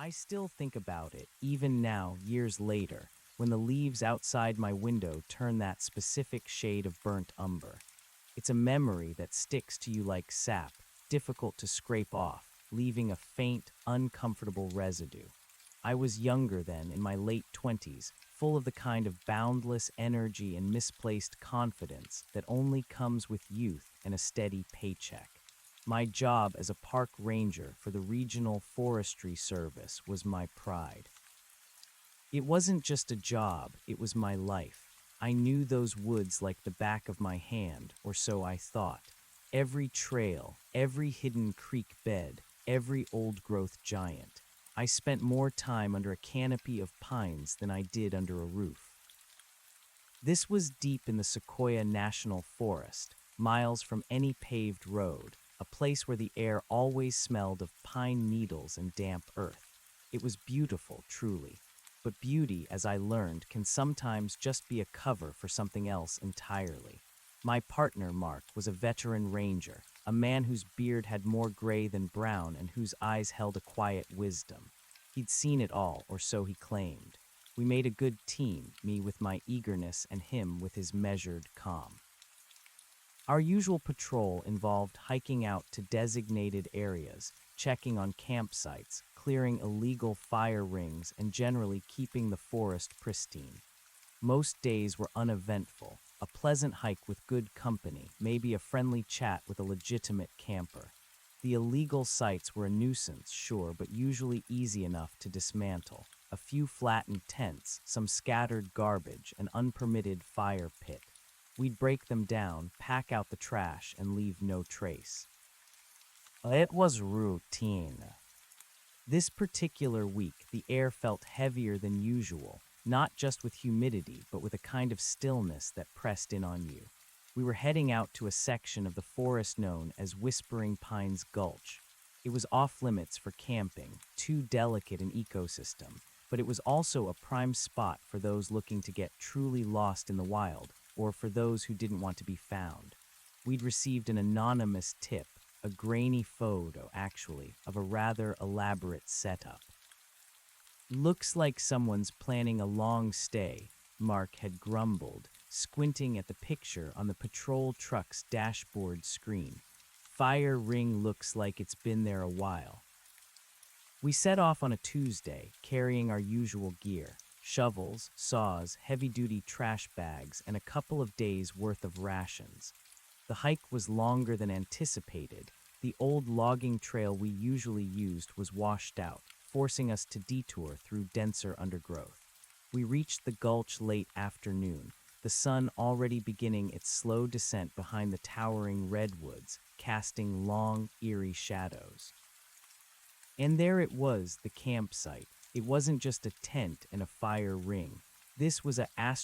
I still think about it, even now, years later, when the leaves outside my window turn that specific shade of burnt umber. It's a memory that sticks to you like sap, difficult to scrape off, leaving a faint, uncomfortable residue. I was younger then, in my late 20s, full of the kind of boundless energy and misplaced confidence that only comes with youth and a steady paycheck. My job as a park ranger for the Regional Forestry Service was my pride. It wasn't just a job, it was my life. I knew those woods like the back of my hand, or so I thought. Every trail, every hidden creek bed, every old-growth giant. I spent more time under a canopy of pines than I did under a roof. This was deep in the Sequoia National Forest, miles from any paved road, a place where the air always smelled of pine needles and damp earth. It was beautiful, truly. But beauty, as I learned, can sometimes just be a cover for something else entirely. My partner, Mark, was a veteran ranger, a man whose beard had more gray than brown and whose eyes held a quiet wisdom. He'd seen it all, or so he claimed. We made a good team, me with my eagerness and him with his measured calm. Our usual patrol involved hiking out to designated areas, checking on campsites, clearing illegal fire rings, and generally keeping the forest pristine. Most days were uneventful, a pleasant hike with good company, maybe a friendly chat with a legitimate camper. The illegal sites were a nuisance, sure, but usually easy enough to dismantle. A few flattened tents, some scattered garbage, an unpermitted fire pit. We'd break them down, pack out the trash, and leave no trace. It was routine. This particular week, the air felt heavier than usual, not just with humidity, but with a kind of stillness that pressed in on you. We were heading out to a section of the forest known as Whispering Pines Gulch. It was off-limits for camping, too delicate an ecosystem, but it was also a prime spot for those looking to get truly lost in the wild, or for those who didn't want to be found. We'd received an anonymous tip, a grainy photo, actually, of a rather elaborate setup. Looks like someone's planning a long stay, Mark had grumbled, squinting at the picture on the patrol truck's dashboard screen. Fire ring looks like it's been there a while. We set off on a Tuesday, carrying our usual gear. Shovels, saws, heavy-duty trash bags, and a couple of days' worth of rations. The hike was longer than anticipated. The old logging trail we usually used was washed out, forcing us to detour through denser undergrowth. We reached the gulch late afternoon, the sun already beginning its slow descent behind the towering redwoods, casting long, eerie shadows. And there it was, the campsite. It wasn't just a tent and a fire ring. This was a **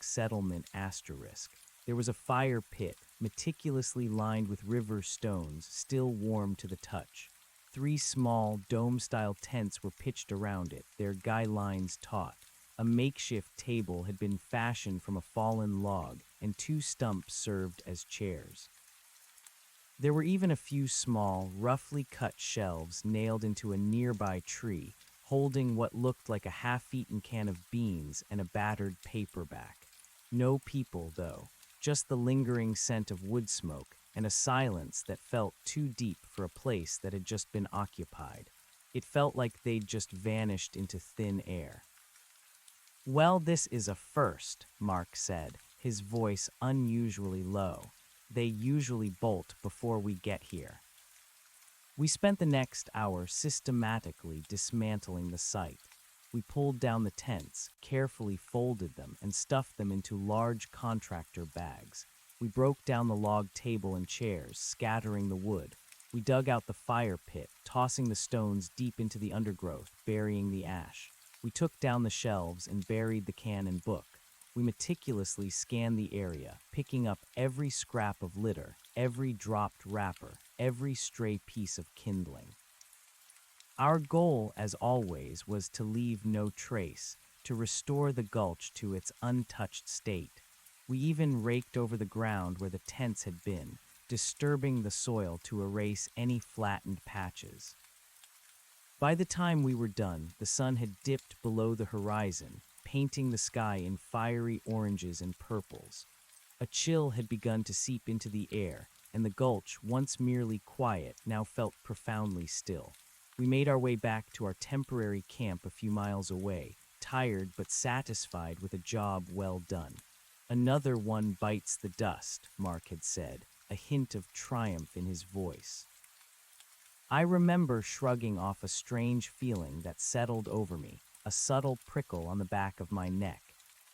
settlement *. There was a fire pit, meticulously lined with river stones, still warm to the touch. 3 small, dome-style tents were pitched around it, their guy lines taut. A makeshift table had been fashioned from a fallen log, and 2 stumps served as chairs. There were even a few small, roughly cut shelves nailed into a nearby tree, holding what looked like a half-eaten can of beans and a battered paperback. No people, though, just the lingering scent of wood smoke and a silence that felt too deep for a place that had just been occupied. It felt like they'd just vanished into thin air. "Well, this is a first," Mark said, his voice unusually low. "They usually bolt before we get here." We spent the next hour systematically dismantling the site. We pulled down the tents, carefully folded them, and stuffed them into large contractor bags. We broke down the log table and chairs, scattering the wood. We dug out the fire pit, tossing the stones deep into the undergrowth, burying the ash. We took down the shelves and buried the can and book. We meticulously scanned the area, picking up every scrap of litter, every dropped wrapper, every stray piece of kindling. Our goal, as always, was to leave no trace, to restore the gulch to its untouched state. We even raked over the ground where the tents had been, disturbing the soil to erase any flattened patches. By the time we were done, the sun had dipped below the horizon, painting the sky in fiery oranges and purples. A chill had begun to seep into the air, and the gulch, once merely quiet, now felt profoundly still. We made our way back to our temporary camp a few miles away, tired but satisfied with a job well done. "Another one bites the dust," Mark had said, a hint of triumph in his voice. I remember shrugging off a strange feeling that settled over me, a subtle prickle on the back of my neck.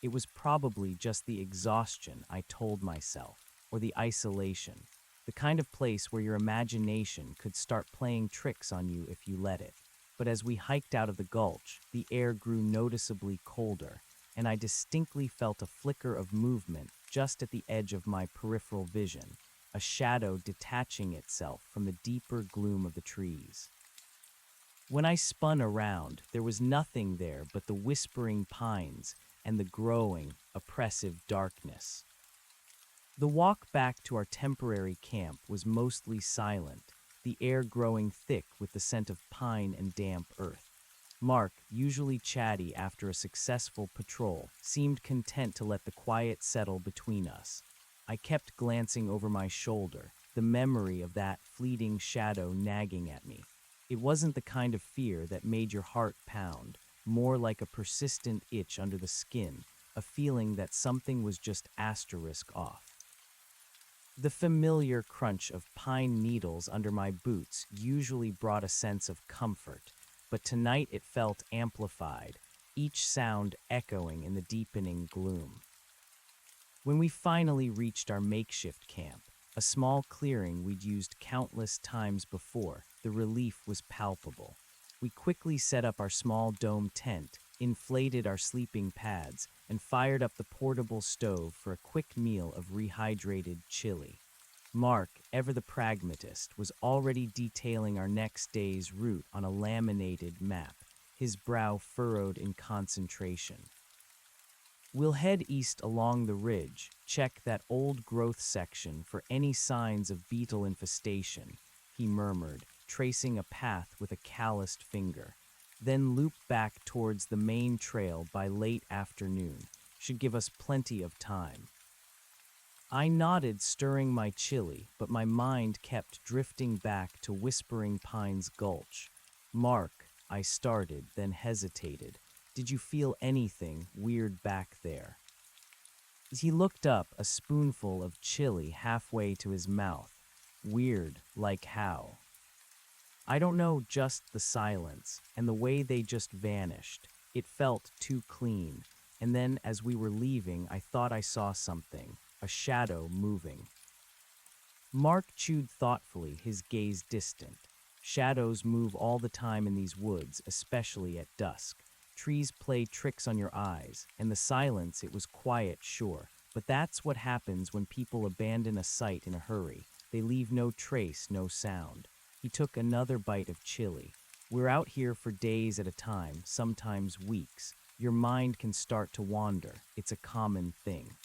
It was probably just the exhaustion, I told myself, or the isolation, the kind of place where your imagination could start playing tricks on you if you let it. But as we hiked out of the gulch, the air grew noticeably colder, and I distinctly felt a flicker of movement just at the edge of my peripheral vision, a shadow detaching itself from the deeper gloom of the trees. When I spun around, there was nothing there but the whispering pines and the growing, oppressive darkness. The walk back to our temporary camp was mostly silent, the air growing thick with the scent of pine and damp earth. Mark, usually chatty after a successful patrol, seemed content to let the quiet settle between us. I kept glancing over my shoulder, the memory of that fleeting shadow nagging at me. It wasn't the kind of fear that made your heart pound, more like a persistent itch under the skin, a feeling that something was just asterisk off. The familiar crunch of pine needles under my boots usually brought a sense of comfort, but tonight it felt amplified, each sound echoing in the deepening gloom. When we finally reached our makeshift camp, a small clearing we'd used countless times before, the relief was palpable. We quickly set up our small dome tent, inflated our sleeping pads, and fired up the portable stove for a quick meal of rehydrated chili. Mark, ever the pragmatist, was already detailing our next day's route on a laminated map, his brow furrowed in concentration. "We'll head east along the ridge, check that old growth section for any signs of beetle infestation," he murmured, tracing a path with a calloused finger. "Then loop back towards the main trail by late afternoon. Should give us plenty of time." I nodded, stirring my chili, but my mind kept drifting back to Whispering Pines Gulch. "Mark," I started, then hesitated. "Did you feel anything weird back there?" He looked up, a spoonful of chili halfway to his mouth. "Weird, like how?" "I don't know, just the silence, and the way they just vanished. It felt too clean. And then, as we were leaving, I thought I saw something, a shadow moving." Mark chewed thoughtfully, his gaze distant. Shadows move all the time in these woods, especially at dusk. Trees play tricks on your eyes, and the silence, it was quiet, sure, but that's what happens when people abandon a site in a hurry. They leave no trace, no sound. He took another bite of chili. "We're out here for days at a time, sometimes weeks. Your mind can start to wander. It's a common thing."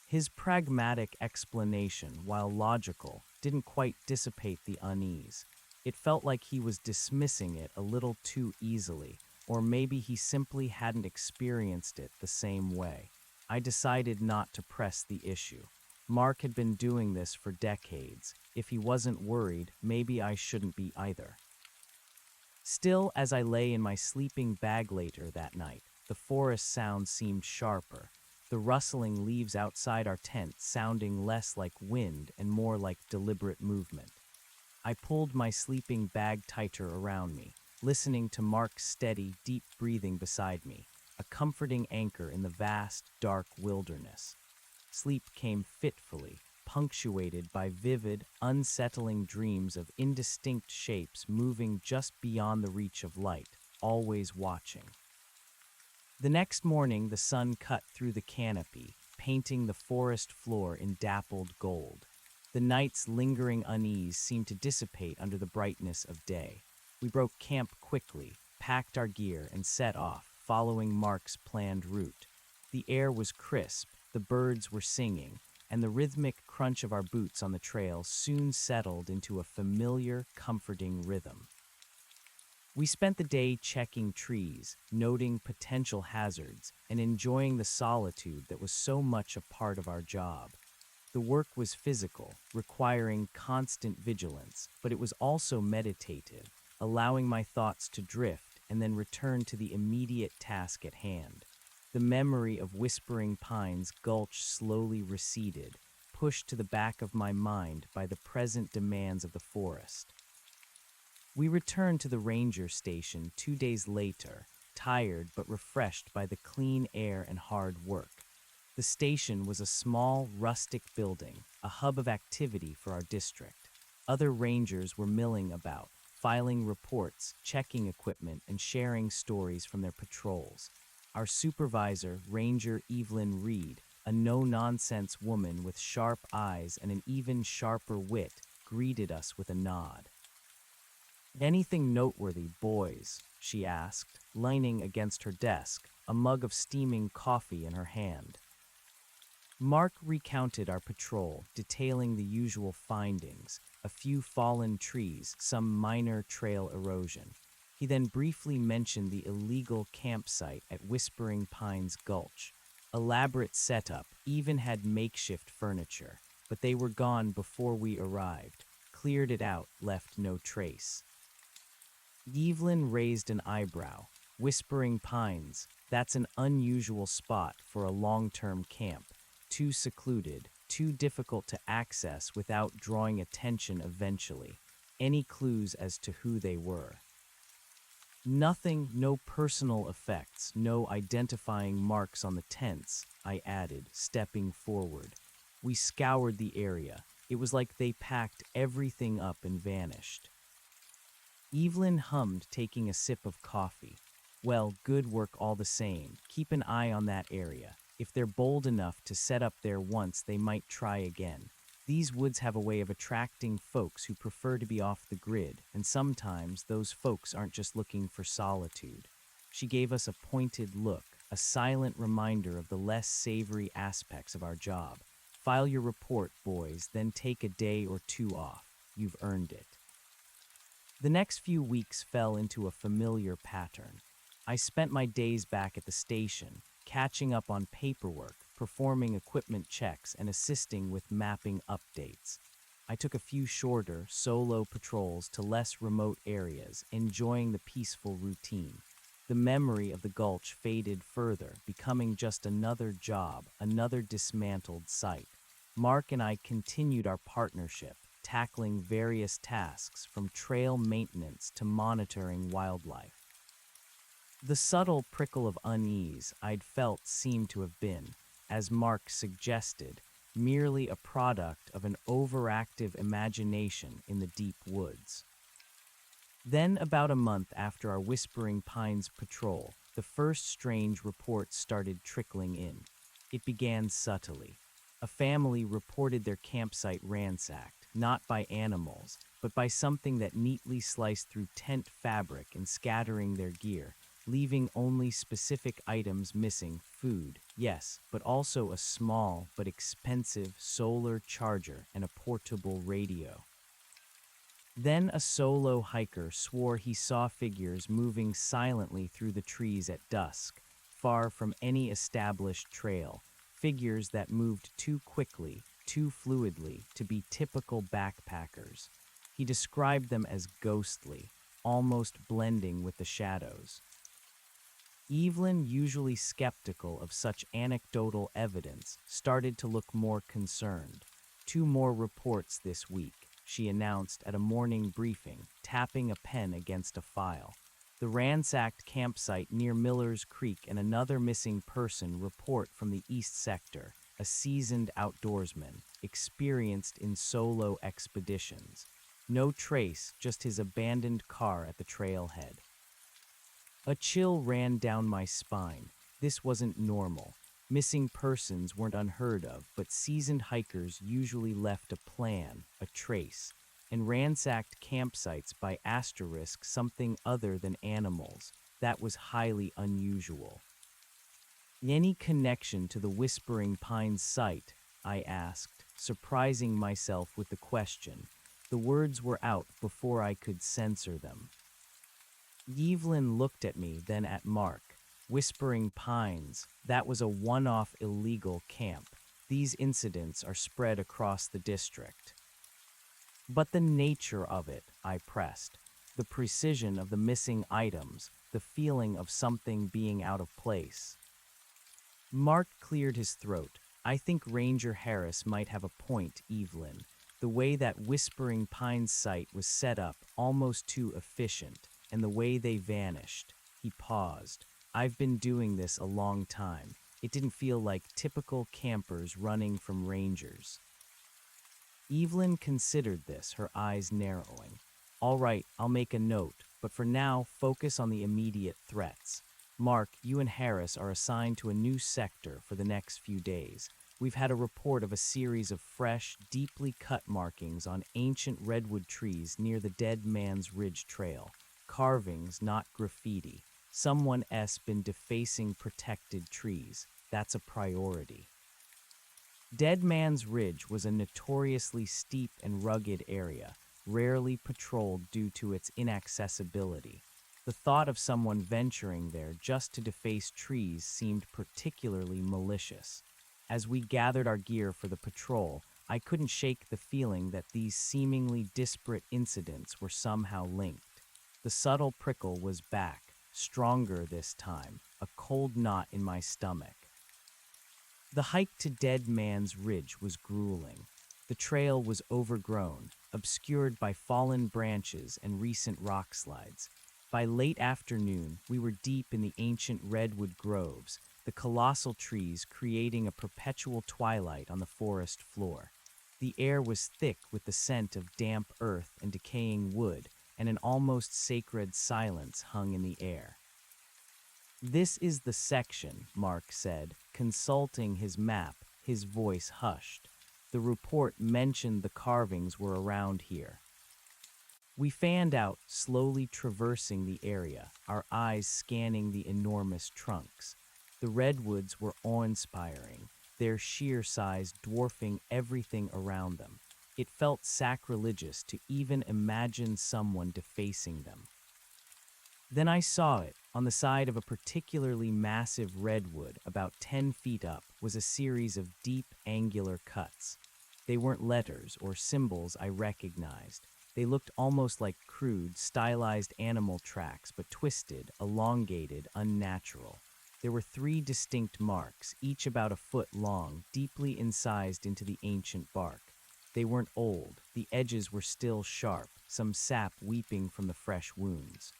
His pragmatic explanation, while logical, didn't quite dissipate the unease. It felt like he was dismissing it a little too easily, or maybe he simply hadn't experienced it the same way. I decided not to press the issue. Mark had been doing this for decades. If he wasn't worried, maybe I shouldn't be either. Still, as I lay in my sleeping bag later that night, the forest sound seemed sharper, the rustling leaves outside our tent sounding less like wind and more like deliberate movement. I pulled my sleeping bag tighter around me, listening to Mark's steady, deep breathing beside me, a comforting anchor in the vast, dark wilderness. Sleep came fitfully, punctuated by vivid, unsettling dreams of indistinct shapes moving just beyond the reach of light, always watching. The next morning, the sun cut through the canopy, painting the forest floor in dappled gold. The night's lingering unease seemed to dissipate under the brightness of day. We broke camp quickly, packed our gear, and set off, following Mark's planned route. The air was crisp, the birds were singing, and the rhythmic crunch of our boots on the trail soon settled into a familiar, comforting rhythm. We spent the day checking trees, noting potential hazards, and enjoying the solitude that was so much a part of our job. The work was physical, requiring constant vigilance, but it was also meditative, allowing my thoughts to drift and then return to the immediate task at hand. The memory of Whispering Pines Gulch slowly receded, pushed to the back of my mind by the present demands of the forest. We returned to the ranger station 2 days later, tired but refreshed by the clean air and hard work. The station was a small, rustic building, a hub of activity for our district. Other rangers were milling about, filing reports, checking equipment, and sharing stories from their patrols. Our supervisor, Ranger Evelyn Reed, a no-nonsense woman with sharp eyes and an even sharper wit, greeted us with a nod. "Anything noteworthy, boys?" she asked, leaning against her desk, a mug of steaming coffee in her hand. Mark recounted our patrol, detailing the usual findings: a few fallen trees, some minor trail erosion. He then briefly mentioned the illegal campsite at Whispering Pines Gulch. Elaborate setup, even had makeshift furniture, but they were gone before we arrived. Cleared it out, left no trace. Evelyn raised an eyebrow. "Whispering Pines, that's an unusual spot for a long-term camp. Too secluded, too difficult to access without drawing attention eventually. Any clues as to who they were?" "Nothing, no personal effects, no identifying marks on the tents," I added, stepping forward. "We scoured the area. It was like they packed everything up and vanished." Evelyn hummed, taking a sip of coffee. "Well, good work all the same. Keep an eye on that area. If they're bold enough to set up there once, they might try again. These woods have a way of attracting folks who prefer to be off the grid, and sometimes those folks aren't just looking for solitude." She gave us a pointed look, a silent reminder of the less savory aspects of our job. "File your report, boys, then take a day or two off. You've earned it." The next few weeks fell into a familiar pattern. I spent my days back at the station, catching up on paperwork, performing equipment checks, and assisting with mapping updates. I took a few shorter, solo patrols to less remote areas, enjoying the peaceful routine. The memory of the gulch faded further, becoming just another job, another dismantled site. Mark and I continued our partnership, tackling various tasks from trail maintenance to monitoring wildlife. The subtle prickle of unease I'd felt seemed to have been, as Mark suggested, merely a product of an overactive imagination in the deep woods. Then, about a month after our Whispering Pines patrol, the first strange reports started trickling in. It began subtly. A family reported their campsite ransacked, not by animals, but by something that neatly sliced through tent fabric and scattering their gear, leaving only specific items missing: food, yes, but also a small but expensive solar charger and a portable radio. Then a solo hiker swore he saw figures moving silently through the trees at dusk, far from any established trail, figures that moved too quickly, too fluidly to be typical backpackers. He described them as ghostly, almost blending with the shadows. Evelyn, usually skeptical of such anecdotal evidence, started to look more concerned. "2 more reports this week," she announced at a morning briefing, tapping a pen against a file. "The ransacked campsite near Miller's Creek and another missing person report from the East Sector, a seasoned outdoorsman, experienced in solo expeditions. No trace, just his abandoned car at the trailhead." A chill ran down my spine. This wasn't normal. Missing persons weren't unheard of, but seasoned hikers usually left a plan, a trace, and ransacked campsites by asterisk something other than animals. That was highly unusual. "Any connection to the Whispering Pines site?" I asked, surprising myself with the question. The words were out before I could censor them. Yvelin looked at me, then at Mark. Whispering Pines, that was a one-off illegal camp. These incidents are spread across the district. But the nature of it, I pressed. The precision of the missing items, the feeling of something being out of place. Mark cleared his throat. I think Ranger Harris might have a point, Evelyn. The way that Whispering Pines site was set up, almost too efficient, and the way they vanished. He paused. I've been doing this a long time. It didn't feel like typical campers running from rangers. Evelyn considered this, her eyes narrowing. All right, I'll make a note, but for now, focus on the immediate threats. Mark, you and Harris are assigned to a new sector for the next few days. We've had a report of a series of fresh, deeply cut markings on ancient redwood trees near the Dead Man's Ridge Trail. Carvings, not graffiti. Someone's been defacing protected trees. That's a priority. Dead Man's Ridge was a notoriously steep and rugged area, rarely patrolled due to its inaccessibility. The thought of someone venturing there just to deface trees seemed particularly malicious. As we gathered our gear for the patrol, I couldn't shake the feeling that these seemingly disparate incidents were somehow linked. The subtle prickle was back, stronger this time, a cold knot in my stomach. The hike to Dead Man's Ridge was grueling. The trail was overgrown, obscured by fallen branches and recent rock slides. By late afternoon, we were deep in the ancient redwood groves, the colossal trees creating a perpetual twilight on the forest floor. The air was thick with the scent of damp earth and decaying wood, and an almost sacred silence hung in the air. This is the section, Mark said, consulting his map, his voice hushed. The report mentioned the carvings were around here. We fanned out, slowly traversing the area, our eyes scanning the enormous trunks. The redwoods were awe-inspiring, their sheer size dwarfing everything around them. It felt sacrilegious to even imagine someone defacing them. Then I saw it. On the side of a particularly massive redwood, about 10 feet up, was a series of deep, angular cuts. They weren't letters or symbols I recognized. They looked almost like crude, stylized animal tracks, but twisted, elongated, unnatural. There were 3 distinct marks, each about a foot long, deeply incised into the ancient bark. They weren't old. The edges were still sharp, some sap weeping from the fresh wounds.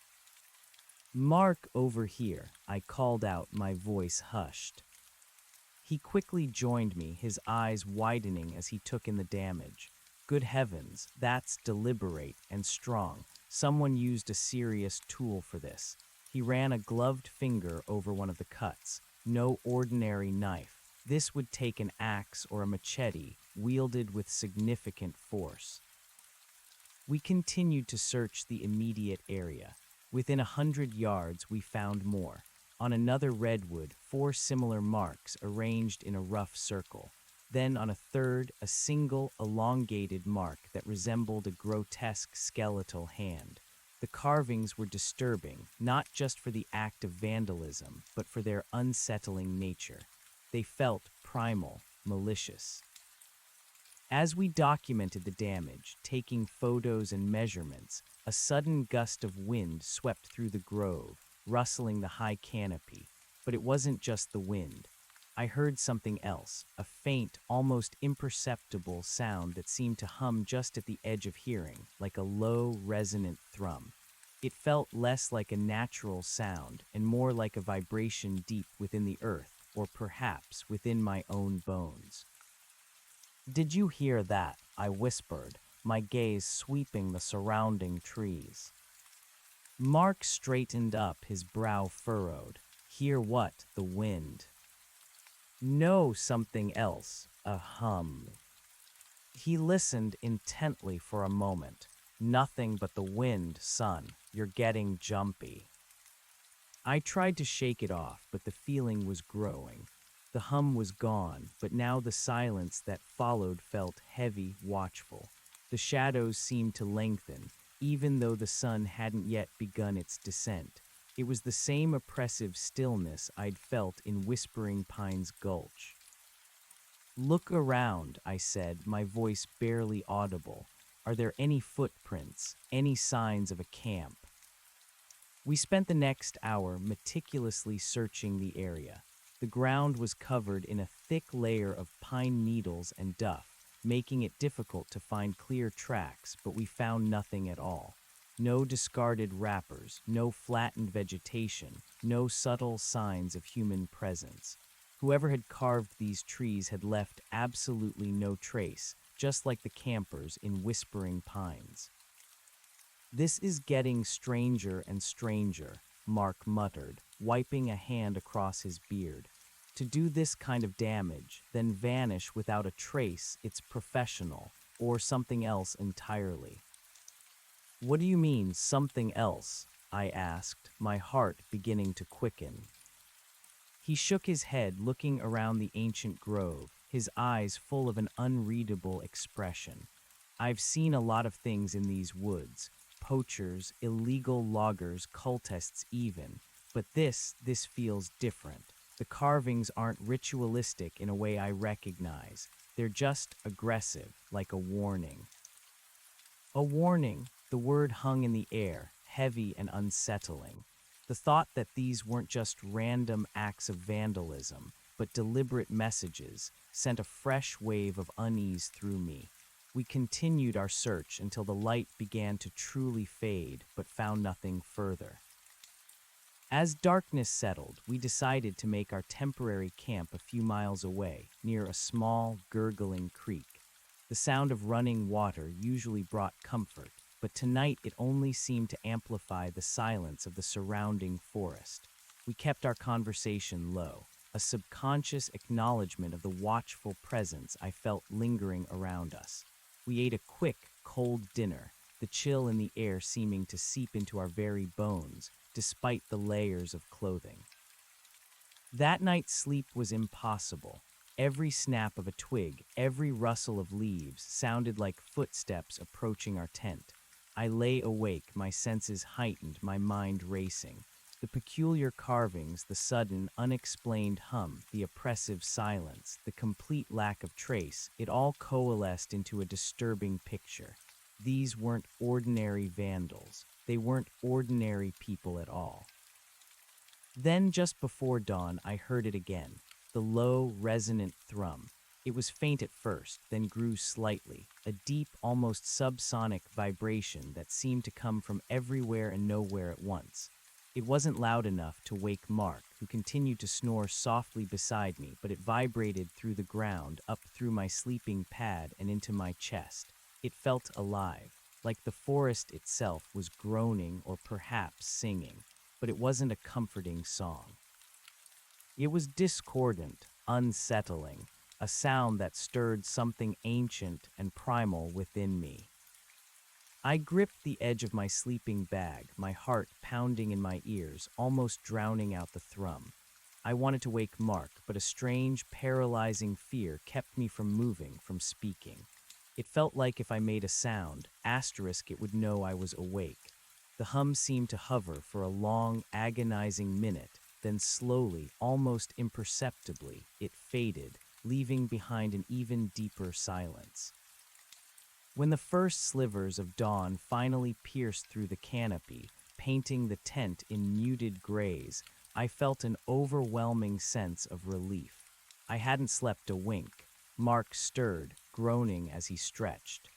Mark, over here, I called out, my voice hushed. He quickly joined me, his eyes widening as he took in the damage. Good heavens, that's deliberate and strong. Someone used a serious tool for this. He ran a gloved finger over one of the cuts. No ordinary knife. This would take an axe or a machete, wielded with significant force. We continued to search the immediate area. Within 100 yards, we found more. On another redwood, 4 similar marks arranged in a rough circle. Then on a third, a single, elongated mark that resembled a grotesque skeletal hand. The carvings were disturbing, not just for the act of vandalism, but for their unsettling nature. They felt primal, malicious. As we documented the damage, taking photos and measurements, a sudden gust of wind swept through the grove, rustling the high canopy. But it wasn't just the wind. I heard something else, a faint, almost imperceptible sound that seemed to hum just at the edge of hearing, like a low, resonant thrum. It felt less like a natural sound and more like a vibration deep within the earth, or perhaps within my own bones. "Did you hear that?" I whispered, my gaze sweeping the surrounding trees. Mark straightened up, his brow furrowed. "Hear what? The wind?" "No, something else. A hum." He listened intently for a moment. "Nothing but the wind, son. You're getting jumpy." I tried to shake it off, but the feeling was growing. The hum was gone, but now the silence that followed felt heavy, watchful. The shadows seemed to lengthen, even though the sun hadn't yet begun its descent. It was the same oppressive stillness I'd felt in Whispering Pines Gulch. "Look around," I said, my voice barely audible. "Are there any footprints, any signs of a camp?" We spent the next hour meticulously searching the area. The ground was covered in a thick layer of pine needles and duff, making it difficult to find clear tracks, but we found nothing at all. No discarded wrappers, no flattened vegetation, no subtle signs of human presence. Whoever had carved these trees had left absolutely no trace, just like the campers in Whispering Pines. "This is getting stranger and stranger," Mark muttered, wiping a hand across his beard. "To do this kind of damage, then vanish without a trace, it's professional, or something else entirely." "What do you mean, something else?" I asked, my heart beginning to quicken. He shook his head, looking around the ancient grove, his eyes full of an unreadable expression. "I've seen a lot of things in these woods. Poachers, illegal loggers, cultists even. But this feels different. The carvings aren't ritualistic in a way I recognize. They're just aggressive, like a warning." A warning, the word hung in the air, heavy and unsettling. The thought that these weren't just random acts of vandalism, but deliberate messages, sent a fresh wave of unease through me. We continued our search until the light began to truly fade, but found nothing further. As darkness settled, we decided to make our temporary camp a few miles away, near a small, gurgling creek. The sound of running water usually brought comfort, but tonight it only seemed to amplify the silence of the surrounding forest. We kept our conversation low, a subconscious acknowledgement of the watchful presence I felt lingering around us. We ate a quick, cold dinner, the chill in the air seeming to seep into our very bones, despite the layers of clothing. That night's sleep was impossible. Every snap of a twig, every rustle of leaves sounded like footsteps approaching our tent. I lay awake, my senses heightened, my mind racing. The peculiar carvings, the sudden, unexplained hum, the oppressive silence, the complete lack of trace, it all coalesced into a disturbing picture. These weren't ordinary vandals. They weren't ordinary people at all. Then, just before dawn, I heard it again, the low, resonant thrum. It was faint at first, then grew slightly, a deep, almost subsonic vibration that seemed to come from everywhere and nowhere at once. It wasn't loud enough to wake Mark, who continued to snore softly beside me, but it vibrated through the ground, up through my sleeping pad and into my chest. It felt alive, like the forest itself was groaning or perhaps singing, but it wasn't a comforting song. It was discordant, unsettling, a sound that stirred something ancient and primal within me. I gripped the edge of my sleeping bag, my heart pounding in my ears, almost drowning out the thrum. I wanted to wake Mark, but a strange, paralyzing fear kept me from moving, from speaking. It felt like if I made a sound, it would know I was awake. The hum seemed to hover for a long, agonizing minute, then slowly, almost imperceptibly, it faded, leaving behind an even deeper silence. When the first slivers of dawn finally pierced through the canopy, painting the tent in muted grays, I felt an overwhelming sense of relief. I hadn't slept a wink. Mark stirred, groaning as he stretched.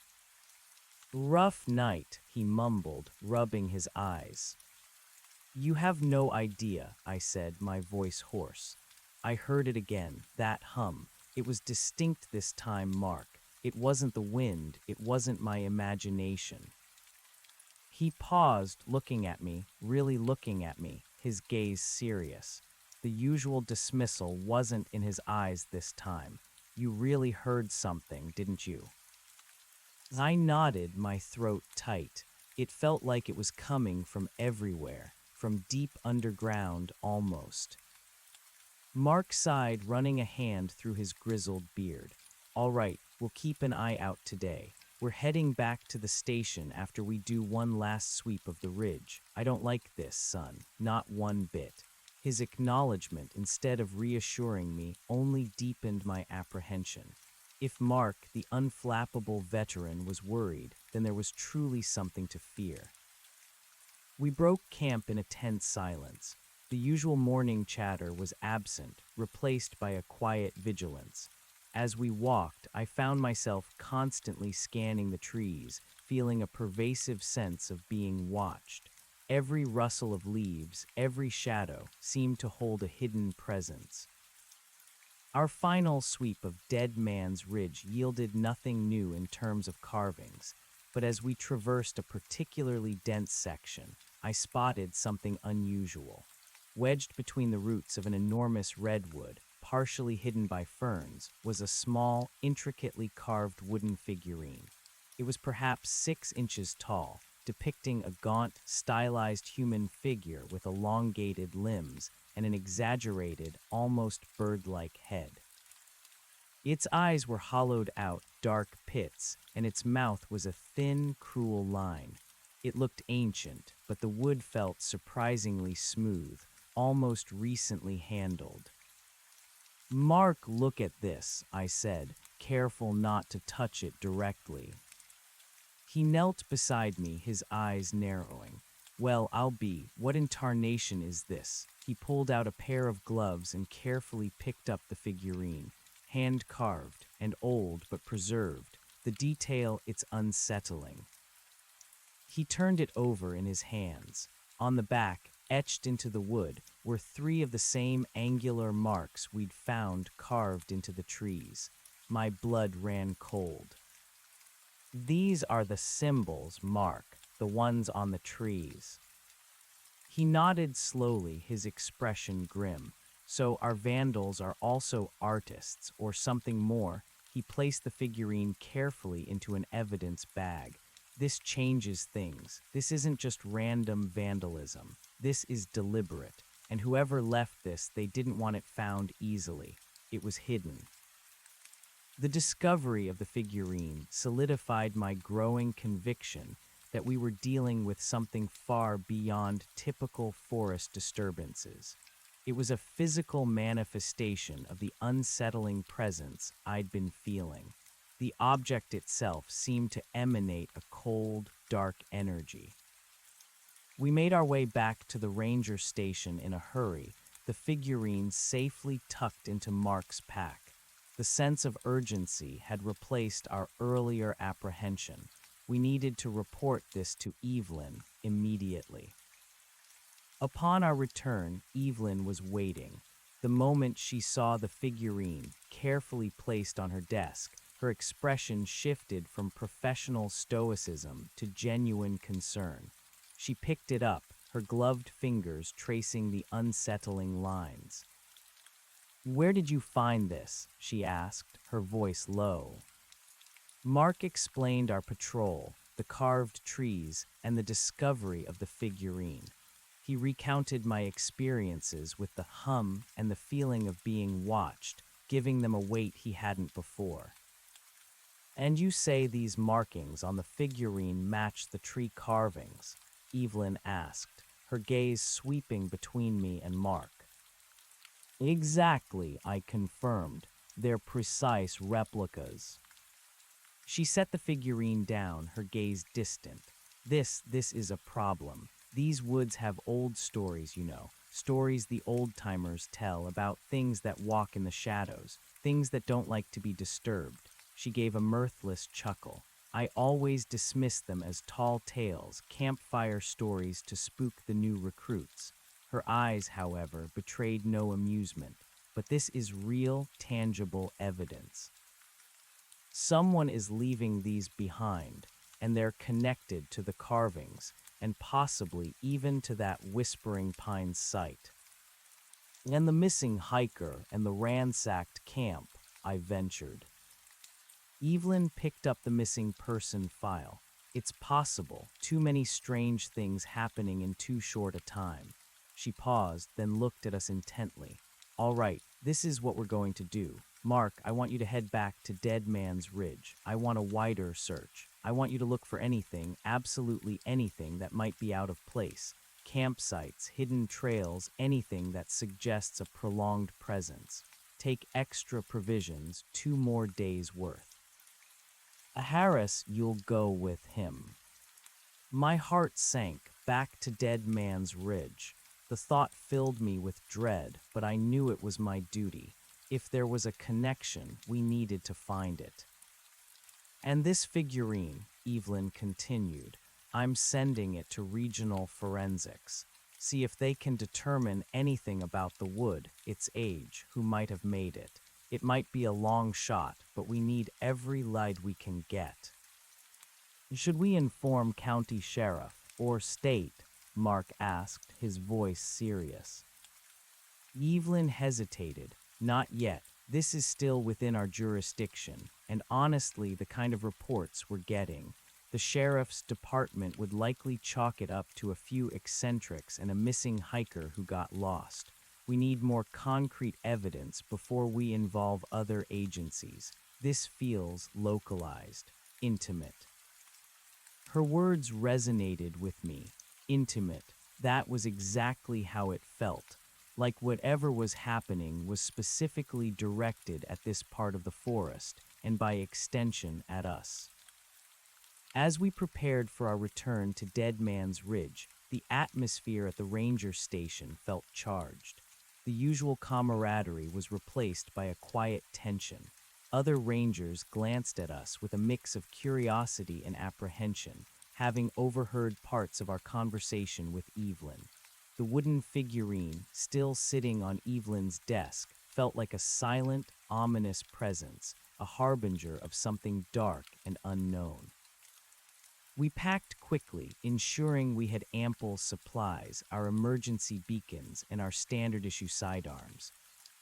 "Rough night," he mumbled, rubbing his eyes. "You have no idea," I said, my voice hoarse. I heard it again, that hum. It was distinct this time, Mark. It wasn't the wind, it wasn't my imagination. He paused, looking at me, really looking at me, his gaze serious. The usual dismissal wasn't in his eyes this time. "You really heard something, didn't you?" I nodded, my throat tight. It felt like it was coming from everywhere, from deep underground almost. Mark sighed, running a hand through his grizzled beard. "All right, we'll keep an eye out today. We're heading back to the station after we do one last sweep of the ridge. I don't like this, son. Not one bit. His acknowledgement, instead of reassuring me, only deepened my apprehension. If Mark, the unflappable veteran, was worried, then there was truly something to fear. We broke camp in a tense silence. The usual morning chatter was absent, replaced by a quiet vigilance. As we walked, I found myself constantly scanning the trees, feeling a pervasive sense of being watched. Every rustle of leaves, every shadow, seemed to hold a hidden presence. Our final sweep of Dead Man's Ridge yielded nothing new in terms of carvings, but as we traversed a particularly dense section, I spotted something unusual. Wedged between the roots of an enormous redwood, partially hidden by ferns, was a small, intricately carved wooden figurine. It was perhaps 6 inches tall, depicting a gaunt, stylized human figure with elongated limbs and an exaggerated, almost bird-like head. Its eyes were hollowed out, dark pits, and its mouth was a thin, cruel line. It looked ancient, but the wood felt surprisingly smooth, almost recently handled. "Mark, look at this," I said, careful not to touch it directly. He knelt beside me, his eyes narrowing. "Well, I'll be. What in tarnation is this?" He pulled out a pair of gloves and carefully picked up the figurine. Hand-carved and old but preserved. The detail, it's unsettling. He turned it over in his hands. On the back, etched into the wood, were 3 of the same angular marks we'd found carved into the trees. My blood ran cold. "These are the symbols, Mark, the ones on the trees." He nodded slowly, his expression grim. "So our vandals are also artists, or something more." He placed the figurine carefully into an evidence bag. "This changes things. This isn't just random vandalism. This is deliberate. And whoever left this, they didn't want it found easily. It was hidden." The discovery of the figurine solidified my growing conviction that we were dealing with something far beyond typical forest disturbances. It was a physical manifestation of the unsettling presence I'd been feeling. The object itself seemed to emanate a cold, dark energy. We made our way back to the ranger station in a hurry, the figurine safely tucked into Mark's pack. The sense of urgency had replaced our earlier apprehension. We needed to report this to Evelyn immediately. Upon our return, Evelyn was waiting. The moment she saw the figurine carefully placed on her desk, her expression shifted from professional stoicism to genuine concern. She picked it up, her gloved fingers tracing the unsettling lines. "Where did you find this?" she asked, her voice low. Mark explained our patrol, the carved trees, and the discovery of the figurine. He recounted my experiences with the hum and the feeling of being watched, giving them a weight he hadn't before. "And you say these markings on the figurine match the tree carvings?" Evelyn asked, her gaze sweeping between me and Mark. "Exactly," I confirmed. "They're precise replicas." She set the figurine down, her gaze distant. This is a problem. These woods have old stories, you know. Stories the old-timers tell about things that walk in the shadows, things that don't like to be disturbed." She gave a mirthless chuckle. "I always dismissed them as tall tales, campfire stories to spook the new recruits." Her eyes, however, betrayed no amusement. "But this is real, tangible evidence. Someone is leaving these behind, and they're connected to the carvings, and possibly even to that Whispering Pines site." "And the missing hiker and the ransacked camp," I ventured. Evelyn picked up the missing person file. "It's possible. Too many strange things happening in too short a time." She paused, then looked at us intently. All right, this is what we're going to do. Mark, I want you to head back to Dead Man's Ridge. I want a wider search. I want you to look for anything, absolutely anything that might be out of place. Campsites, hidden trails, anything that suggests a prolonged presence. Take extra provisions, 2 more days' worth. Harris, you'll go with him. My heart sank back to Dead Man's Ridge. The thought filled me with dread, but I knew it was my duty. If there was a connection, we needed to find it. And this figurine, Evelyn continued, I'm sending it to regional forensics. See if they can determine anything about the wood, its age, who might have made it. It might be a long shot, but we need every light we can get. Should we inform county sheriff or state? Mark asked, his voice serious. Evelyn hesitated. Not yet. This is still within our jurisdiction, and honestly, the kind of reports we're getting, the sheriff's department would likely chalk it up to a few eccentrics and a missing hiker who got lost. We need more concrete evidence before we involve other agencies. This feels localized, intimate. Her words resonated with me. Intimate. That was exactly how it felt. Like whatever was happening was specifically directed at this part of the forest, and by extension at us. As we prepared for our return to Dead Man's Ridge, the atmosphere at the ranger station felt charged. The usual camaraderie was replaced by a quiet tension. Other rangers glanced at us with a mix of curiosity and apprehension, having overheard parts of our conversation with Evelyn. The wooden figurine, still sitting on Evelyn's desk, felt like a silent, ominous presence, a harbinger of something dark and unknown. We packed quickly, ensuring we had ample supplies, our emergency beacons, and our standard-issue sidearms.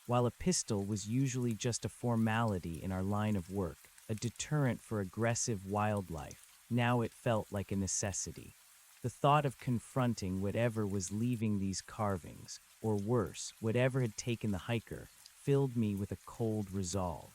While a pistol was usually just a formality in our line of work, a deterrent for aggressive wildlife, now it felt like a necessity. The thought of confronting whatever was leaving these carvings, or worse, whatever had taken the hiker, filled me with a cold resolve.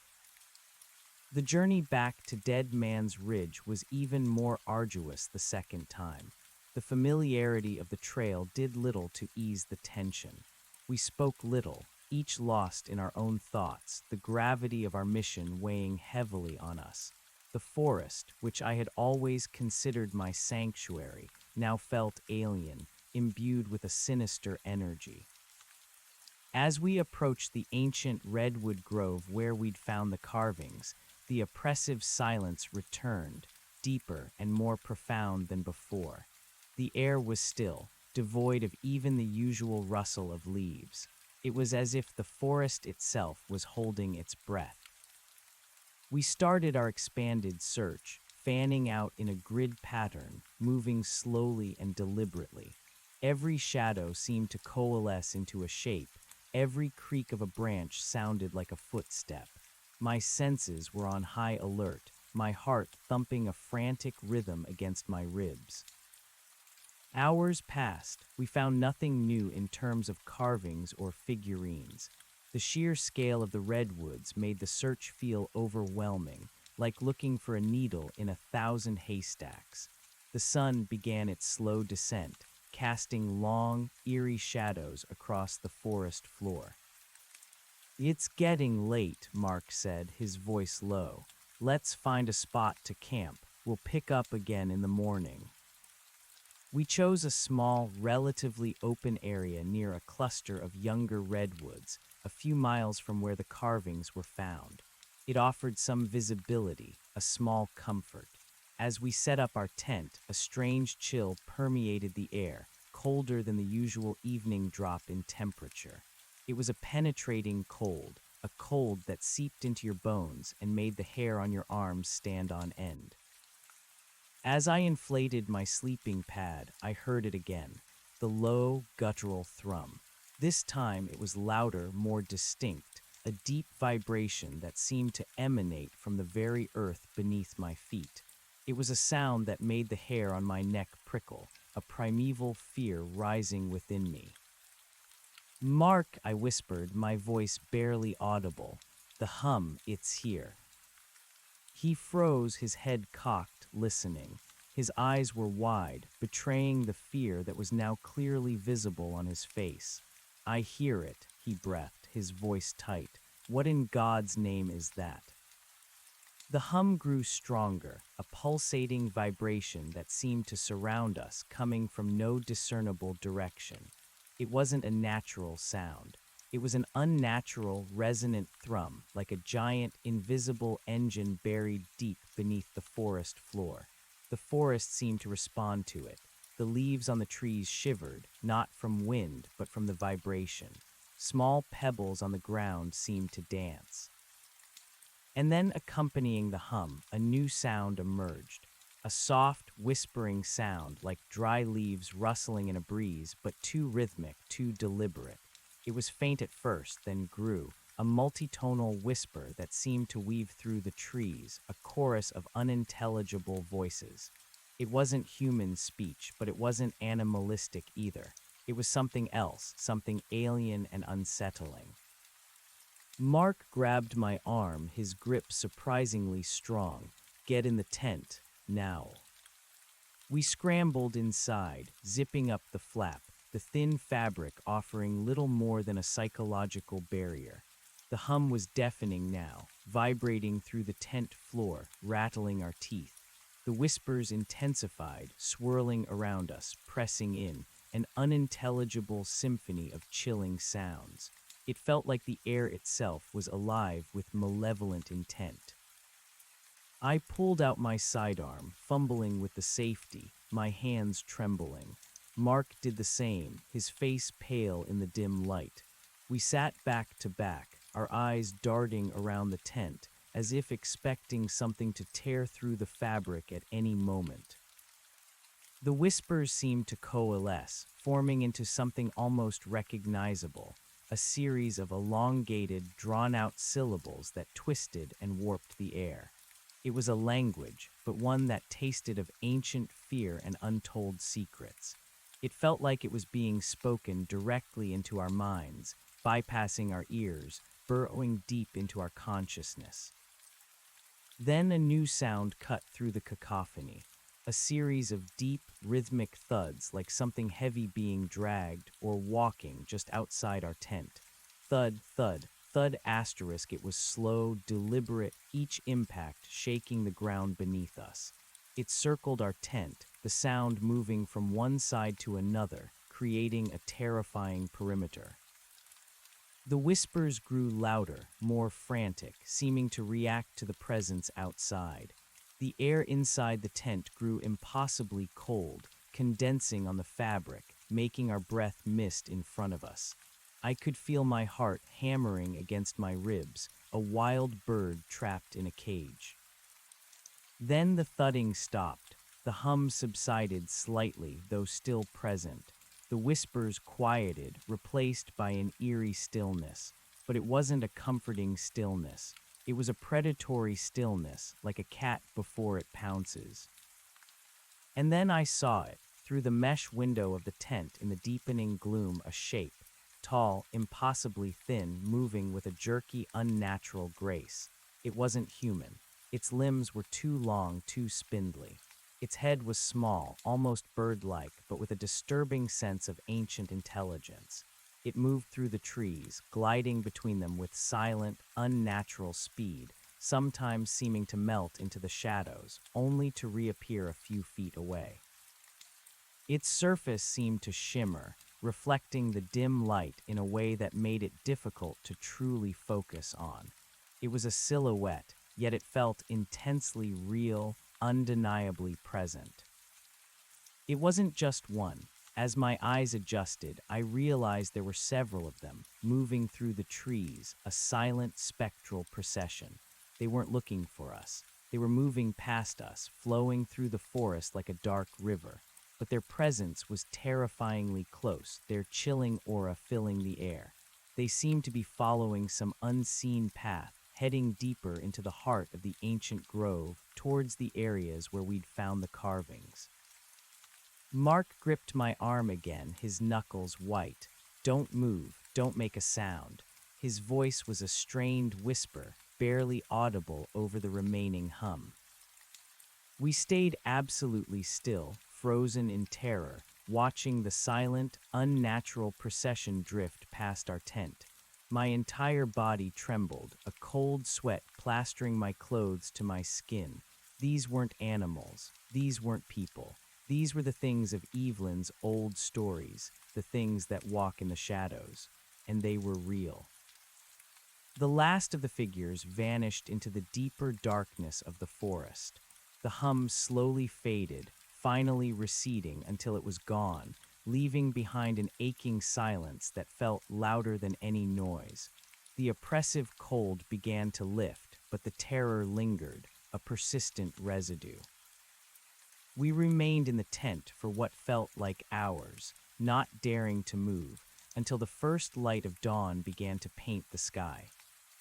The journey back to Dead Man's Ridge was even more arduous the second time. The familiarity of the trail did little to ease the tension. We spoke little, each lost in our own thoughts, the gravity of our mission weighing heavily on us. The forest, which I had always considered my sanctuary, now felt alien, imbued with a sinister energy. As we approached the ancient redwood grove where we'd found the carvings, the oppressive silence returned, deeper and more profound than before. The air was still, devoid of even the usual rustle of leaves. It was as if the forest itself was holding its breath. We started our expanded search, fanning out in a grid pattern, moving slowly and deliberately. Every shadow seemed to coalesce into a shape. Every creak of a branch sounded like a footstep. My senses were on high alert, my heart thumping a frantic rhythm against my ribs. Hours passed. We found nothing new in terms of carvings or figurines. The sheer scale of the redwoods made the search feel overwhelming, like looking for a needle in 1,000 haystacks. The sun began its slow descent, casting long, eerie shadows across the forest floor. It's getting late, Mark said, his voice low. Let's find a spot to camp. We'll pick up again in the morning. We chose a small, relatively open area near a cluster of younger redwoods, a few miles from where the carvings were found. It offered some visibility, a small comfort. As we set up our tent, a strange chill permeated the air, colder than the usual evening drop in temperature. It was a penetrating cold, a cold that seeped into your bones and made the hair on your arms stand on end. As I inflated my sleeping pad, I heard it again, the low, guttural thrum. This time it was louder, more distinct, a deep vibration that seemed to emanate from the very earth beneath my feet. It was a sound that made the hair on my neck prickle, a primeval fear rising within me. Mark, I whispered, my voice barely audible. The hum, it's here. He froze, his head cocked, listening. His eyes were wide, betraying the fear that was now clearly visible on his face. I hear it, he breathed, his voice tight. What in God's name is that? The hum grew stronger, a pulsating vibration that seemed to surround us, coming from no discernible direction. It wasn't a natural sound. It was an unnatural, resonant thrum, like a giant, invisible engine buried deep beneath the forest floor. The forest seemed to respond to it. The leaves on the trees shivered, not from wind, but from the vibration. Small pebbles on the ground seemed to dance. And then, accompanying the hum, a new sound emerged. A soft, whispering sound like dry leaves rustling in a breeze, but too rhythmic, too deliberate. It was faint at first, then grew, a multitonal whisper that seemed to weave through the trees, a chorus of unintelligible voices. It wasn't human speech, but it wasn't animalistic either. It was something else, something alien and unsettling. Mark grabbed my arm, his grip surprisingly strong. Get in the tent, now. We scrambled inside, zipping up the flap, the thin fabric offering little more than a psychological barrier. The hum was deafening now, vibrating through the tent floor, rattling our teeth. The whispers intensified, swirling around us, pressing in, an unintelligible symphony of chilling sounds. It felt like the air itself was alive with malevolent intent. I pulled out my sidearm, fumbling with the safety, my hands trembling. Mark did the same, his face pale in the dim light. We sat back to back, our eyes darting around the tent, as if expecting something to tear through the fabric at any moment. The whispers seemed to coalesce, forming into something almost recognizable, a series of elongated, drawn-out syllables that twisted and warped the air. It was a language, but one that tasted of ancient fear and untold secrets. It felt like it was being spoken directly into our minds, bypassing our ears, burrowing deep into our consciousness. Then a new sound cut through the cacophony, a series of deep, rhythmic thuds like something heavy being dragged or walking just outside our tent. Thud, thud, thud asterisk. It was slow, deliberate, each impact shaking the ground beneath us. It circled our tent, the sound moving from one side to another, creating a terrifying perimeter. The whispers grew louder, more frantic, seeming to react to the presence outside. The air inside the tent grew impossibly cold, condensing on the fabric, making our breath mist in front of us. I could feel my heart hammering against my ribs, a wild bird trapped in a cage. Then the thudding stopped. The hum subsided slightly, though still present. The whispers quieted, replaced by an eerie stillness. But it wasn't a comforting stillness. It was a predatory stillness, like a cat before it pounces. And then I saw it, through the mesh window of the tent in the deepening gloom, a shape, tall, impossibly thin, moving with a jerky, unnatural grace. It wasn't human. Its limbs were too long, too spindly. Its head was small, almost bird-like, but with a disturbing sense of ancient intelligence. It moved through the trees, gliding between them with silent, unnatural speed, sometimes seeming to melt into the shadows, only to reappear a few feet away. Its surface seemed to shimmer, reflecting the dim light in a way that made it difficult to truly focus on. It was a silhouette, yet it felt intensely real, undeniably present. It wasn't just one. As my eyes adjusted, I realized there were several of them, moving through the trees, a silent, spectral procession. They weren't looking for us. They were moving past us, flowing through the forest like a dark river. But their presence was terrifyingly close, their chilling aura filling the air. They seemed to be following some unseen path, heading deeper into the heart of the ancient grove, towards the areas where we'd found the carvings. Mark gripped my arm again, his knuckles white. Don't move, don't make a sound." His voice was a strained whisper, barely audible over the remaining hum. We stayed absolutely still, frozen in terror, watching the silent, unnatural procession drift past our tent. My entire body trembled, a cold sweat plastering my clothes to my skin. These weren't animals. These weren't people. These were the things of Evelyn's old stories, the things that walk in the shadows. And they were real. The last of the figures vanished into the deeper darkness of the forest. The hum slowly faded, finally receding until it was gone, leaving behind an aching silence that felt louder than any noise. The oppressive cold began to lift, but the terror lingered, a persistent residue. We remained in the tent for what felt like hours, not daring to move, until the first light of dawn began to paint the sky.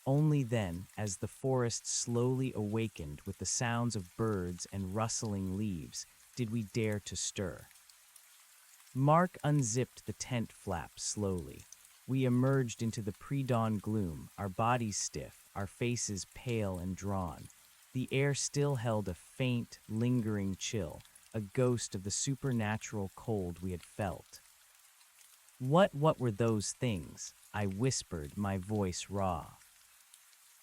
Only then, as the forest slowly awakened with the sounds of birds and rustling leaves, did we dare to stir. Mark unzipped the tent flap slowly. We emerged into the pre-dawn gloom, our bodies stiff, our faces pale and drawn. The air still held a faint, lingering chill, a ghost of the supernatural cold we had felt. What were those things?" I whispered, my voice raw.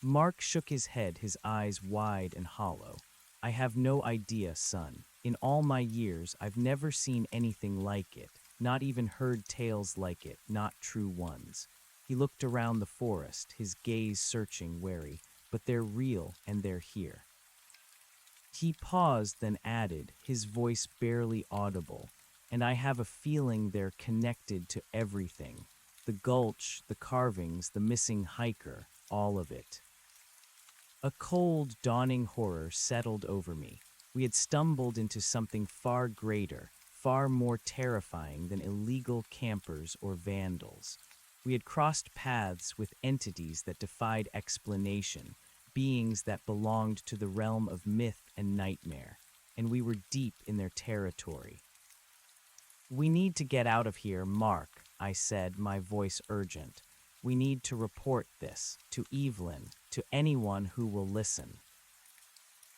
Mark shook his head, his eyes wide and hollow. "I have no idea, son. In all my years, I've never seen anything like it, not even heard tales like it, not true ones." He looked around the forest, his gaze searching, wary, "But they're real and they're here." He paused, then added, his voice barely audible, "And I have a feeling they're connected to everything. The gulch, the carvings, the missing hiker, all of it." A cold, dawning horror settled over me. We had stumbled into something far greater, far more terrifying than illegal campers or vandals. We had crossed paths with entities that defied explanation, beings that belonged to the realm of myth and nightmare, and we were deep in their territory. "We need to get out of here, Mark," I said, my voice urgent. "We need to report this, to Evelyn, to anyone who will listen."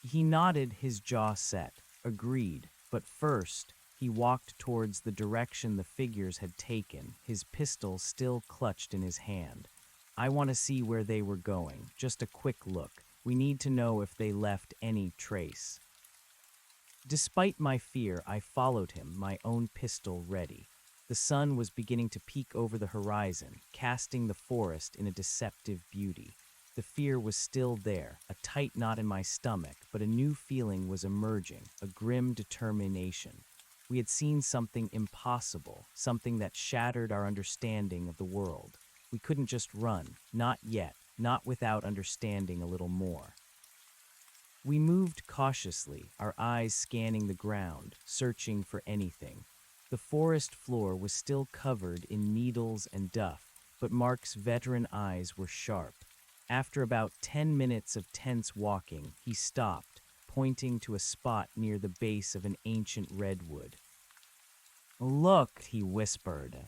He nodded, his jaw set, agreed, but first, he walked towards the direction the figures had taken, his pistol still clutched in his hand. "I want to see where they were going, just a quick look. We need to know if they left any trace." Despite my fear, I followed him, my own pistol ready. The sun was beginning to peek over the horizon, casting the forest in a deceptive beauty. The fear was still there, a tight knot in my stomach, but a new feeling was emerging, a grim determination. We had seen something impossible, something that shattered our understanding of the world. We couldn't just run, not yet, not without understanding a little more. We moved cautiously, our eyes scanning the ground, searching for anything. The forest floor was still covered in needles and duff, but Mark's veteran eyes were sharp. After about 10 minutes of tense walking, he stopped, pointing to a spot near the base of an ancient redwood. "Look," he whispered.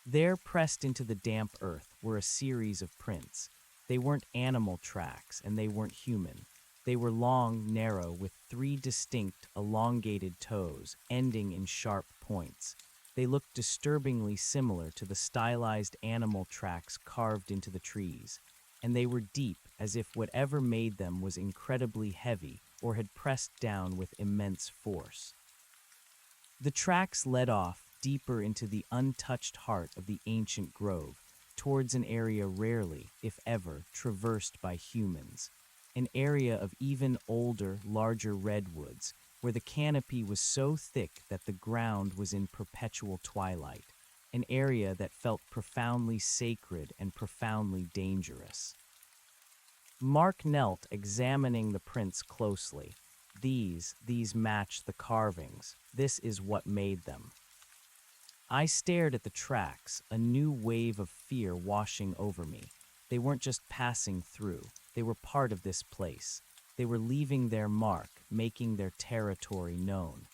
There, pressed into the damp earth, were a series of prints. They weren't animal tracks, and they weren't human. They were long, narrow, with 3 distinct, elongated toes, ending in sharp points. They looked disturbingly similar to the stylized animal tracks carved into the trees, and they were deep, as if whatever made them was incredibly heavy or had pressed down with immense force. The tracks led off, deeper into the untouched heart of the ancient grove, towards an area rarely, if ever, traversed by humans. An area of even older, larger redwoods, where the canopy was so thick that the ground was in perpetual twilight. An area that felt profoundly sacred and profoundly dangerous. Mark knelt, examining the prints closely. These match the carvings. This is what made them. I stared at the tracks, a new wave of fear washing over me. They weren't just passing through. They were part of this place. They were leaving their mark, making their territory known.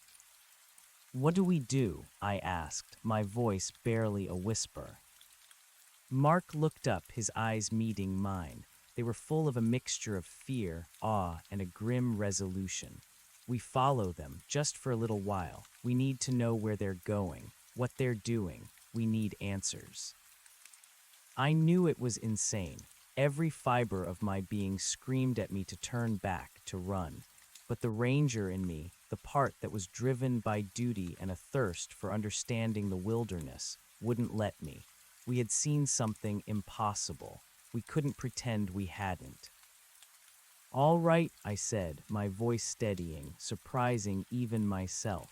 "What do we do?" I asked, my voice barely a whisper. Mark looked up, his eyes meeting mine. They were full of a mixture of fear, awe, and a grim resolution. We follow them, just for a little while. We need to know where they're going, what they're doing. We need answers. I knew it was insane. Every fiber of my being screamed at me to turn back, to run. But the ranger in me, the part that was driven by duty and a thirst for understanding the wilderness, wouldn't let me. We had seen something impossible. We couldn't pretend we hadn't. "All right," I said, my voice steadying, surprising even myself.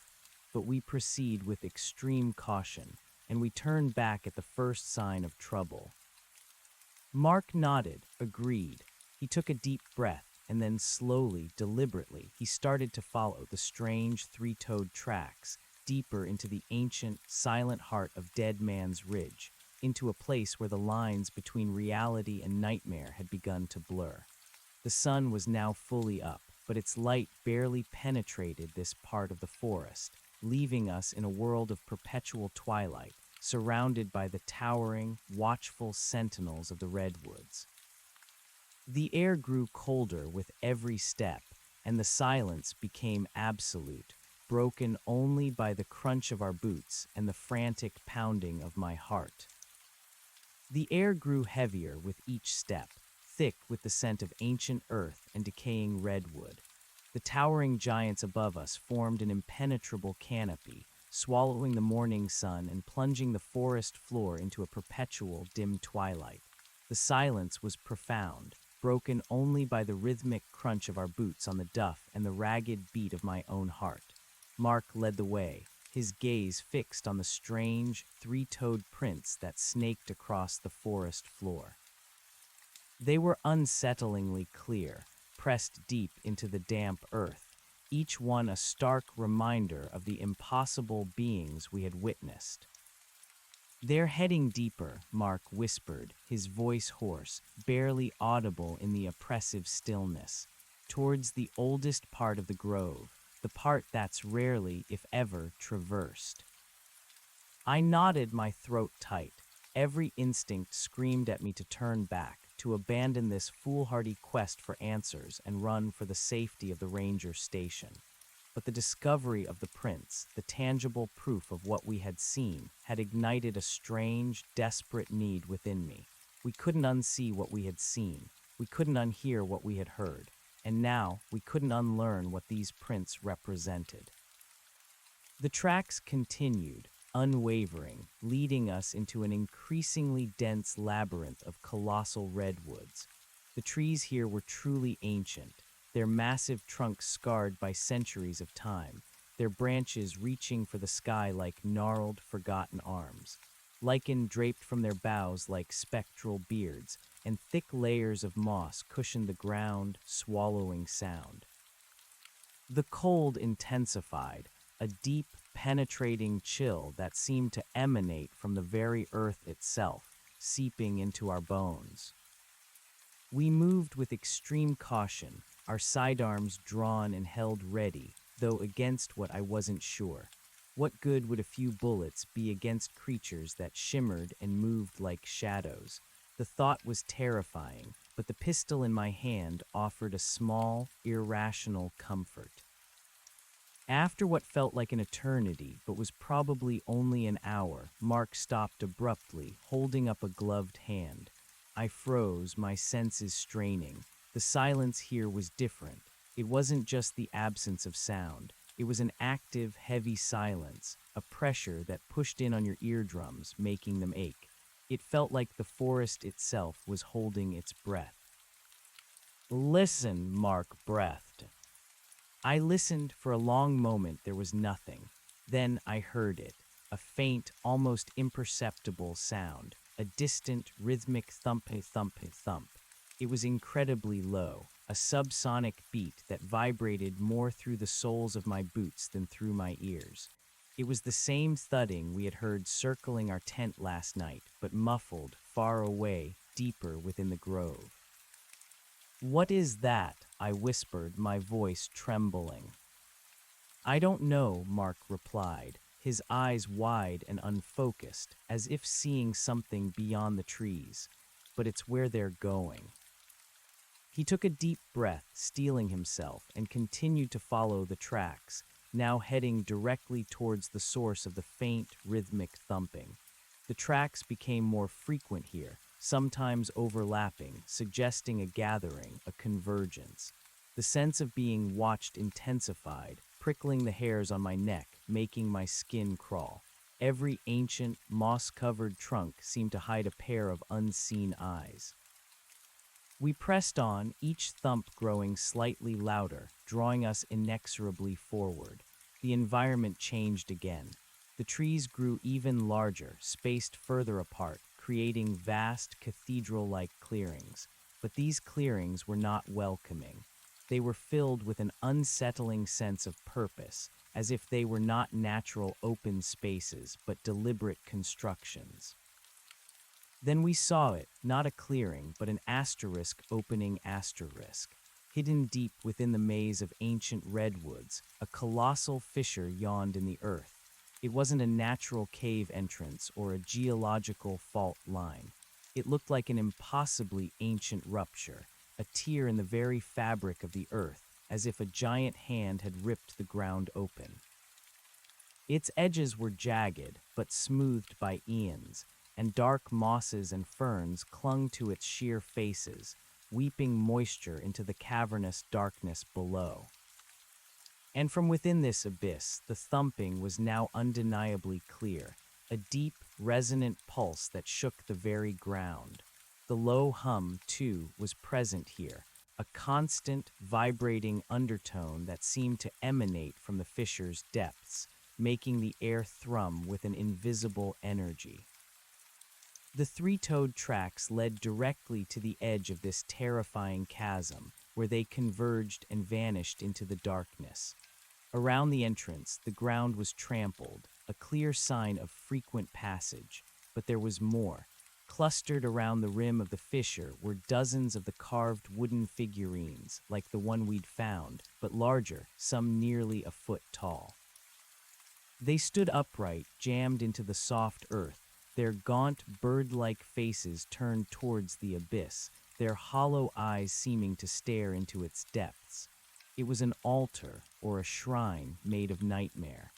But we proceed with extreme caution, and we turn back at the first sign of trouble. Mark nodded, agreed. He took a deep breath, and then slowly, deliberately, he started to follow the strange three-toed tracks deeper into the ancient, silent heart of Dead Man's Ridge, into a place where the lines between reality and nightmare had begun to blur. The sun was now fully up, but its light barely penetrated this part of the forest, leaving us in a world of perpetual twilight, surrounded by the towering, watchful sentinels of the redwoods. The air grew colder with every step, and the silence became absolute, broken only by the crunch of our boots and the frantic pounding of my heart. The air grew heavier with each step, thick with the scent of ancient earth and decaying redwood. The towering giants above us formed an impenetrable canopy, swallowing the morning sun and plunging the forest floor into a perpetual dim twilight. The silence was profound, broken only by the rhythmic crunch of our boots on the duff and the ragged beat of my own heart. Mark led the way, his gaze fixed on the strange, three-toed prints that snaked across the forest floor. They were unsettlingly clear, pressed deep into the damp earth, each one a stark reminder of the impossible beings we had witnessed. "They're heading deeper," Mark whispered, his voice hoarse, barely audible in the oppressive stillness, "towards the oldest part of the grove, the part that's rarely, if ever, traversed." I nodded, my throat tight. Every instinct screamed at me to turn back, to abandon this foolhardy quest for answers and run for the safety of the ranger station. But the discovery of the prints, the tangible proof of what we had seen, had ignited a strange, desperate need within me. We couldn't unsee what we had seen. We couldn't unhear what we had heard. And now, we couldn't unlearn what these prints represented. The tracks continued, unwavering, leading us into an increasingly dense labyrinth of colossal redwoods. The trees here were truly ancient, their massive trunks scarred by centuries of time, their branches reaching for the sky like gnarled, forgotten arms. Lichen draped from their boughs like spectral beards, and thick layers of moss cushioned the ground, swallowing sound. The cold intensified, a deep, penetrating chill that seemed to emanate from the very earth itself, seeping into our bones. We moved with extreme caution, our sidearms drawn and held ready, though against what I wasn't sure. What good would a few bullets be against creatures that shimmered and moved like shadows? The thought was terrifying, but the pistol in my hand offered a small, irrational comfort. After what felt like an eternity, but was probably only an hour, Mark stopped abruptly, holding up a gloved hand. I froze, my senses straining. The silence here was different. It wasn't just the absence of sound. It was an active, heavy silence, a pressure that pushed in on your eardrums, making them ache. It felt like the forest itself was holding its breath. "Listen," Mark breathed. I listened. For a long moment there was nothing. Then I heard it, a faint, almost imperceptible sound, a distant, rhythmic thump-a-thump-a-thump. It was incredibly low, a subsonic beat that vibrated more through the soles of my boots than through my ears. It was the same thudding we had heard circling our tent last night, but muffled, far away, deeper within the grove. "What is that?" I whispered, my voice trembling. "I don't know," Mark replied, his eyes wide and unfocused, as if seeing something beyond the trees. But it's where they're going. He took a deep breath, steeling himself, and continued to follow the tracks, now heading directly towards the source of the faint, rhythmic thumping. The tracks became more frequent here, sometimes overlapping, suggesting a gathering, a convergence. The sense of being watched intensified, prickling the hairs on my neck, making my skin crawl. Every ancient, moss-covered trunk seemed to hide a pair of unseen eyes. We pressed on, each thump growing slightly louder, drawing us inexorably forward. The environment changed again. The trees grew even larger, spaced further apart, creating vast, cathedral-like clearings. But these clearings were not welcoming. They were filled with an unsettling sense of purpose, as if they were not natural open spaces, but deliberate constructions. Then we saw it, not a clearing, but an asterisk opening asterisk. Hidden deep within the maze of ancient redwoods, a colossal fissure yawned in the earth. It wasn't a natural cave entrance or a geological fault line. It looked like an impossibly ancient rupture, a tear in the very fabric of the earth, as if a giant hand had ripped the ground open. Its edges were jagged, but smoothed by eons, and dark mosses and ferns clung to its sheer faces, weeping moisture into the cavernous darkness below. And from within this abyss, the thumping was now undeniably clear, a deep, resonant pulse that shook the very ground. The low hum, too, was present here, a constant, vibrating undertone that seemed to emanate from the fissure's depths, making the air thrum with an invisible energy. The three-toed tracks led directly to the edge of this terrifying chasm, where they converged and vanished into the darkness. Around the entrance, the ground was trampled, a clear sign of frequent passage, but there was more. Clustered around the rim of the fissure were dozens of the carved wooden figurines, like the one we'd found, but larger, some nearly a foot tall. They stood upright, jammed into the soft earth, their gaunt, bird-like faces turned towards the abyss, their hollow eyes seeming to stare into its depths. It was an altar, or a shrine, made of nightmare.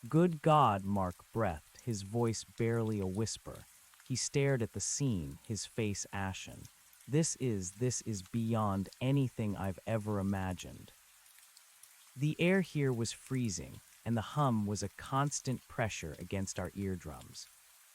"Good God," Mark breathed, his voice barely a whisper. He stared at the scene, his face ashen. This is beyond anything I've ever imagined." The air here was freezing, and the hum was a constant pressure against our eardrums.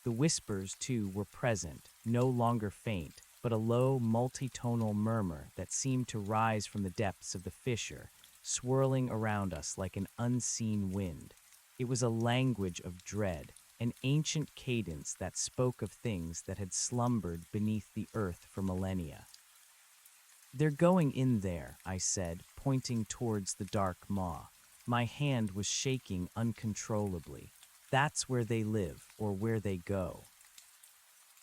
The whispers, too, were present, no longer faint, but a low, multitonal murmur that seemed to rise from the depths of the fissure, swirling around us like an unseen wind. It was a language of dread, an ancient cadence that spoke of things that had slumbered beneath the earth for millennia. "They're going in there," I said, pointing towards the dark maw. My hand was shaking uncontrollably. "That's where they live, or where they go."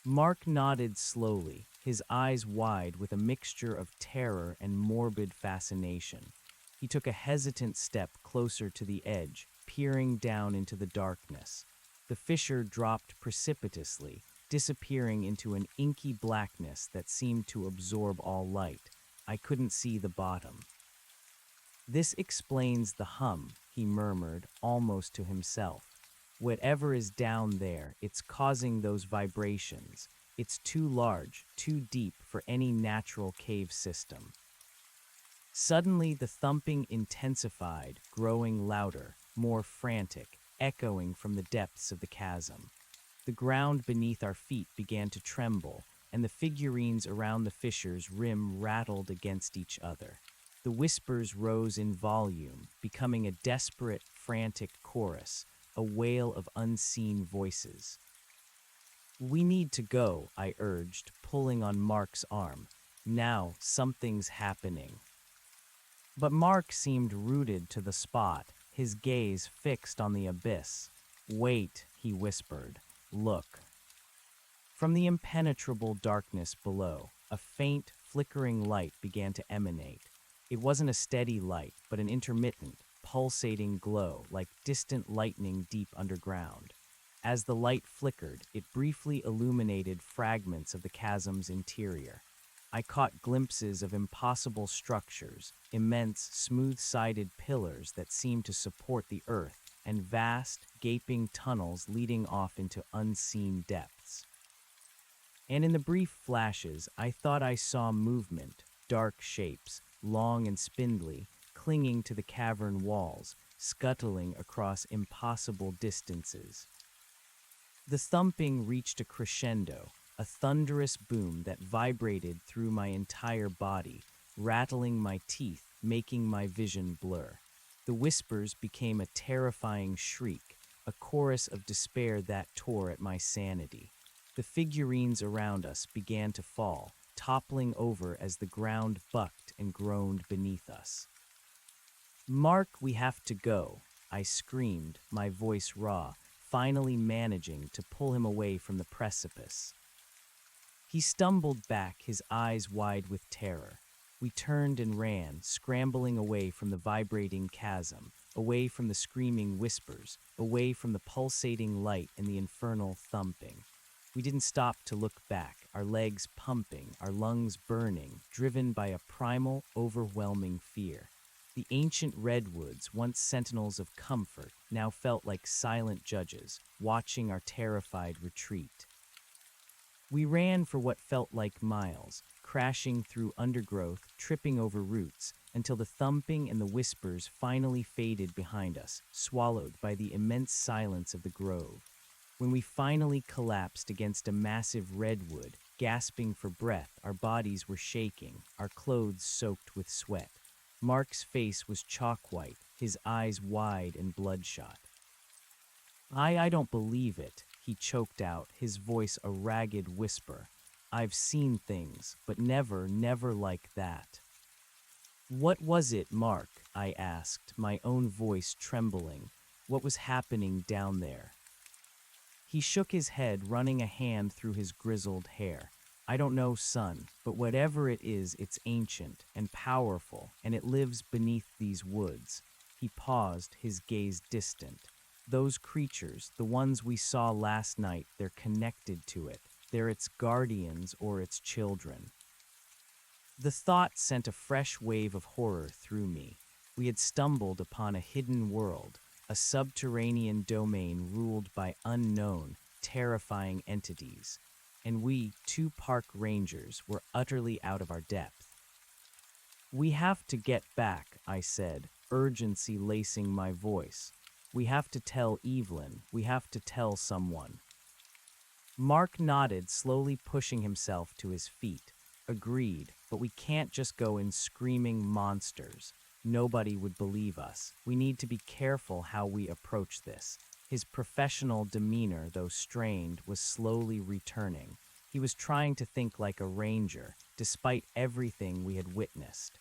Mark nodded slowly, his eyes wide with a mixture of terror and morbid fascination. He took a hesitant step closer to the edge, peering down into the darkness. The fissure dropped precipitously, disappearing into an inky blackness that seemed to absorb all light. I couldn't see the bottom. "This explains the hum," he murmured, almost to himself. "Whatever is down there, it's causing those vibrations. It's too large, too deep for any natural cave system." Suddenly, the thumping intensified, growing louder, more frantic, echoing from the depths of the chasm. The ground beneath our feet began to tremble, and the figurines around the fissure's rim rattled against each other. The whispers rose in volume, becoming a desperate, frantic chorus, a wail of unseen voices. "We need to go," I urged, pulling on Mark's arm. "Now, something's happening." But Mark seemed rooted to the spot, his gaze fixed on the abyss. "Wait," he whispered. "Look." From the impenetrable darkness below, a faint, flickering light began to emanate. It wasn't a steady light, but an intermittent, pulsating glow like distant lightning deep underground. As the light flickered, it briefly illuminated fragments of the chasm's interior. I caught glimpses of impossible structures, immense, smooth-sided pillars that seemed to support the earth, and vast, gaping tunnels leading off into unseen depths. And in the brief flashes, I thought I saw movement, dark shapes, long and spindly, clinging to the cavern walls, scuttling across impossible distances. The thumping reached a crescendo, a thunderous boom that vibrated through my entire body, rattling my teeth, making my vision blur. The whispers became a terrifying shriek, a chorus of despair that tore at my sanity. The figurines around us began to fall, toppling over as the ground bucked and groaned beneath us. "Mark, we have to go," I screamed, my voice raw, finally managing to pull him away from the precipice. He stumbled back, his eyes wide with terror. We turned and ran, scrambling away from the vibrating chasm, away from the screaming whispers, away from the pulsating light and the infernal thumping. We didn't stop to look back, our legs pumping, our lungs burning, driven by a primal, overwhelming fear. The ancient redwoods, once sentinels of comfort, now felt like silent judges, watching our terrified retreat. We ran for what felt like miles, crashing through undergrowth, tripping over roots, until the thumping and the whispers finally faded behind us, swallowed by the immense silence of the grove. When we finally collapsed against a massive redwood, gasping for breath, our bodies were shaking, our clothes soaked with sweat. Mark's face was chalk white, his eyes wide and bloodshot. I don't believe it," he choked out, his voice a ragged whisper. "I've seen things, but never like that." "What was it, Mark?" I asked, my own voice trembling. "What was happening down there?" He shook his head, running a hand through his grizzled hair. "I don't know, son, but whatever it is, it's ancient and powerful, and it lives beneath these woods." He paused, his gaze distant. "Those creatures, the ones we saw last night, they're connected to it. They're its guardians or its children." The thought sent a fresh wave of horror through me. We had stumbled upon a hidden world, a subterranean domain ruled by unknown, terrifying entities. And we, two park rangers, were utterly out of our depth. "We have to get back," I said, urgency lacing my voice. "We have to tell Evelyn. We have to tell someone." Mark nodded, slowly pushing himself to his feet. "Agreed, but we can't just go in screaming monsters. Nobody would believe us. We need to be careful how we approach this." His professional demeanor, though strained, was slowly returning. He was trying to think like a ranger, despite everything we had witnessed.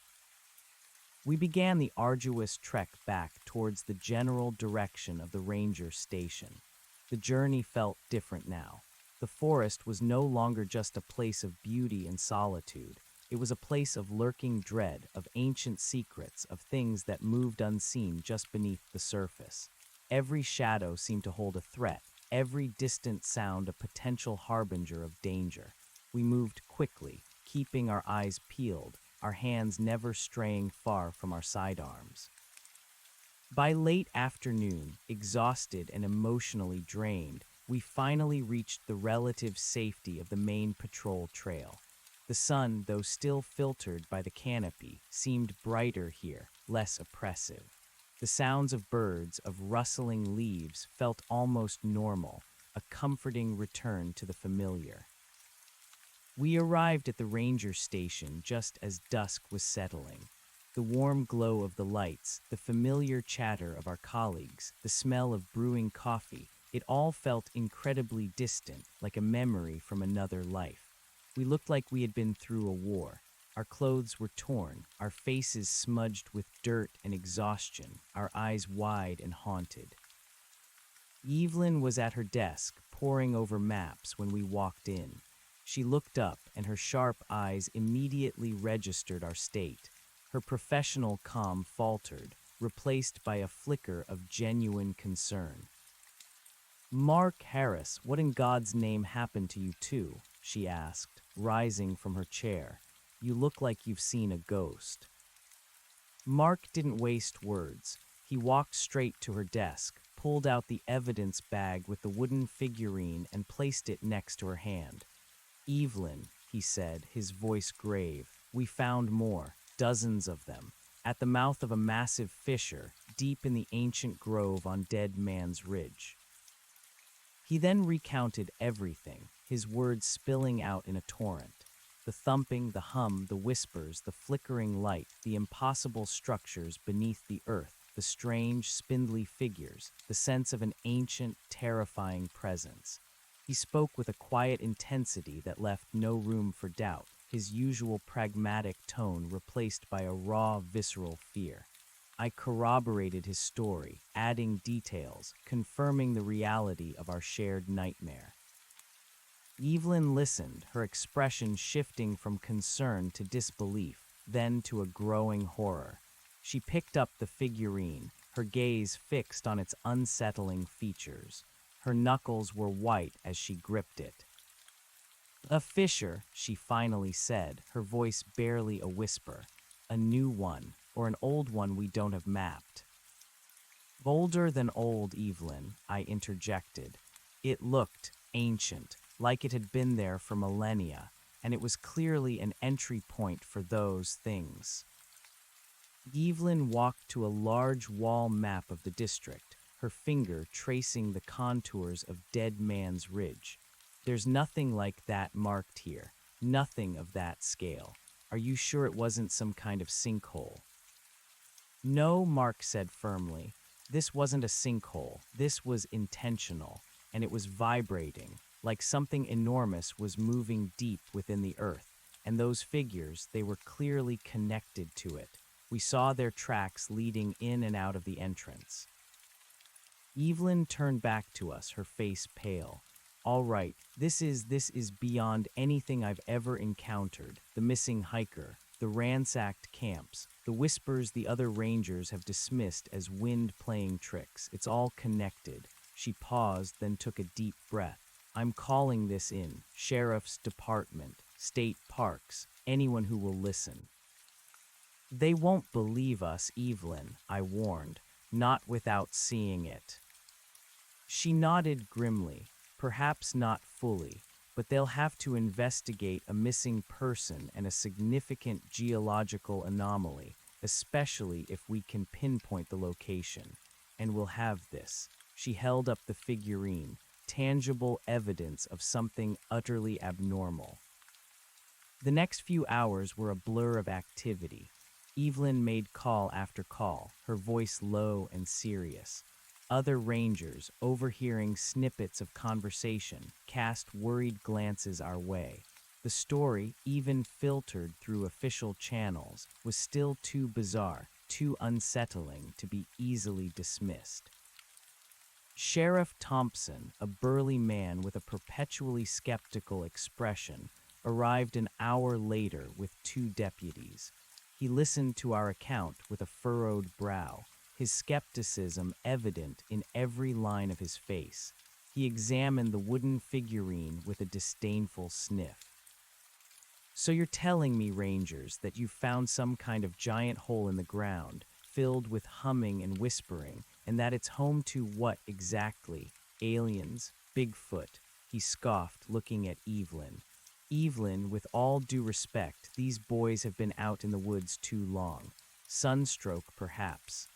We began the arduous trek back towards the general direction of the ranger station. The journey felt different now. The forest was no longer just a place of beauty and solitude. It was a place of lurking dread, of ancient secrets, of things that moved unseen just beneath the surface. Every shadow seemed to hold a threat, every distant sound a potential harbinger of danger. We moved quickly, keeping our eyes peeled, our hands never straying far from our sidearms. By late afternoon, exhausted and emotionally drained, we finally reached the relative safety of the main patrol trail. The sun, though still filtered by the canopy, seemed brighter here, less oppressive. The sounds of birds, of rustling leaves, felt almost normal, a comforting return to the familiar. We arrived at the ranger station just as dusk was settling. The warm glow of the lights, the familiar chatter of our colleagues, the smell of brewing coffee, it all felt incredibly distant, like a memory from another life. We looked like we had been through a war. Our clothes were torn, our faces smudged with dirt and exhaustion, our eyes wide and haunted. Evelyn was at her desk, poring over maps when we walked in. She looked up, and her sharp eyes immediately registered our state. Her professional calm faltered. replaced by a flicker of genuine concern. Mark Harris, what in God's name happened to you too? She asked, rising from her chair. You look like you've seen a ghost. Mark didn't waste words. He walked straight to her desk, pulled out the evidence bag with the wooden figurine and placed it next to her hand. Evelyn, he said, his voice grave, we found more, dozens of them, at the mouth of a massive fissure, deep in the ancient grove on Dead Man's Ridge. He then recounted everything, his words spilling out in a torrent. The thumping, the hum, the whispers, the flickering light, the impossible structures beneath the earth, the strange, spindly figures, the sense of an ancient, terrifying presence. He spoke with a quiet intensity that left no room for doubt, his usual pragmatic tone replaced by a raw, visceral fear. I corroborated his story, adding details, confirming the reality of our shared nightmare. Evelyn listened, her expression shifting from concern to disbelief, then to a growing horror. She picked up the figurine, her gaze fixed on its unsettling features. Her knuckles were white as she gripped it. A fissure, she finally said, her voice barely a whisper. A new one, or an old one we don't have mapped. Older than old, Evelyn, I interjected. It looked ancient, like it had been there for millennia, and it was clearly an entry point for those things. Evelyn walked to a large wall map of the district, her finger tracing the contours of Dead Man's Ridge. There's nothing like that marked here, nothing of that scale. Are you sure it wasn't some kind of sinkhole? No, Mark said firmly. This wasn't a sinkhole. This was intentional, and it was vibrating, like something enormous was moving deep within the earth. And those figures, they were clearly connected to it. We saw their tracks leading in and out of the entrance. Evelyn turned back to us, her face pale. All right, this is beyond anything I've ever encountered. The missing hiker, the ransacked camps, the whispers the other rangers have dismissed as wind playing tricks. It's all connected. She paused, then took a deep breath. I'm calling this in. Sheriff's Department, state parks, anyone who will listen. They won't believe us, Evelyn, I warned, not without seeing it. She nodded grimly, perhaps not fully, but they'll have to investigate a missing person and a significant geological anomaly, especially if we can pinpoint the location. And we'll have this. She held up the figurine, tangible evidence of something utterly abnormal. The next few hours were a blur of activity. Evelyn made call after call, her voice low and serious. Other rangers, overhearing snippets of conversation, cast worried glances our way. The story, even filtered through official channels, was still too bizarre, too unsettling to be easily dismissed. Sheriff Thompson, a burly man with a perpetually skeptical expression, arrived an hour later with 2 deputies. He listened to our account with a furrowed brow, his skepticism evident in every line of his face. He examined the wooden figurine with a disdainful sniff. So you're telling me, Rangers, that you found some kind of giant hole in the ground, filled with humming and whispering, and that it's home to what exactly? Aliens? Bigfoot? He scoffed, looking at Evelyn. Evelyn, with all due respect, these boys have been out in the woods too long. Sunstroke, perhaps.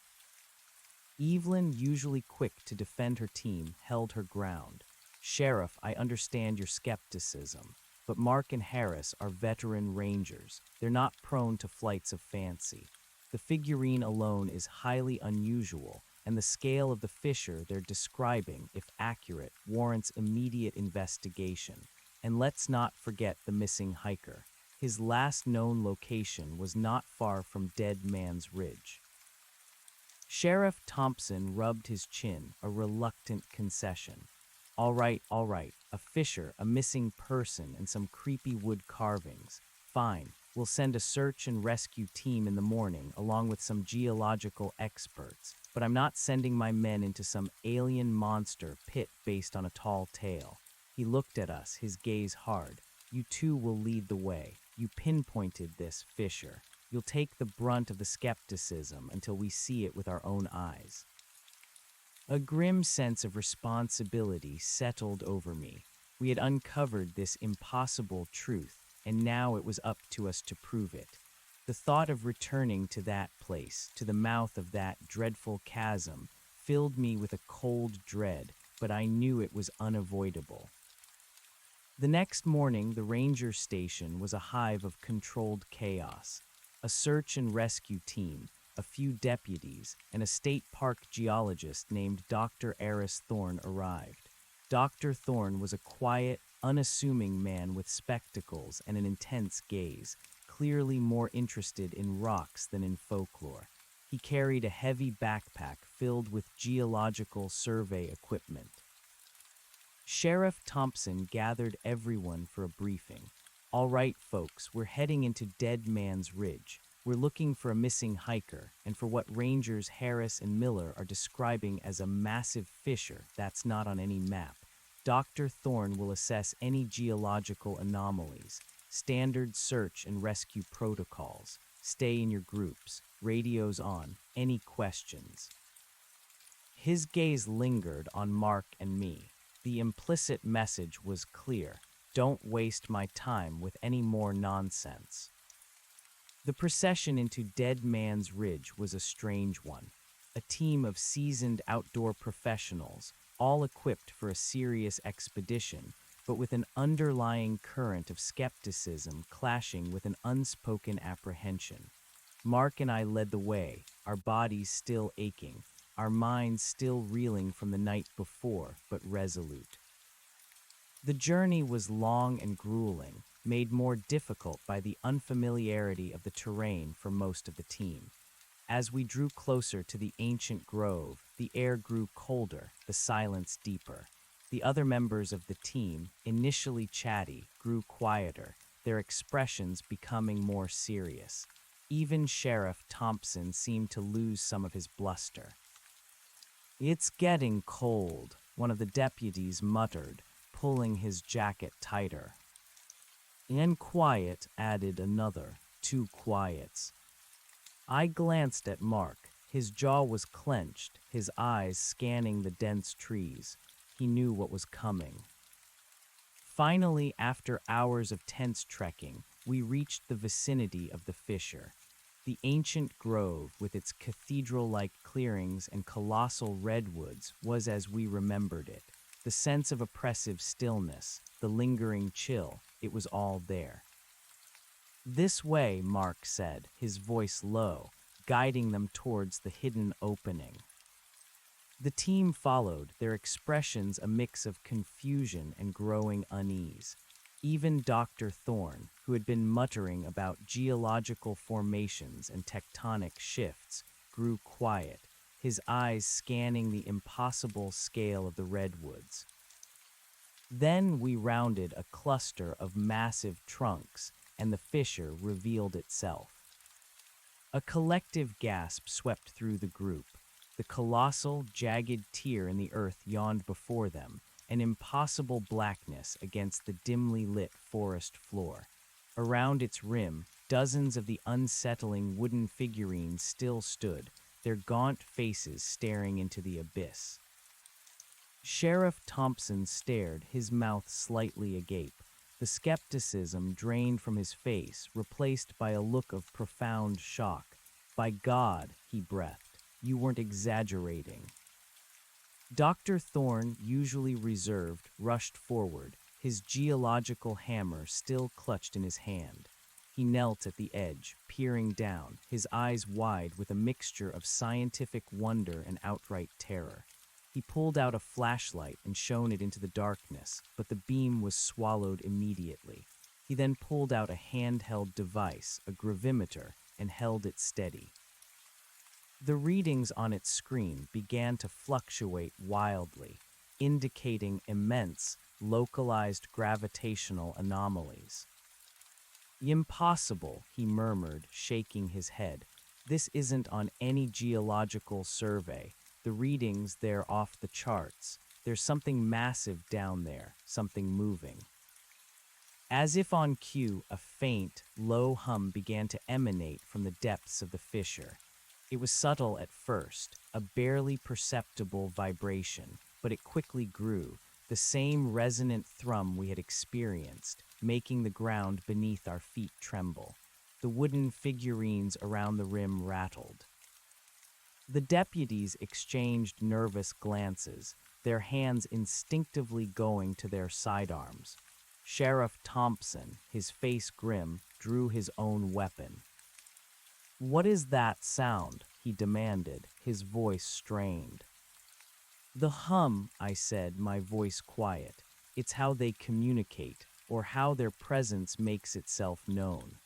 Evelyn, usually quick to defend her team, held her ground. Sheriff, I understand your skepticism, but Mark and Harris are veteran rangers. They're not prone to flights of fancy. The figurine alone is highly unusual, and the scale of the fissure they're describing, if accurate, warrants immediate investigation. And let's not forget the missing hiker. His last known location was not far from Dead Man's Ridge. Sheriff Thompson rubbed his chin, a reluctant concession. All right, a fissure, a missing person, and some creepy wood carvings. Fine, we'll send a search and rescue team in the morning along with some geological experts, but I'm not sending my men into some alien monster pit based on a tall tale. He looked at us, his gaze hard. You two will lead the way. You pinpointed this, Fisher. You'll take the brunt of the skepticism until we see it with our own eyes. A grim sense of responsibility settled over me. We had uncovered this impossible truth, and now it was up to us to prove it. The thought of returning to that place, to the mouth of that dreadful chasm, filled me with a cold dread, but I knew it was unavoidable. The next morning, the ranger station was a hive of controlled chaos. A search and rescue team, a few deputies, and a state park geologist named Dr. Eris Thorne arrived. Dr. Thorne was a quiet, unassuming man with spectacles and an intense gaze, clearly more interested in rocks than in folklore. He carried a heavy backpack filled with geological survey equipment. Sheriff Thompson gathered everyone for a briefing. All right, folks, we're heading into Dead Man's Ridge. We're looking for a missing hiker, and for what Rangers Harris and Miller are describing as a massive fissure that's not on any map. Dr. Thorne will assess any geological anomalies, standard search and rescue protocols. Stay in your groups, radios on, any questions. His gaze lingered on Mark and me. The implicit message was clear. Don't waste my time with any more nonsense. The procession into Dead Man's Ridge was a strange one. A team of seasoned outdoor professionals, all equipped for a serious expedition, but with an underlying current of skepticism clashing with an unspoken apprehension. Mark and I led the way, our bodies still aching, our minds still reeling from the night before, but resolute. The journey was long and grueling, made more difficult by the unfamiliarity of the terrain for most of the team. As we drew closer to the ancient grove, the air grew colder, the silence deeper. The other members of the team, initially chatty, grew quieter, their expressions becoming more serious. Even Sheriff Thompson seemed to lose some of his bluster. "It's getting cold," one of the deputies muttered, pulling his jacket tighter. "And quiet," added another, two quiets. I glanced at Mark. His jaw was clenched, his eyes scanning the dense trees. He knew what was coming. Finally, after hours of tense trekking, we reached the vicinity of the fissure. The ancient grove, with its cathedral-like clearings and colossal redwoods, was as we remembered it. The sense of oppressive stillness, the lingering chill, it was all there. "This way," Mark said, his voice low, guiding them towards the hidden opening. The team followed, their expressions a mix of confusion and growing unease. Even Dr. Thorne, who had been muttering about geological formations and tectonic shifts, grew quiet, his eyes scanning the impossible scale of the redwoods. Then we rounded a cluster of massive trunks, and the fissure revealed itself. A collective gasp swept through the group. The colossal, jagged tear in the earth yawned before them, an impossible blackness against the dimly lit forest floor. Around its rim, dozens of the unsettling wooden figurines still stood, their gaunt faces staring into the abyss. Sheriff Thompson stared, his mouth slightly agape. The skepticism drained from his face, replaced by a look of profound shock. "By God," he breathed, "you weren't exaggerating." Dr. Thorne, usually reserved, rushed forward, his geological hammer still clutched in his hand. He knelt at the edge, peering down, his eyes wide with a mixture of scientific wonder and outright terror. He pulled out a flashlight and shone it into the darkness, but the beam was swallowed immediately. He then pulled out a handheld device, a gravimeter, and held it steady. The readings on its screen began to fluctuate wildly, indicating immense, localized gravitational anomalies. Impossible, he murmured, shaking his head. This isn't on any geological survey. The readings, they're off the charts. There's something massive down there, something moving. As if on cue, a faint, low hum began to emanate from the depths of the fissure. It was subtle at first, a barely perceptible vibration, but it quickly grew, the same resonant thrum we had experienced, making the ground beneath our feet tremble. The wooden figurines around the rim rattled. The deputies exchanged nervous glances, their hands instinctively going to their sidearms. Sheriff Thompson, his face grim, drew his own weapon. "What is that sound?" he demanded, his voice strained. "The hum," I said, my voice quiet. "It's how they communicate, or how their presence makes itself known."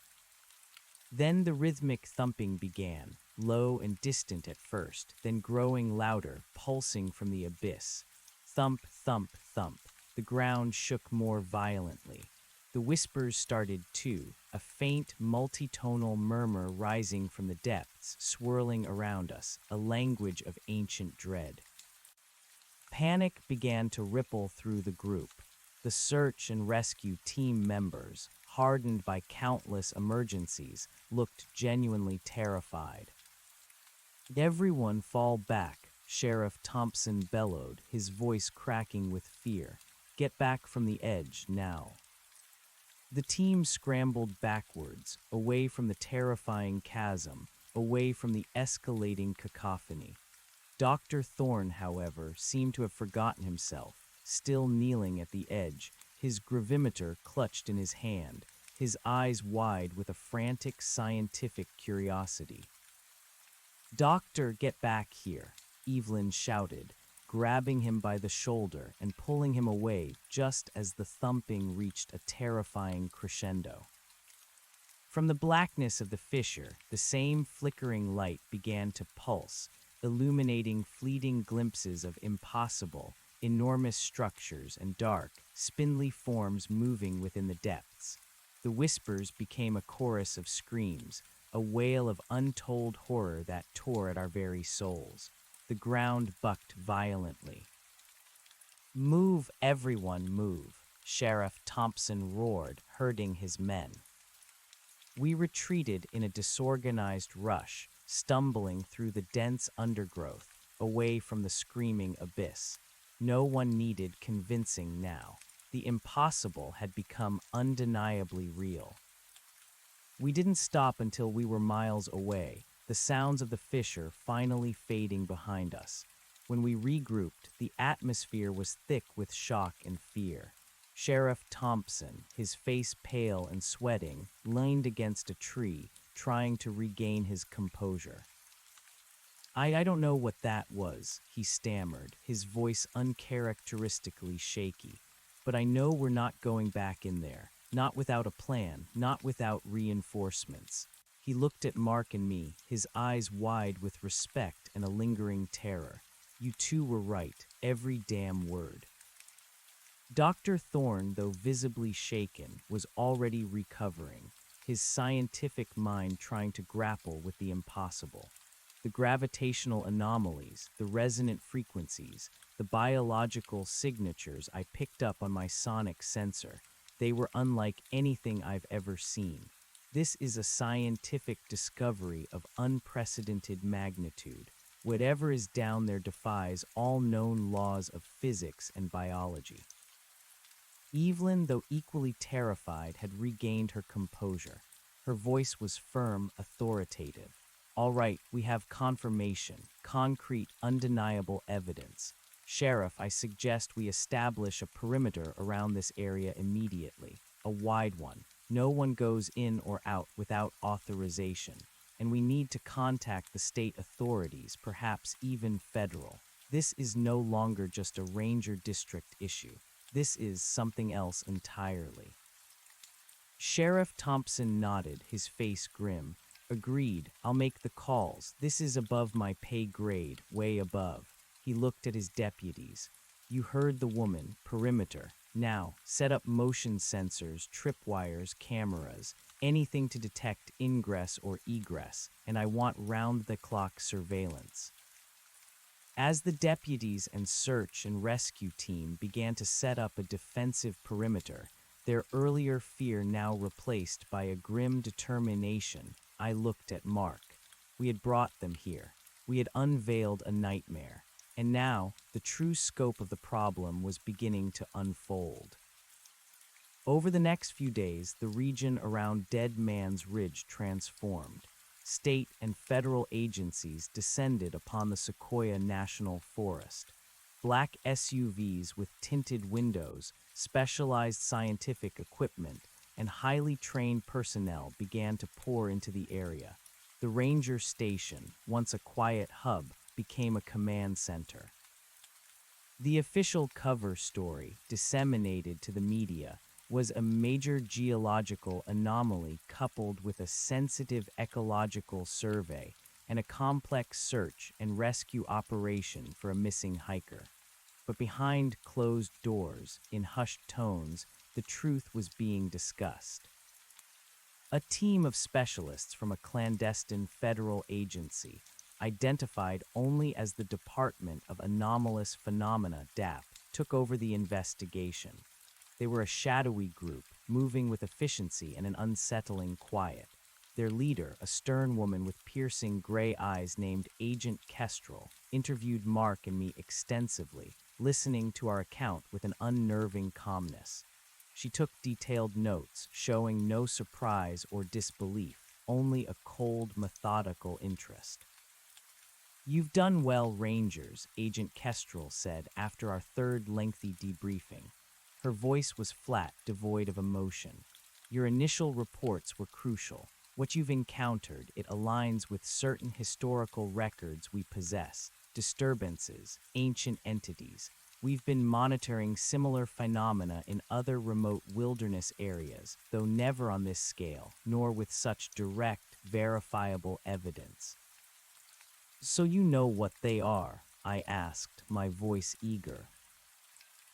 Then the rhythmic thumping began, low and distant at first, then growing louder, pulsing from the abyss. Thump, thump, thump. The ground shook more violently. The whispers started too, a faint, multitonal murmur rising from the depths, swirling around us, a language of ancient dread. Panic began to ripple through the group. The search and rescue team members, hardened by countless emergencies, looked genuinely terrified. "Everyone fall back," Sheriff Thompson bellowed, his voice cracking with fear. "Get back from the edge, now." The team scrambled backwards, away from the terrifying chasm, away from the escalating cacophony. Dr. Thorne, however, seemed to have forgotten himself, still kneeling at the edge, his gravimeter clutched in his hand, his eyes wide with a frantic scientific curiosity. "Doctor, get back here," Evelyn shouted, grabbing him by the shoulder and pulling him away just as the thumping reached a terrifying crescendo. From the blackness of the fissure, the same flickering light began to pulse, illuminating fleeting glimpses of impossible, enormous structures and dark, spindly forms moving within the depths. The whispers became a chorus of screams, a wail of untold horror that tore at our very souls. The ground bucked violently. "Move, everyone, move," Sheriff Thompson roared, herding his men. We retreated in a disorganized rush, stumbling through the dense undergrowth, away from the screaming abyss. No one needed convincing now. The impossible had become undeniably real. We didn't stop until we were miles away, the sounds of the fissure finally fading behind us. When we regrouped, the atmosphere was thick with shock and fear. Sheriff Thompson, his face pale and sweating, leaned against a tree, trying to regain his composure. I don't know what that was," he stammered, his voice uncharacteristically shaky. "But I know we're not going back in there. Not without a plan, not without reinforcements." He looked at Mark and me, his eyes wide with respect and a lingering terror. "You two were right, every damn word." Dr. Thorne, though visibly shaken, was already recovering, his scientific mind trying to grapple with the impossible. The gravitational anomalies, the resonant frequencies, the biological signatures I picked up on my sonic sensor, they were unlike anything I've ever seen. This is a scientific discovery of unprecedented magnitude. Whatever is down there defies all known laws of physics and biology. Evelyn, though equally terrified, had regained her composure. Her voice was firm, authoritative. "All right, we have confirmation, concrete, undeniable evidence. Sheriff, I suggest we establish a perimeter around this area immediately, a wide one. No one goes in or out without authorization, and we need to contact the state authorities, perhaps even federal. This is no longer just a ranger district issue. This is something else entirely." Sheriff Thompson nodded, his face grim. "Agreed, I'll make the calls. This is above my pay grade, way above." He looked at his deputies. "You heard the woman, perimeter. Now, set up motion sensors, tripwires, cameras, anything to detect ingress or egress, and I want round-the-clock surveillance. As the deputies and search and rescue team began to set up a defensive perimeter, their earlier fear now replaced by a grim determination, I looked at Mark. We had brought them here. We had unveiled a nightmare. And now, the true scope of the problem was beginning to unfold. Over the next few days, the region around Dead Man's Ridge transformed. State and federal agencies descended upon the Sequoia National Forest. Black SUVs with tinted windows, specialized scientific equipment, and highly trained personnel began to pour into the area. The ranger station, once a quiet hub, became a command center. The official cover story, disseminated to the media, was a major geological anomaly coupled with a sensitive ecological survey and a complex search and rescue operation for a missing hiker. But behind closed doors, in hushed tones, the truth was being discussed. A team of specialists from a clandestine federal agency, identified only as the Department of Anomalous Phenomena (DAP), took over the investigation. They were a shadowy group, moving with efficiency and an unsettling quiet. Their leader, a stern woman with piercing gray eyes named Agent Kestrel, interviewed Mark and me extensively, listening to our account with an unnerving calmness. She took detailed notes, showing no surprise or disbelief, only a cold, methodical interest. "You've done well, Rangers," Agent Kestrel said after our third lengthy debriefing. Her voice was flat, devoid of emotion. "Your initial reports were crucial. What you've encountered, it aligns with certain historical records we possess, disturbances, ancient entities. We've been monitoring similar phenomena in other remote wilderness areas, though never on this scale, nor with such direct, verifiable evidence." "So you know what they are?" I asked, my voice eager.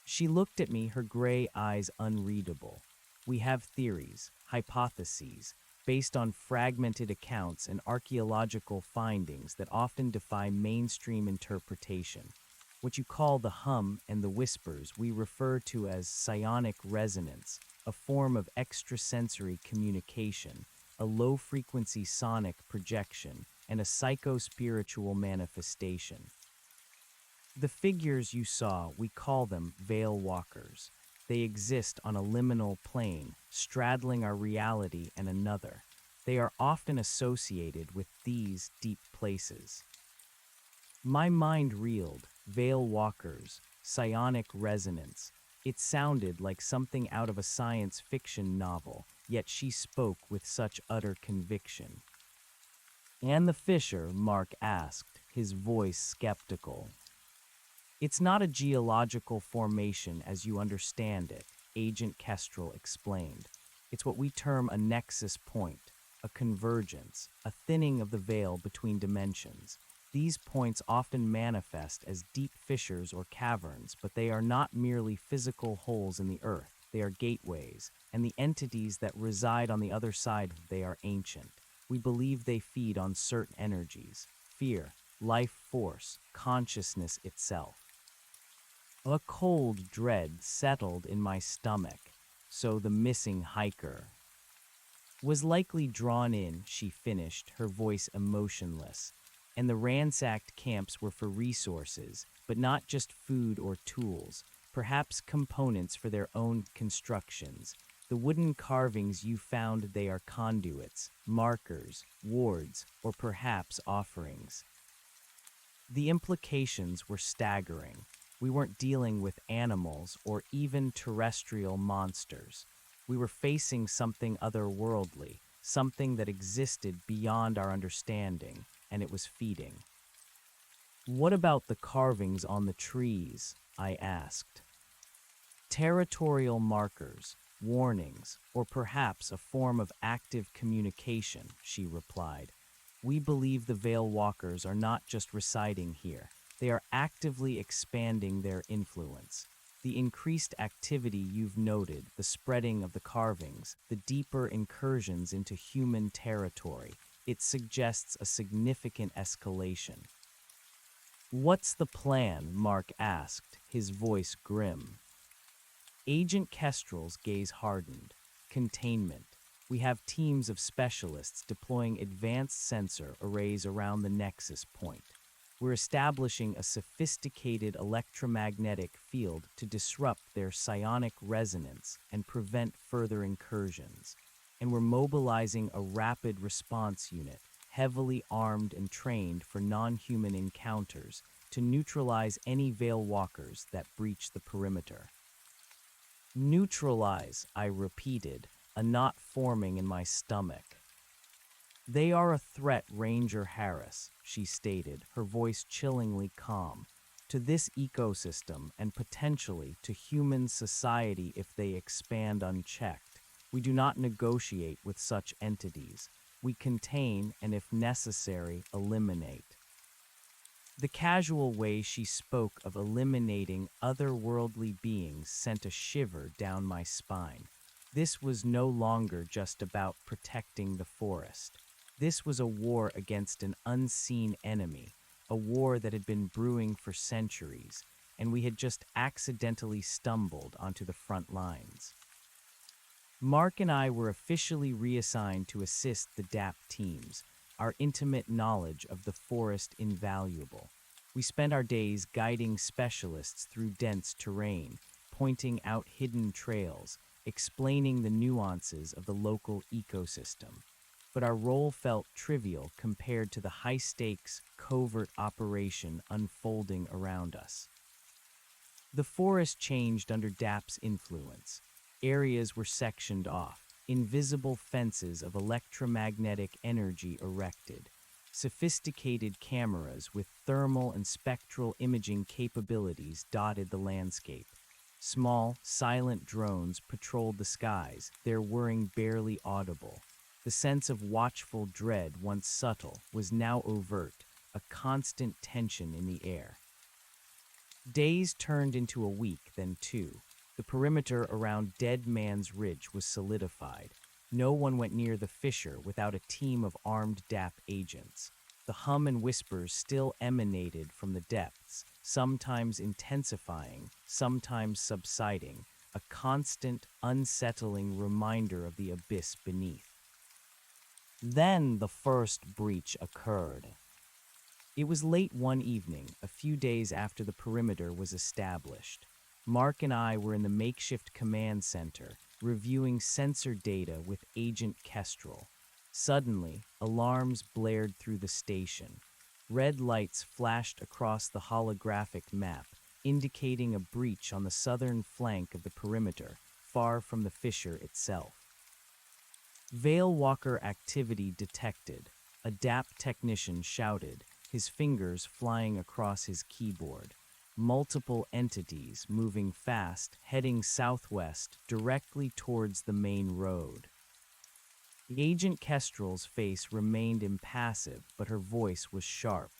She looked at me, her gray eyes unreadable. "We have theories, hypotheses, based on fragmented accounts and archaeological findings that often defy mainstream interpretation. What you call the hum and the whispers we refer to as psionic resonance, a form of extrasensory communication, a low-frequency sonic projection, and a psycho-spiritual manifestation. The figures you saw, we call them veil walkers. They exist on a liminal plane, straddling our reality and another. They are often associated with these deep places." My mind reeled. Veil walkers, psionic resonance. It sounded like something out of a science fiction novel, yet she spoke with such utter conviction. "And the fissure?" Mark asked, his voice skeptical. "It's not a geological formation as you understand it," Agent Kestrel explained. "It's what we term a nexus point, a convergence, a thinning of the veil between dimensions. These points often manifest as deep fissures or caverns, but they are not merely physical holes in the earth. They are gateways, and the entities that reside on the other side, they are ancient. We believe they feed on certain energies: fear, life force, consciousness itself." A cold dread settled in my stomach. So the missing hiker was likely drawn in, she finished, her voice emotionless. And the ransacked camps were for resources, but not just food or tools, perhaps components for their own constructions. The wooden carvings you found, they are conduits, markers, wards, or perhaps offerings. The implications were staggering. We weren't dealing with animals or even terrestrial monsters. We were facing something otherworldly, something that existed beyond our understanding, and it was feeding. "What about the carvings on the trees?" I asked. "Territorial markers, warnings, or perhaps a form of active communication," she replied. "We believe the Veil Walkers are not just residing here. They are actively expanding their influence." The increased activity you've noted, the spreading of the carvings, the deeper incursions into human territory, it suggests a significant escalation. What's the plan? Mark asked, his voice grim. Agent Kestrel's gaze hardened. Containment. We have teams of specialists deploying advanced sensor arrays around the nexus point. We're establishing a sophisticated electromagnetic field to disrupt their psionic resonance and prevent further incursions. And we're mobilizing a rapid response unit, heavily armed and trained for non-human encounters, to neutralize any Veil Walkers that breach the perimeter. Neutralize, I repeated, a knot forming in my stomach. They are a threat, Ranger Harris, she stated, her voice chillingly calm, to this ecosystem and potentially to human society if they expand unchecked. We do not negotiate with such entities. We contain and, if necessary, eliminate. The casual way she spoke of eliminating otherworldly beings sent a shiver down my spine. This was no longer just about protecting the forest. This was a war against an unseen enemy, a war that had been brewing for centuries, and we had just accidentally stumbled onto the front lines. Mark and I were officially reassigned to assist the DAP teams, our intimate knowledge of the forest invaluable. We spent our days guiding specialists through dense terrain, pointing out hidden trails, explaining the nuances of the local ecosystem. But our role felt trivial compared to the high-stakes, covert operation unfolding around us. The forest changed under DAP's influence. Areas were sectioned off, invisible fences of electromagnetic energy erected. Sophisticated cameras with thermal and spectral imaging capabilities dotted the landscape. Small, silent drones patrolled the skies, their whirring barely audible. The sense of watchful dread, once subtle, was now overt, a constant tension in the air. Days turned into a week, then two. The perimeter around Dead Man's Ridge was solidified. No one went near the fissure without a team of armed DAP agents. The hum and whispers still emanated from the depths, sometimes intensifying, sometimes subsiding, a constant, unsettling reminder of the abyss beneath. Then the first breach occurred. It was late one evening, a few days after the perimeter was established. Mark and I were in the makeshift command center, reviewing sensor data with Agent Kestrel. Suddenly, alarms blared through the station. Red lights flashed across the holographic map, indicating a breach on the southern flank of the perimeter, far from the fissure itself. Veil Walker activity detected, a DAP technician shouted, his fingers flying across his keyboard. Multiple entities moving fast, heading southwest, directly towards the main road. Agent Kestrel's face remained impassive, but her voice was sharp.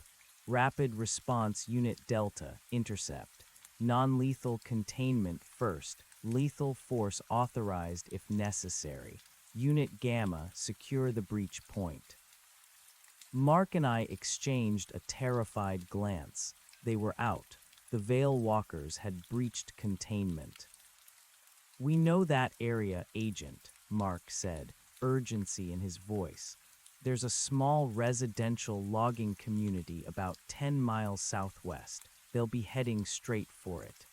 Rapid Response Unit Delta, intercept. Non-lethal containment first. Lethal force authorized if necessary. Unit Gamma, secure the breach point. Mark and I exchanged a terrified glance. They were out. The Veil Walkers had breached containment. We know that area, Agent, Mark said, urgency in his voice. There's a small residential logging community about 10 miles southwest. They'll be heading straight for it.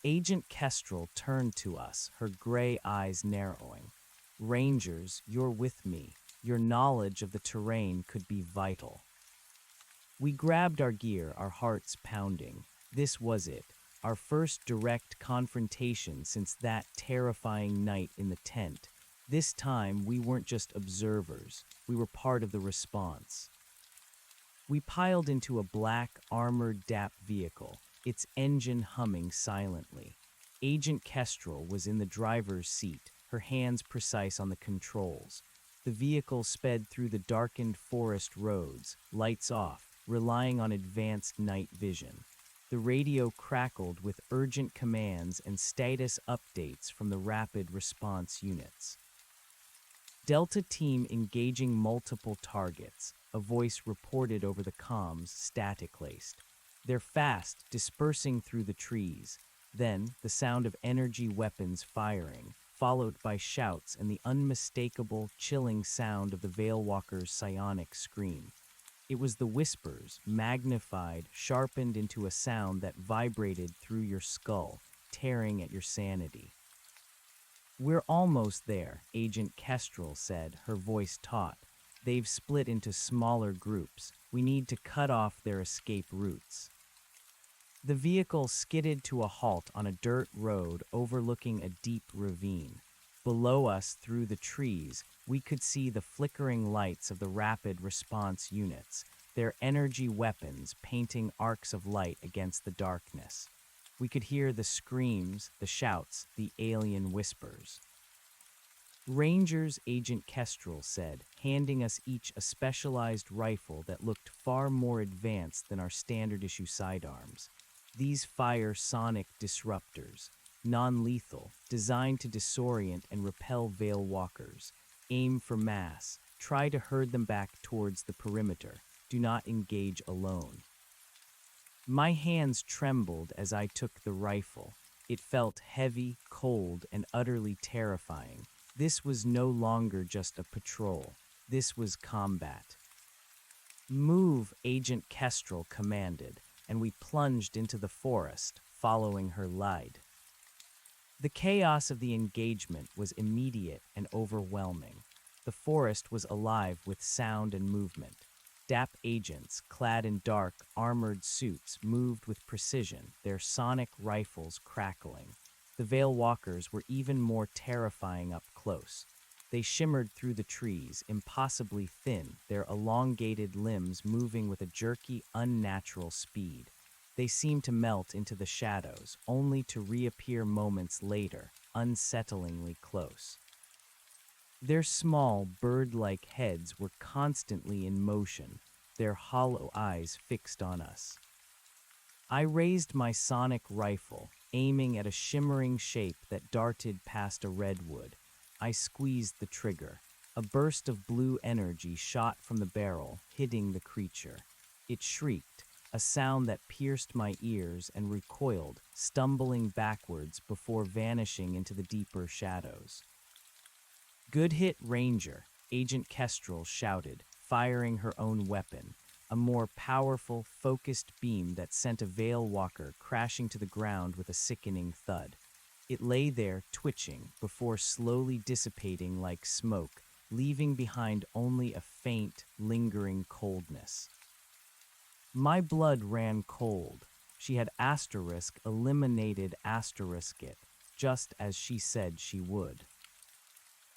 Agent Kestrel turned to us, her gray eyes narrowing. Rangers, you're with me. Your knowledge of the terrain could be vital. We grabbed our gear, our hearts pounding. This was it, our first direct confrontation since that terrifying night in the tent. This time, we weren't just observers. We were part of the response. We piled into a black, armored DAP vehicle, its engine humming silently. Agent Kestrel was in the driver's seat, her hands precise on the controls. The vehicle sped through the darkened forest roads, lights off, relying on advanced night vision. The radio crackled with urgent commands and status updates from the rapid response units. Delta Team engaging multiple targets, a voice reported over the comms, static-laced. They're fast, dispersing through the trees. Then, the sound of energy weapons firing, followed by shouts and the unmistakable, chilling sound of the Veilwalker's psionic scream. It was the whispers, magnified, sharpened into a sound that vibrated through your skull, tearing at your sanity. "We're almost there," Agent Kestrel said, her voice taut. "They've split into smaller groups. We need to cut off their escape routes." The vehicle skidded to a halt on a dirt road overlooking a deep ravine. Below us, through the trees, we could see the flickering lights of the rapid response units, their energy weapons painting arcs of light against the darkness. We could hear the screams, the shouts, the alien whispers. "Rangers," Agent Kestrel said, handing us each a specialized rifle that looked far more advanced than our standard-issue sidearms. These fire sonic disruptors, non-lethal, designed to disorient and repel Veilwalkers. Aim for mass. Try to herd them back towards the perimeter. Do not engage alone. My hands trembled as I took the rifle. It felt heavy, cold, and utterly terrifying. This was no longer just a patrol. This was combat. "Move," Agent Kestrel commanded, and we plunged into the forest, following her lead. The chaos of the engagement was immediate and overwhelming. The forest was alive with sound and movement. Dap agents, clad in dark, armored suits, moved with precision, their sonic rifles crackling. The Veilwalkers were even more terrifying up close. They shimmered through the trees, impossibly thin, their elongated limbs moving with a jerky, unnatural speed. They seemed to melt into the shadows, only to reappear moments later, unsettlingly close. Their small, bird-like heads were constantly in motion, their hollow eyes fixed on us. I raised my sonic rifle, aiming at a shimmering shape that darted past a redwood. I squeezed the trigger. A burst of blue energy shot from the barrel, hitting the creature. It shrieked, a sound that pierced my ears and recoiled, stumbling backwards before vanishing into the deeper shadows. "Good hit, Ranger," Agent Kestrel shouted, firing her own weapon, a more powerful, focused beam that sent a Veilwalker crashing to the ground with a sickening thud. It lay there, twitching, before slowly dissipating like smoke, leaving behind only a faint, lingering coldness. My blood ran cold. She had eliminated it, just as she said she would.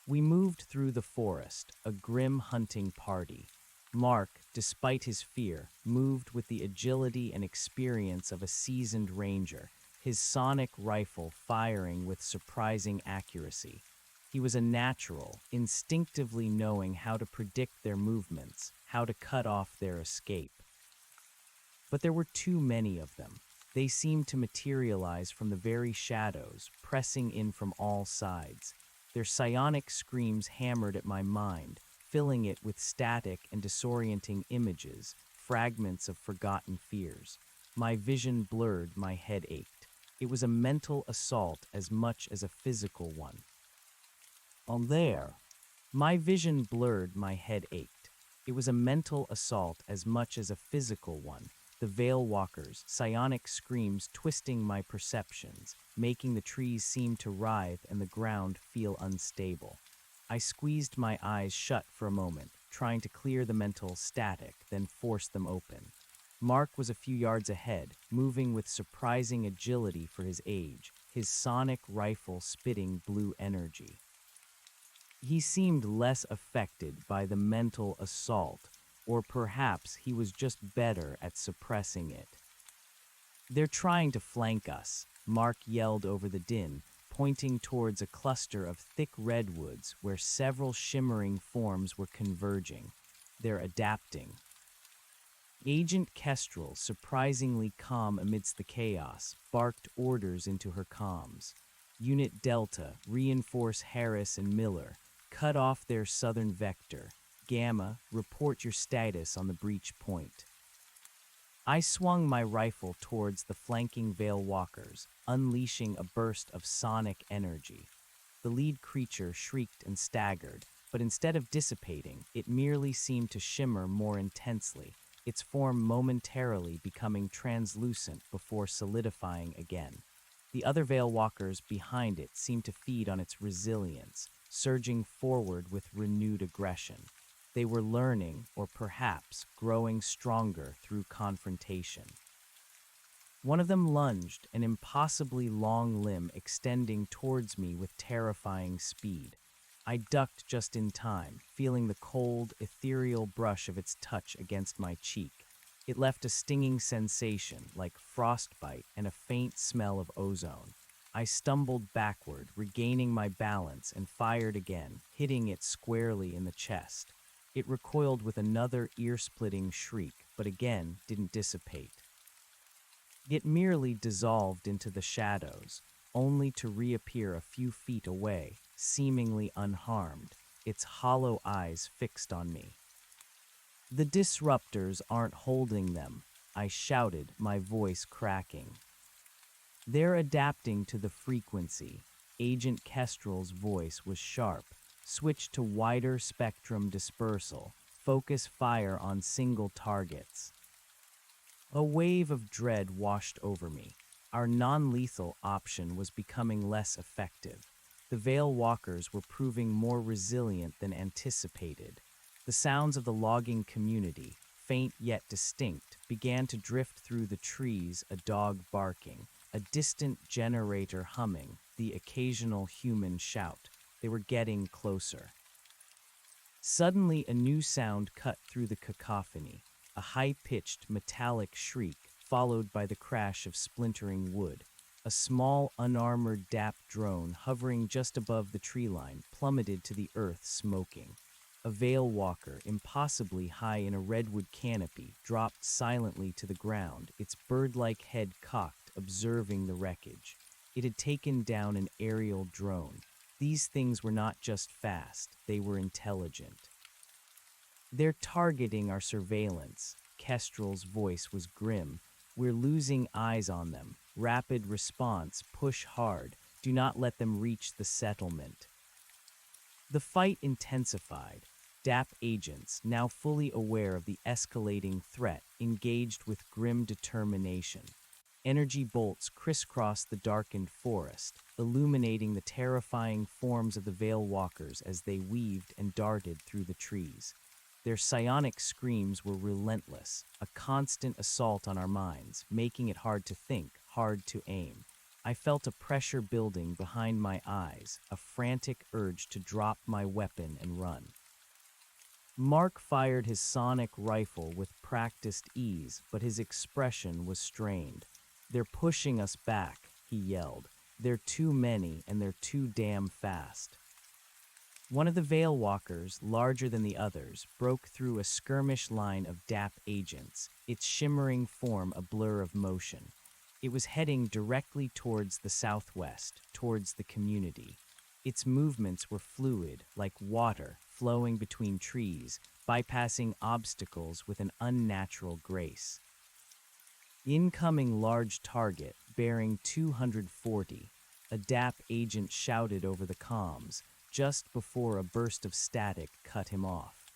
We moved through the forest, a grim hunting party. Mark, despite his fear, moved with the agility and experience of a seasoned ranger, his sonic rifle firing with surprising accuracy. He was a natural, instinctively knowing how to predict their movements, how to cut off their escape. But there were too many of them. They seemed to materialize from the very shadows, pressing in from all sides. Their psionic screams hammered at my mind, filling it with static and disorienting images, fragments of forgotten fears. My vision blurred, my head ached. It was a mental assault as much as a physical one. On there. My vision blurred, my head ached. It was a mental assault as much as a physical one. The Veilwalkers, psionic screams twisting my perceptions, making the trees seem to writhe and the ground feel unstable. I squeezed my eyes shut for a moment, trying to clear the mental static, then force them open. Mark was a few yards ahead, moving with surprising agility for his age, his sonic rifle spitting blue energy. He seemed less affected by the mental assault, or perhaps he was just better at suppressing it. "They're trying to flank us," Mark yelled over the din, pointing towards a cluster of thick redwoods where several shimmering forms were converging. "They're adapting." Agent Kestrel, surprisingly calm amidst the chaos, barked orders into her comms. Unit Delta, reinforce Harris and Miller, cut off their southern vector. Gamma, report your status on the breach point. I swung my rifle towards the flanking Veil Walkers, unleashing a burst of sonic energy. The lead creature shrieked and staggered, but instead of dissipating, it merely seemed to shimmer more intensely, its form momentarily becoming translucent before solidifying again. The other Veil Walkers behind it seemed to feed on its resilience, surging forward with renewed aggression. They were learning, or perhaps growing stronger through confrontation. One of them lunged, an impossibly long limb extending towards me with terrifying speed. I ducked just in time, feeling the cold, ethereal brush of its touch against my cheek. It left a stinging sensation, like frostbite and a faint smell of ozone. I stumbled backward, regaining my balance, and fired again, hitting it squarely in the chest. It recoiled with another ear-splitting shriek, but again didn't dissipate. It merely dissolved into the shadows, only to reappear a few feet away, seemingly unharmed, its hollow eyes fixed on me. "The disruptors aren't holding them," I shouted, my voice cracking. "They're adapting to the frequency." Agent Kestrel's voice was sharp. "Switch to wider spectrum dispersal. Focus fire on single targets." A wave of dread washed over me. Our non-lethal option was becoming less effective. The Veil Walkers were proving more resilient than anticipated. The sounds of the logging community, faint yet distinct, began to drift through the trees, a dog barking, a distant generator humming, the occasional human shout. They were getting closer. Suddenly, a new sound cut through the cacophony, a high-pitched, metallic shriek, followed by the crash of splintering wood. A small, unarmored DAP drone hovering just above the tree line plummeted to the earth, smoking. A Veil Walker, impossibly high in a redwood canopy, dropped silently to the ground, its bird-like head cocked, observing the wreckage. It had taken down an aerial drone. These things were not just fast, they were intelligent. "They're targeting our surveillance." Kestrel's voice was grim. "We're losing eyes on them. Rapid response, push hard. Do not let them reach the settlement." The fight intensified. DAP agents, now fully aware of the escalating threat, engaged with grim determination. Energy bolts crisscrossed the darkened forest, illuminating the terrifying forms of the Veil Walkers as they weaved and darted through the trees. Their psionic screams were relentless, a constant assault on our minds, making it hard to think, hard to aim. I felt a pressure building behind my eyes, a frantic urge to drop my weapon and run. Mark fired his sonic rifle with practiced ease, but his expression was strained. "They're pushing us back," he yelled. "They're too many, and they're too damn fast." One of the Veil Walkers, larger than the others, broke through a skirmish line of DAP agents, its shimmering form a blur of motion. It was heading directly towards the southwest, towards the community. Its movements were fluid, like water, flowing between trees, bypassing obstacles with an unnatural grace. "Incoming large target, bearing 240, a DAP agent shouted over the comms, just before a burst of static cut him off.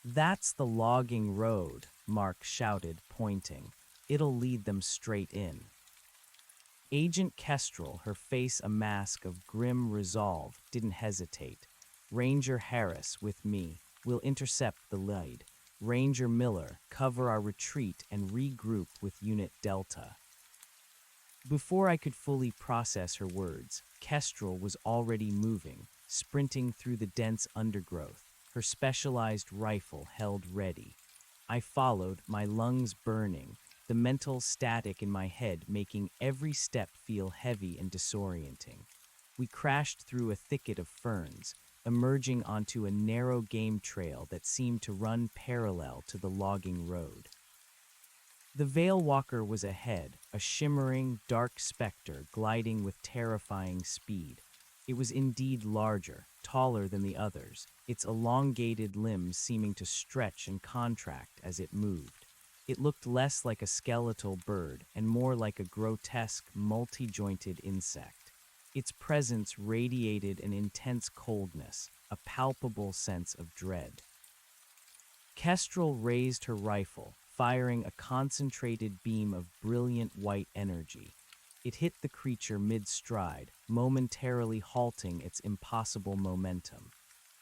"That's the logging road," Mark shouted, pointing. "It'll lead them straight in." Agent Kestrel, her face a mask of grim resolve, didn't hesitate. "Ranger Harris, with me. We'll intercept the lead. Ranger Miller, cover our retreat and regroup with Unit Delta." Before I could fully process her words, Kestrel was already moving, sprinting through the dense undergrowth, her specialized rifle held ready. I followed, my lungs burning, the mental static in my head making every step feel heavy and disorienting. We crashed through a thicket of ferns, emerging onto a narrow game trail that seemed to run parallel to the logging road. The Veil Walker was ahead, a shimmering, dark specter gliding with terrifying speed. It was indeed larger, taller than the others, its elongated limbs seeming to stretch and contract as it moved. It looked less like a skeletal bird and more like a grotesque, multi-jointed insect. Its presence radiated an intense coldness, a palpable sense of dread. Kestrel raised her rifle, firing a concentrated beam of brilliant white energy. It hit the creature mid-stride, momentarily halting its impossible momentum.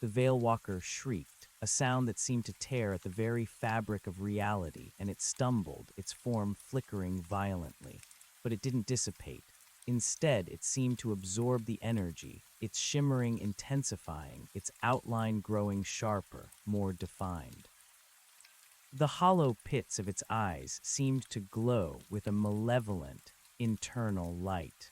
The Veilwalker shrieked, a sound that seemed to tear at the very fabric of reality, and it stumbled, its form flickering violently. But it didn't dissipate. Instead, it seemed to absorb the energy, its shimmering intensifying, its outline growing sharper, more defined. The hollow pits of its eyes seemed to glow with a malevolent, internal light.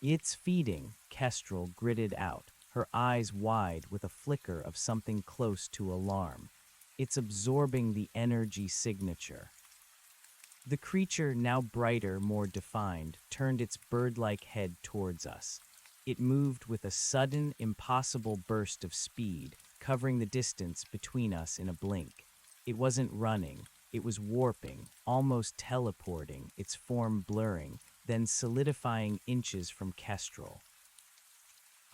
"It's feeding," Kestrel gritted out, her eyes wide with a flicker of something close to alarm. "It's absorbing the energy signature." The creature, now brighter, more defined, turned its bird-like head towards us. It moved with a sudden, impossible burst of speed, covering the distance between us in a blink. It wasn't running, it was warping, almost teleporting, its form blurring, then solidifying inches from Kestrel.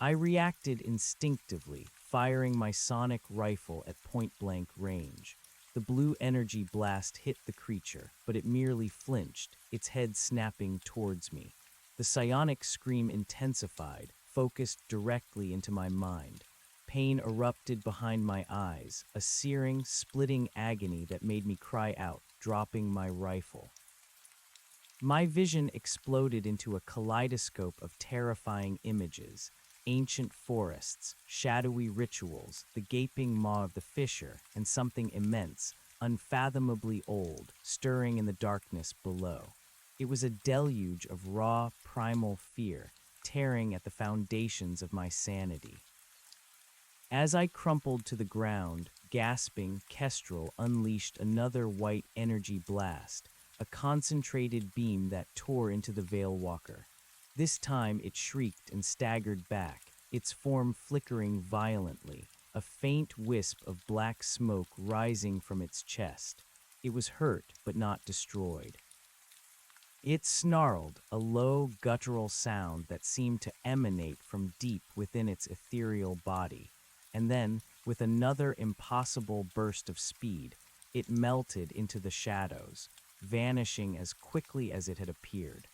I reacted instinctively, firing my sonic rifle at point-blank range. The blue energy blast hit the creature, but it merely flinched, its head snapping towards me. The psionic scream intensified, focused directly into my mind. Pain erupted behind my eyes, a searing, splitting agony that made me cry out, dropping my rifle. My vision exploded into a kaleidoscope of terrifying images. Ancient forests, shadowy rituals, the gaping maw of the fissure, and something immense, unfathomably old, stirring in the darkness below. It was a deluge of raw, primal fear, tearing at the foundations of my sanity. As I crumpled to the ground, gasping, Kestrel unleashed another white energy blast, a concentrated beam that tore into the Veilwalker. This time it shrieked and staggered back, its form flickering violently, a faint wisp of black smoke rising from its chest. It was hurt, but not destroyed. It snarled, a low, guttural sound that seemed to emanate from deep within its ethereal body. And then, with another impossible burst of speed, it melted into the shadows, vanishing as quickly as it had appeared.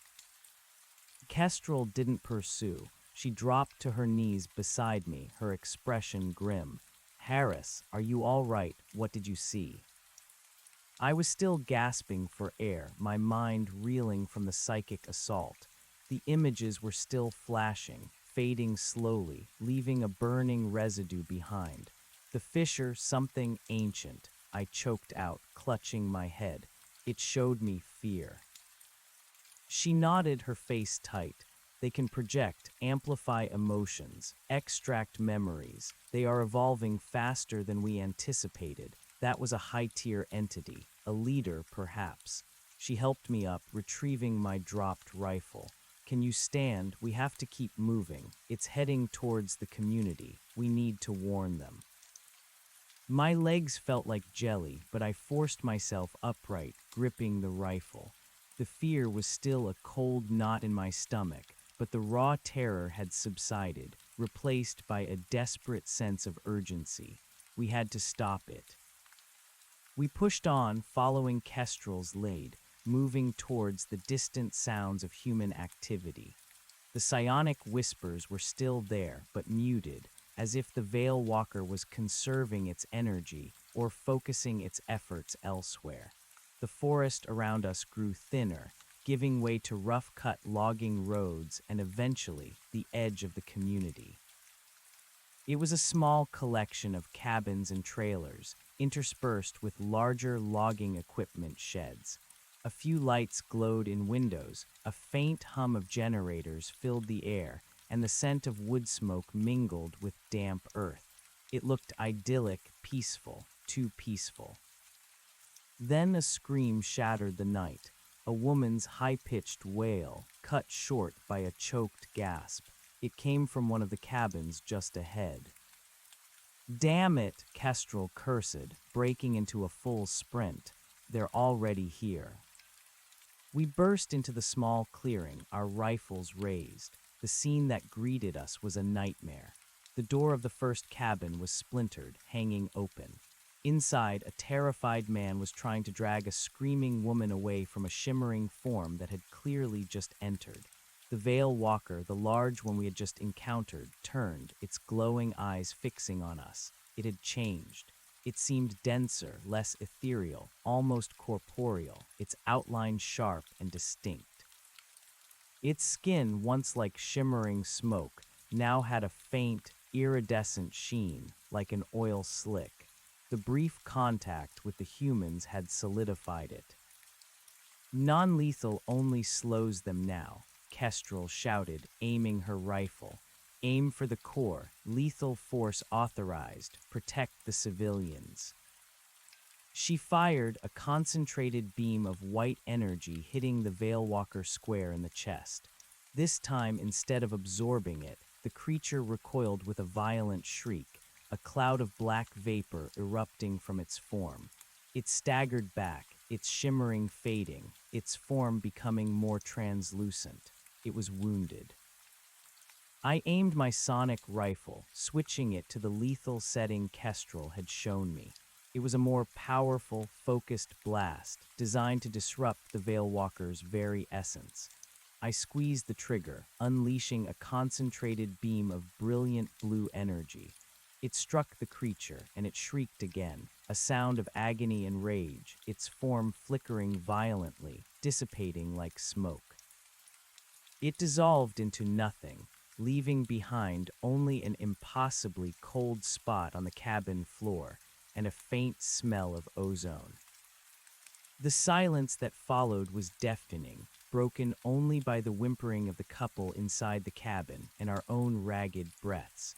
Kestrel didn't pursue. She dropped to her knees beside me, her expression grim. "Harris, are you all right? What did you see?" I was still gasping for air, my mind reeling from the psychic assault. The images were still flashing, fading slowly, leaving a burning residue behind. The fissure, something ancient, I choked out, clutching my head. It showed me fear. She nodded, her face tight. "They can project, amplify emotions, extract memories. They are evolving faster than we anticipated. That was a high-tier entity, a leader, perhaps." She helped me up, retrieving my dropped rifle. "Can you stand? We have to keep moving. It's heading towards the community. We need to warn them." My legs felt like jelly, but I forced myself upright, gripping the rifle. The fear was still a cold knot in my stomach, but the raw terror had subsided, replaced by a desperate sense of urgency. We had to stop it. We pushed on, following Kestrel's lead, moving towards the distant sounds of human activity. The psionic whispers were still there, but muted, as if the Veilwalker was conserving its energy or focusing its efforts elsewhere. The forest around us grew thinner, giving way to rough-cut logging roads and eventually the edge of the community. It was a small collection of cabins and trailers, interspersed with larger logging equipment sheds. A few lights glowed in windows, a faint hum of generators filled the air, and the scent of wood smoke mingled with damp earth. It looked idyllic, peaceful, too peaceful. Then a scream shattered the night, a woman's high-pitched wail, cut short by a choked gasp. It came from one of the cabins just ahead. "Damn it," Kestrel cursed, breaking into a full sprint. "They're already here." We burst into the small clearing, our rifles raised. The scene that greeted us was a nightmare. The door of the first cabin was splintered, hanging open. Inside, a terrified man was trying to drag a screaming woman away from a shimmering form that had clearly just entered. The Veil Walker, the large one we had just encountered, turned, its glowing eyes fixing on us. It had changed. It seemed denser, less ethereal, almost corporeal, its outline sharp and distinct. Its skin, once like shimmering smoke, now had a faint, iridescent sheen, like an oil slick. The brief contact with the humans had solidified it. "Non-lethal only slows them now," Kestrel shouted, aiming her rifle. "Aim for the core, lethal force authorized, protect the civilians." She fired, a concentrated beam of white energy hitting the Veilwalker square in the chest. This time, instead of absorbing it, the creature recoiled with a violent shriek, a cloud of black vapor erupting from its form. It staggered back, its shimmering fading, its form becoming more translucent. It was wounded. I aimed my sonic rifle, switching it to the lethal setting Kestrel had shown me. It was a more powerful, focused blast, designed to disrupt the Veilwalker's very essence. I squeezed the trigger, unleashing a concentrated beam of brilliant blue energy. It struck the creature, and it shrieked again, a sound of agony and rage, its form flickering violently, dissipating like smoke. It dissolved into nothing, leaving behind only an impossibly cold spot on the cabin floor and a faint smell of ozone. The silence that followed was deafening, broken only by the whimpering of the couple inside the cabin and our own ragged breaths.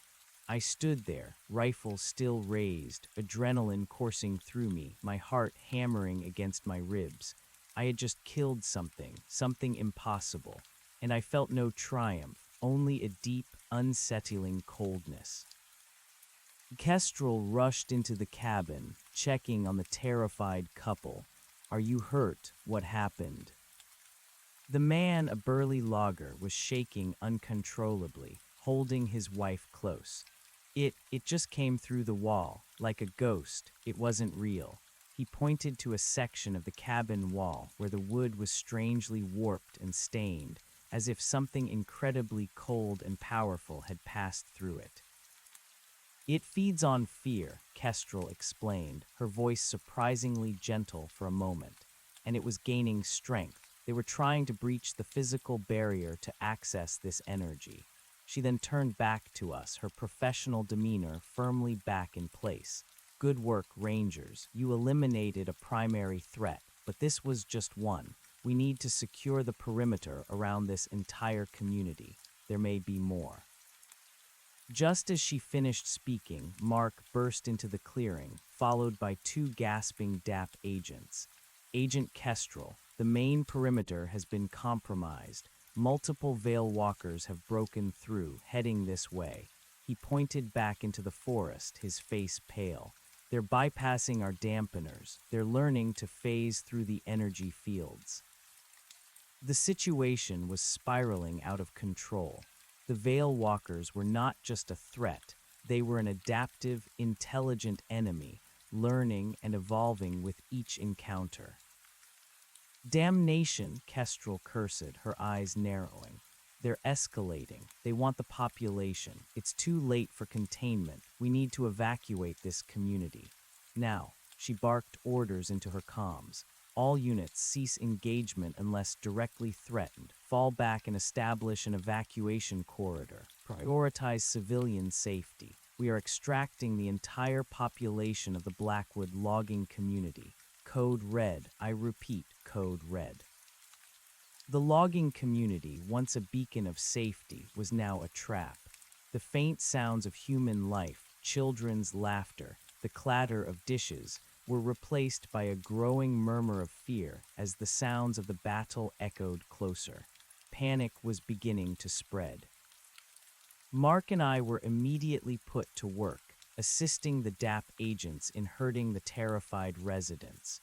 I stood there, rifle still raised, adrenaline coursing through me, my heart hammering against my ribs. I had just killed something impossible, and I felt no triumph, only a deep, unsettling coldness. Kestrel rushed into the cabin, checking on the terrified couple. "Are you hurt? What happened?" The man, a burly logger, was shaking uncontrollably, holding his wife close. It just came through the wall, like a ghost. It wasn't real." He pointed to a section of the cabin wall where the wood was strangely warped and stained, as if something incredibly cold and powerful had passed through it. "It feeds on fear," Kestrel explained, her voice surprisingly gentle for a moment, and it was gaining strength. They were trying to breach the physical barrier to access this energy. She then turned back to us, her professional demeanor firmly back in place. "Good work, Rangers. You eliminated a primary threat, but this was just one. We need to secure the perimeter around this entire community. There may be more." Just as she finished speaking, Mark burst into the clearing, followed by two gasping DAP agents. "Agent Kestrel, the main perimeter has been compromised. Multiple Veil Walkers have broken through, heading this way." He pointed back into the forest, his face pale. "They're bypassing our dampeners. They're learning to phase through the energy fields." The situation was spiraling out of control. The Veil Walkers were not just a threat, they were an adaptive, intelligent enemy, learning and evolving with each encounter. "Damnation," Kestrel cursed, her eyes narrowing. "They're escalating. They want the population. It's too late for containment. We need to evacuate this community. Now." She barked orders into her comms. "All units cease engagement unless directly threatened. Fall back and establish an evacuation corridor. Prioritize civilian safety. We are extracting the entire population of the Blackwood logging community. Code Red. I repeat, Code Red." The logging community, once a beacon of safety, was now a trap. The faint sounds of human life, children's laughter, the clatter of dishes, were replaced by a growing murmur of fear as the sounds of the battle echoed closer. Panic was beginning to spread. Mark and I were immediately put to work, assisting the DAP agents in herding the terrified residents.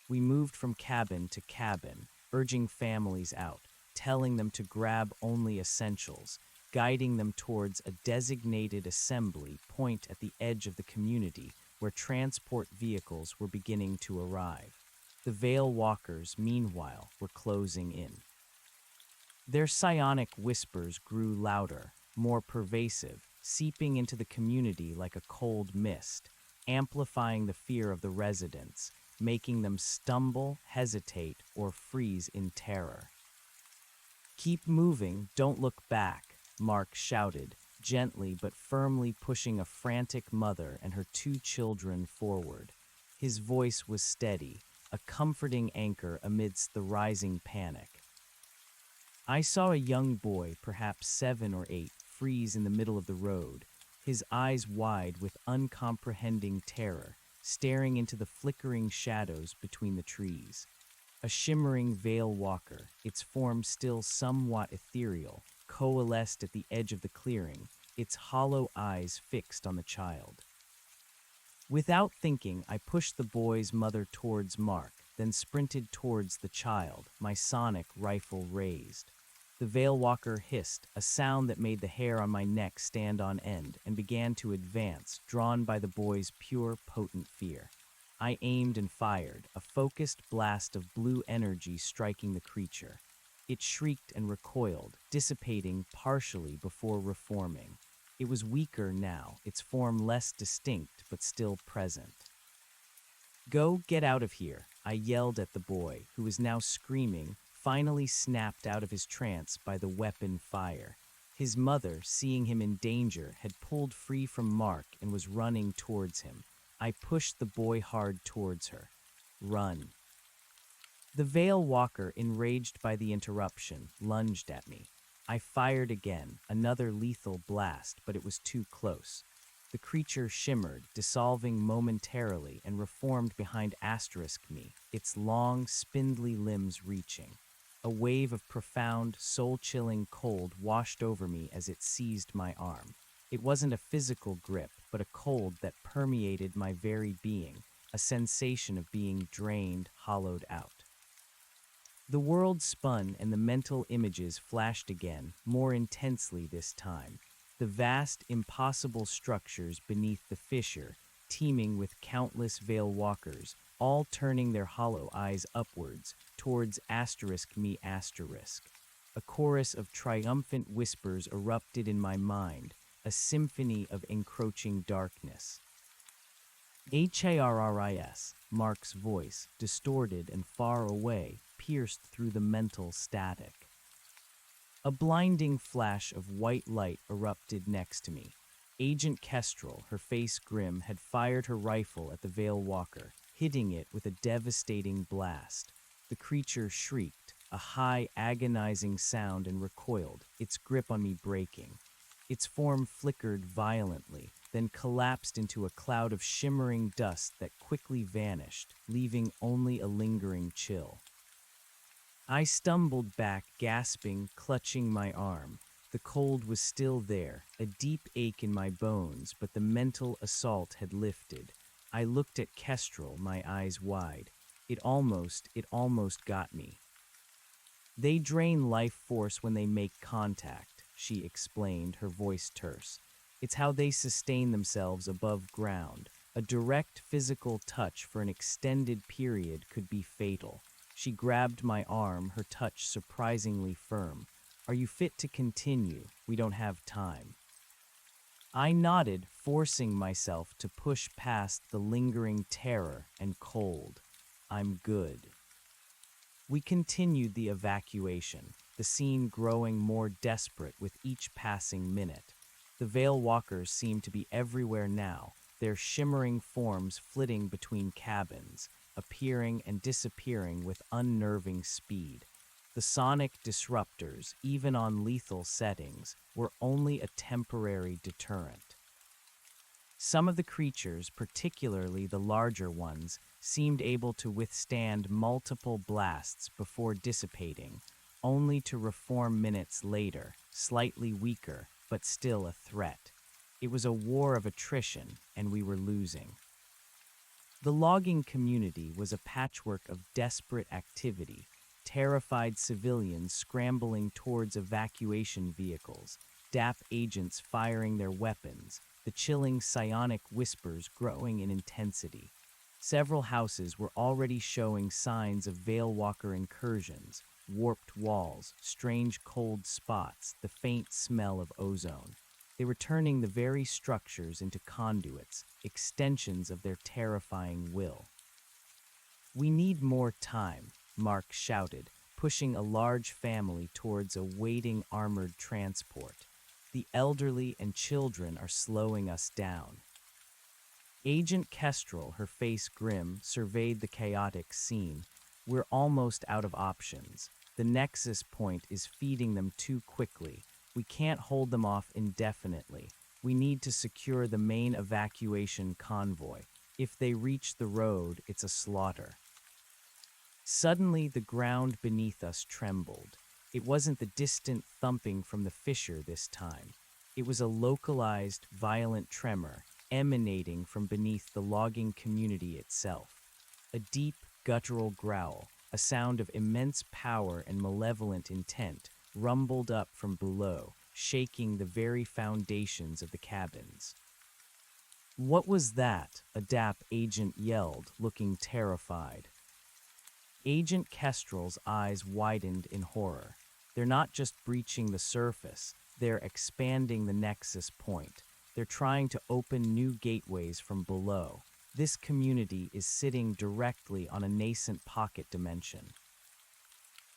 We moved from cabin to cabin, urging families out, telling them to grab only essentials, guiding them towards a designated assembly point at the edge of the community where transport vehicles were beginning to arrive. The Veil Walkers, meanwhile, were closing in. Their psionic whispers grew louder, more pervasive, seeping into the community like a cold mist, amplifying the fear of the residents, making them stumble, hesitate, or freeze in terror. "Keep moving, don't look back," Mark shouted, gently but firmly pushing a frantic mother and her 2 children forward. His voice was steady, a comforting anchor amidst the rising panic. I saw a young boy, perhaps 7 or 8, freeze in the middle of the road, his eyes wide with uncomprehending terror, staring into the flickering shadows between the trees. A shimmering veil walker, its form still somewhat ethereal, coalesced at the edge of the clearing, its hollow eyes fixed on the child. Without thinking, I pushed the boy's mother towards Mark, then sprinted towards the child, my sonic rifle raised. The veil walker hissed, a sound that made the hair on my neck stand on end, and began to advance, drawn by the boy's pure, potent fear. I aimed and fired, a focused blast of blue energy striking the creature. It shrieked and recoiled, dissipating partially before reforming. It was weaker now, its form less distinct but still present. "Go, get out of here," I yelled at the boy, who was now screaming, finally snapped out of his trance by the weapon fire. His mother, seeing him in danger, had pulled free from Mark and was running towards him. I pushed the boy hard towards her. "Run." The veil walker, enraged by the interruption, lunged at me. I fired again, another lethal blast, but it was too close. The creature shimmered, dissolving momentarily, and reformed behind me, its long, spindly limbs reaching. A wave of profound, soul-chilling cold washed over me as it seized my arm. It wasn't a physical grip, but a cold that permeated my very being, a sensation of being drained, hollowed out. The world spun and the mental images flashed again, more intensely this time. The vast, impossible structures beneath the fissure, teeming with countless veil walkers, all turning their hollow eyes upwards, towards me. A chorus of triumphant whispers erupted in my mind, a symphony of encroaching darkness. "Harris," Mark's voice, distorted and far away, pierced through the mental static. A blinding flash of white light erupted next to me. Agent Kestrel, her face grim, had fired her rifle at the veil walker, hitting it with a devastating blast. The creature shrieked, a high, agonizing sound, and recoiled, its grip on me breaking. Its form flickered violently, then collapsed into a cloud of shimmering dust that quickly vanished, leaving only a lingering chill. I stumbled back, gasping, clutching my arm. The cold was still there, a deep ache in my bones, but the mental assault had lifted. I looked at Kestrel, my eyes wide. It almost got me. "They drain life force when they make contact," she explained, her voice terse. "It's how they sustain themselves above ground. A direct physical touch for an extended period could be fatal." She grabbed my arm, her touch surprisingly firm. "Are you fit to continue? We don't have time." I nodded, forcing myself to push past the lingering terror and cold. "I'm good." We continued the evacuation, the scene growing more desperate with each passing minute. The veil walkers seemed to be everywhere now, their shimmering forms flitting between cabins, appearing and disappearing with unnerving speed. The sonic disruptors, even on lethal settings, were only a temporary deterrent. Some of the creatures, particularly the larger ones, seemed able to withstand multiple blasts before dissipating, only to reform minutes later, slightly weaker, but still a threat. It was a war of attrition, and we were losing. The logging community was a patchwork of desperate activity, terrified civilians scrambling towards evacuation vehicles, DAP agents firing their weapons, the chilling psionic whispers growing in intensity. Several houses were already showing signs of Veilwalker incursions, warped walls, strange cold spots, the faint smell of ozone. They were turning the very structures into conduits, extensions of their terrifying will. "We need more time," Mark shouted, pushing a large family towards a waiting armored transport. "The elderly and children are slowing us down." Agent Kestrel, her face grim, surveyed the chaotic scene. "We're almost out of options. The nexus point is feeding them too quickly. We can't hold them off indefinitely. We need to secure the main evacuation convoy. If they reach the road, it's a slaughter." Suddenly, the ground beneath us trembled. It wasn't the distant thumping from the fissure this time. It was a localized, violent tremor emanating from beneath the logging community itself. A deep, guttural growl, a sound of immense power and malevolent intent, rumbled up from below, shaking the very foundations of the cabins. "What was that?" a DAP agent yelled, looking terrified. Agent Kestrel's eyes widened in horror. "They're not just breaching the surface, they're expanding the nexus point. They're trying to open new gateways from below. This community is sitting directly on a nascent pocket dimension."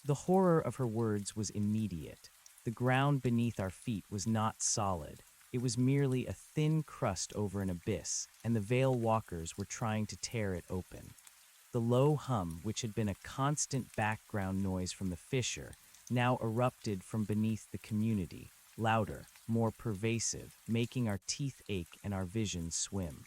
The horror of her words was immediate. The ground beneath our feet was not solid. It was merely a thin crust over an abyss, and the Veil Walkers were trying to tear it open. The low hum, which had been a constant background noise from the fissure, now erupted from beneath the community, louder, more pervasive, making our teeth ache and our vision swim.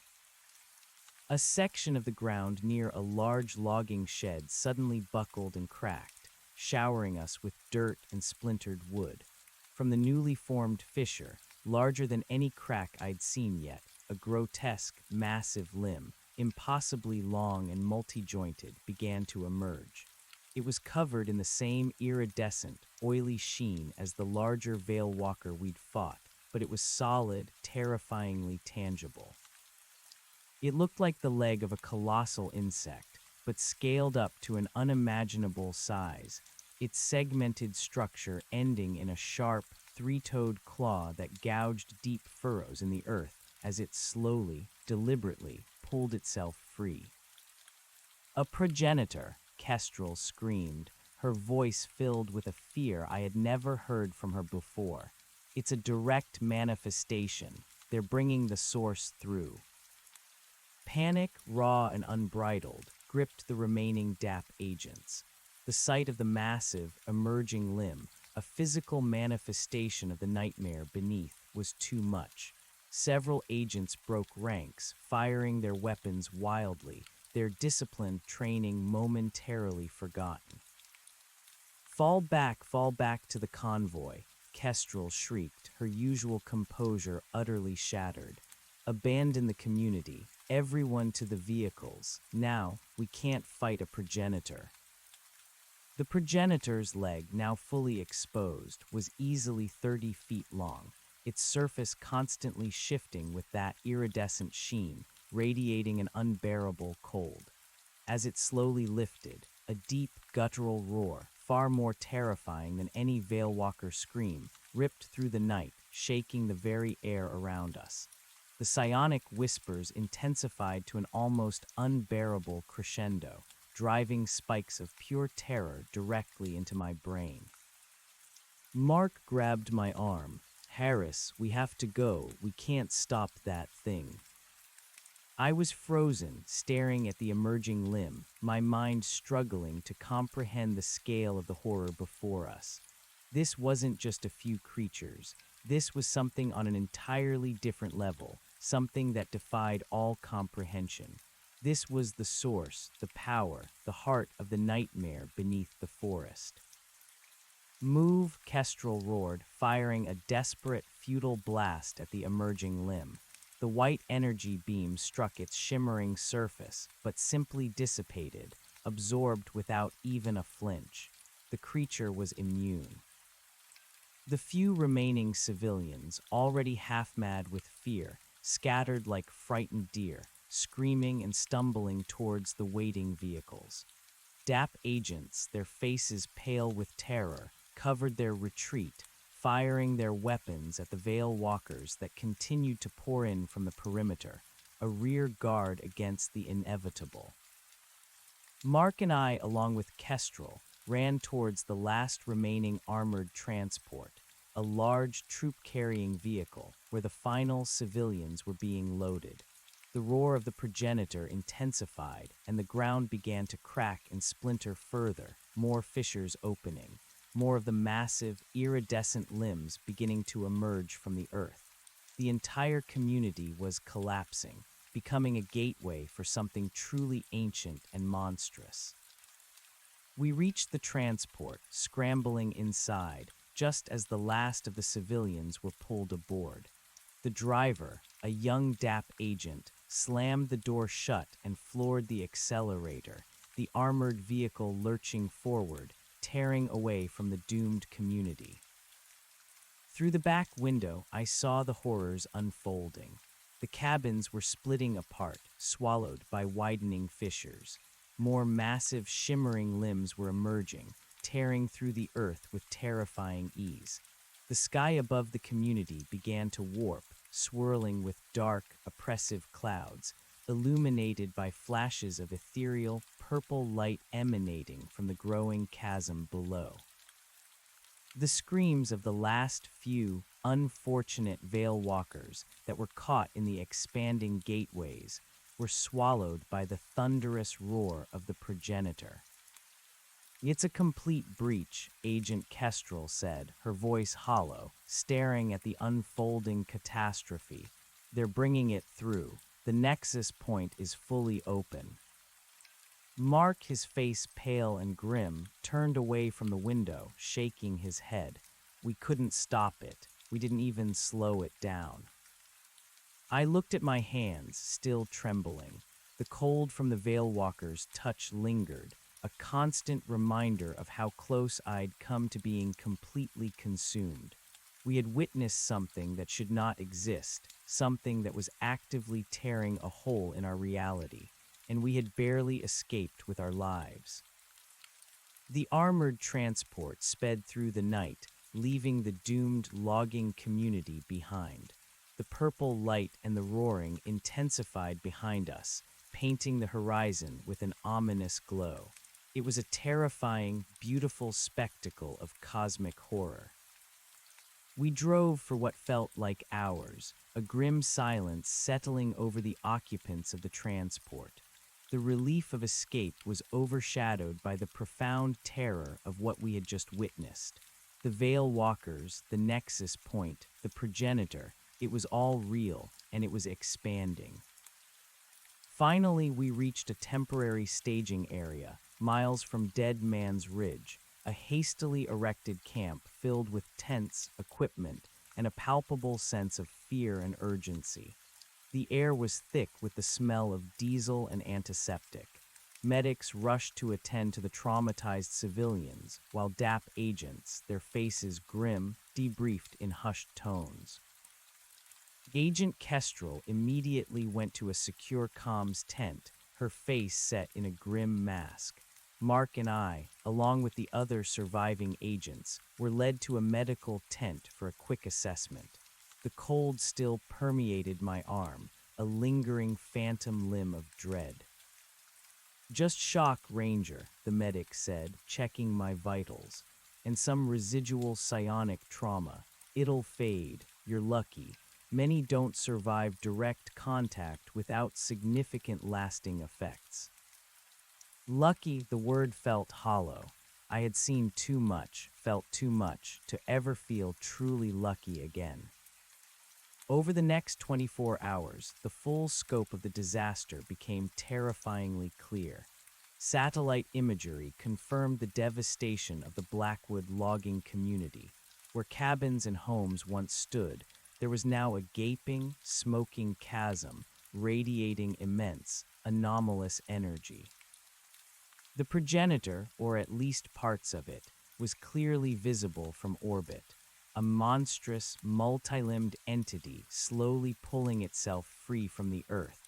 A section of the ground near a large logging shed suddenly buckled and cracked, showering us with dirt and splintered wood. From the newly formed fissure, larger than any crack I'd seen yet, a grotesque, massive limb, impossibly long and multi-jointed, began to emerge. It was covered in the same iridescent, oily sheen as the larger Veil Walker we'd fought, but it was solid, terrifyingly tangible. It looked like the leg of a colossal insect, but scaled up to an unimaginable size, its segmented structure ending in a sharp, three-toed claw that gouged deep furrows in the earth as it slowly, deliberately pulled itself free. "A progenitor," Kestrel screamed, her voice filled with a fear I had never heard from her before. "It's a direct manifestation. They're bringing the source through." Panic, raw and unbridled, gripped the remaining DAP agents. The sight of the massive, emerging limb, a physical manifestation of the nightmare beneath, was too much. Several agents broke ranks, firing their weapons wildly, their disciplined training momentarily forgotten. Fall back to the convoy," Kestrel shrieked, her usual composure utterly shattered. "Abandon the community, everyone to the vehicles. Now, we can't fight a progenitor." The progenitor's leg, now fully exposed, was easily 30 feet long, its surface constantly shifting with that iridescent sheen, radiating an unbearable cold. As it slowly lifted, a deep, guttural roar, far more terrifying than any Veilwalker scream, ripped through the night, shaking the very air around us. The psionic whispers intensified to an almost unbearable crescendo, driving spikes of pure terror directly into my brain. Mark grabbed my arm. "Harris, we have to go. We can't stop that thing." I was frozen, staring at the emerging limb, my mind struggling to comprehend the scale of the horror before us. This wasn't just a few creatures. This was something on an entirely different level, something that defied all comprehension. This was the source, the power, the heart of the nightmare beneath the forest. Move, Kestrel roared, firing a desperate, futile blast at the emerging limb. The white energy beam struck its shimmering surface, but simply dissipated, absorbed without even a flinch. The creature was immune. The few remaining civilians, already half-mad with fear, scattered like frightened deer, screaming and stumbling towards the waiting vehicles. DAP agents, their faces pale with terror, covered their retreat, firing their weapons at the Veil Walkers that continued to pour in from the perimeter, a rear guard against the inevitable. Mark and I, along with Kestrel, ran towards the last remaining armored transport, a large troop-carrying vehicle where the final civilians were being loaded. The roar of the progenitor intensified, and the ground began to crack and splinter further, more fissures opening, more of the massive, iridescent limbs beginning to emerge from the earth. The entire community was collapsing, becoming a gateway for something truly ancient and monstrous. We reached the transport, scrambling inside, just as the last of the civilians were pulled aboard. The driver, a young DAP agent, slammed the door shut and floored the accelerator, the armored vehicle lurching forward, tearing away from the doomed community. Through the back window, I saw the horrors unfolding. The cabins were splitting apart, swallowed by widening fissures. More massive, shimmering limbs were emerging, tearing through the earth with terrifying ease. The sky above the community began to warp, swirling with dark, oppressive clouds, illuminated by flashes of ethereal, purple light emanating from the growing chasm below. The screams of the last few unfortunate Veil Walkers that were caught in the expanding gateways were swallowed by the thunderous roar of the progenitor. "It's a complete breach," Agent Kestrel said, her voice hollow, staring at the unfolding catastrophe. "They're bringing it through. The nexus point is fully open." Mark, his face pale and grim, turned away from the window, shaking his head. "We couldn't stop it. We didn't even slow it down." I looked at my hands, still trembling. The cold from the Veil Walker's touch lingered, a constant reminder of how close I'd come to being completely consumed. We had witnessed something that should not exist, something that was actively tearing a hole in our reality, and we had barely escaped with our lives. The armored transport sped through the night, leaving the doomed logging community behind. The purple light and the roaring intensified behind us, painting the horizon with an ominous glow. It was a terrifying, beautiful spectacle of cosmic horror. We drove for what felt like hours, a grim silence settling over the occupants of the transport. The relief of escape was overshadowed by the profound terror of what we had just witnessed. The Veil Walkers, the nexus point, the progenitor, it was all real, and it was expanding. Finally, we reached a temporary staging area, miles from Dead Man's Ridge, a hastily erected camp filled with tents, equipment, and a palpable sense of fear and urgency. The air was thick with the smell of diesel and antiseptic. Medics rushed to attend to the traumatized civilians, while DAP agents, their faces grim, debriefed in hushed tones. Agent Kestrel immediately went to a secure comms tent, her face set in a grim mask. Mark and I, along with the other surviving agents, were led to a medical tent for a quick assessment. The cold still permeated my arm, a lingering phantom limb of dread. "Just shock, Ranger," the medic said, checking my vitals, "and some residual psionic trauma. It'll fade. You're lucky. Many don't survive direct contact without significant lasting effects." Lucky, the word felt hollow. I had seen too much, felt too much, to ever feel truly lucky again. Over the next 24 hours, the full scope of the disaster became terrifyingly clear. Satellite imagery confirmed the devastation of the Blackwood logging community. Where cabins and homes once stood, there was now a gaping, smoking chasm, radiating immense, anomalous energy. The progenitor, or at least parts of it, was clearly visible from orbit, a monstrous, multi-limbed entity slowly pulling itself free from the Earth,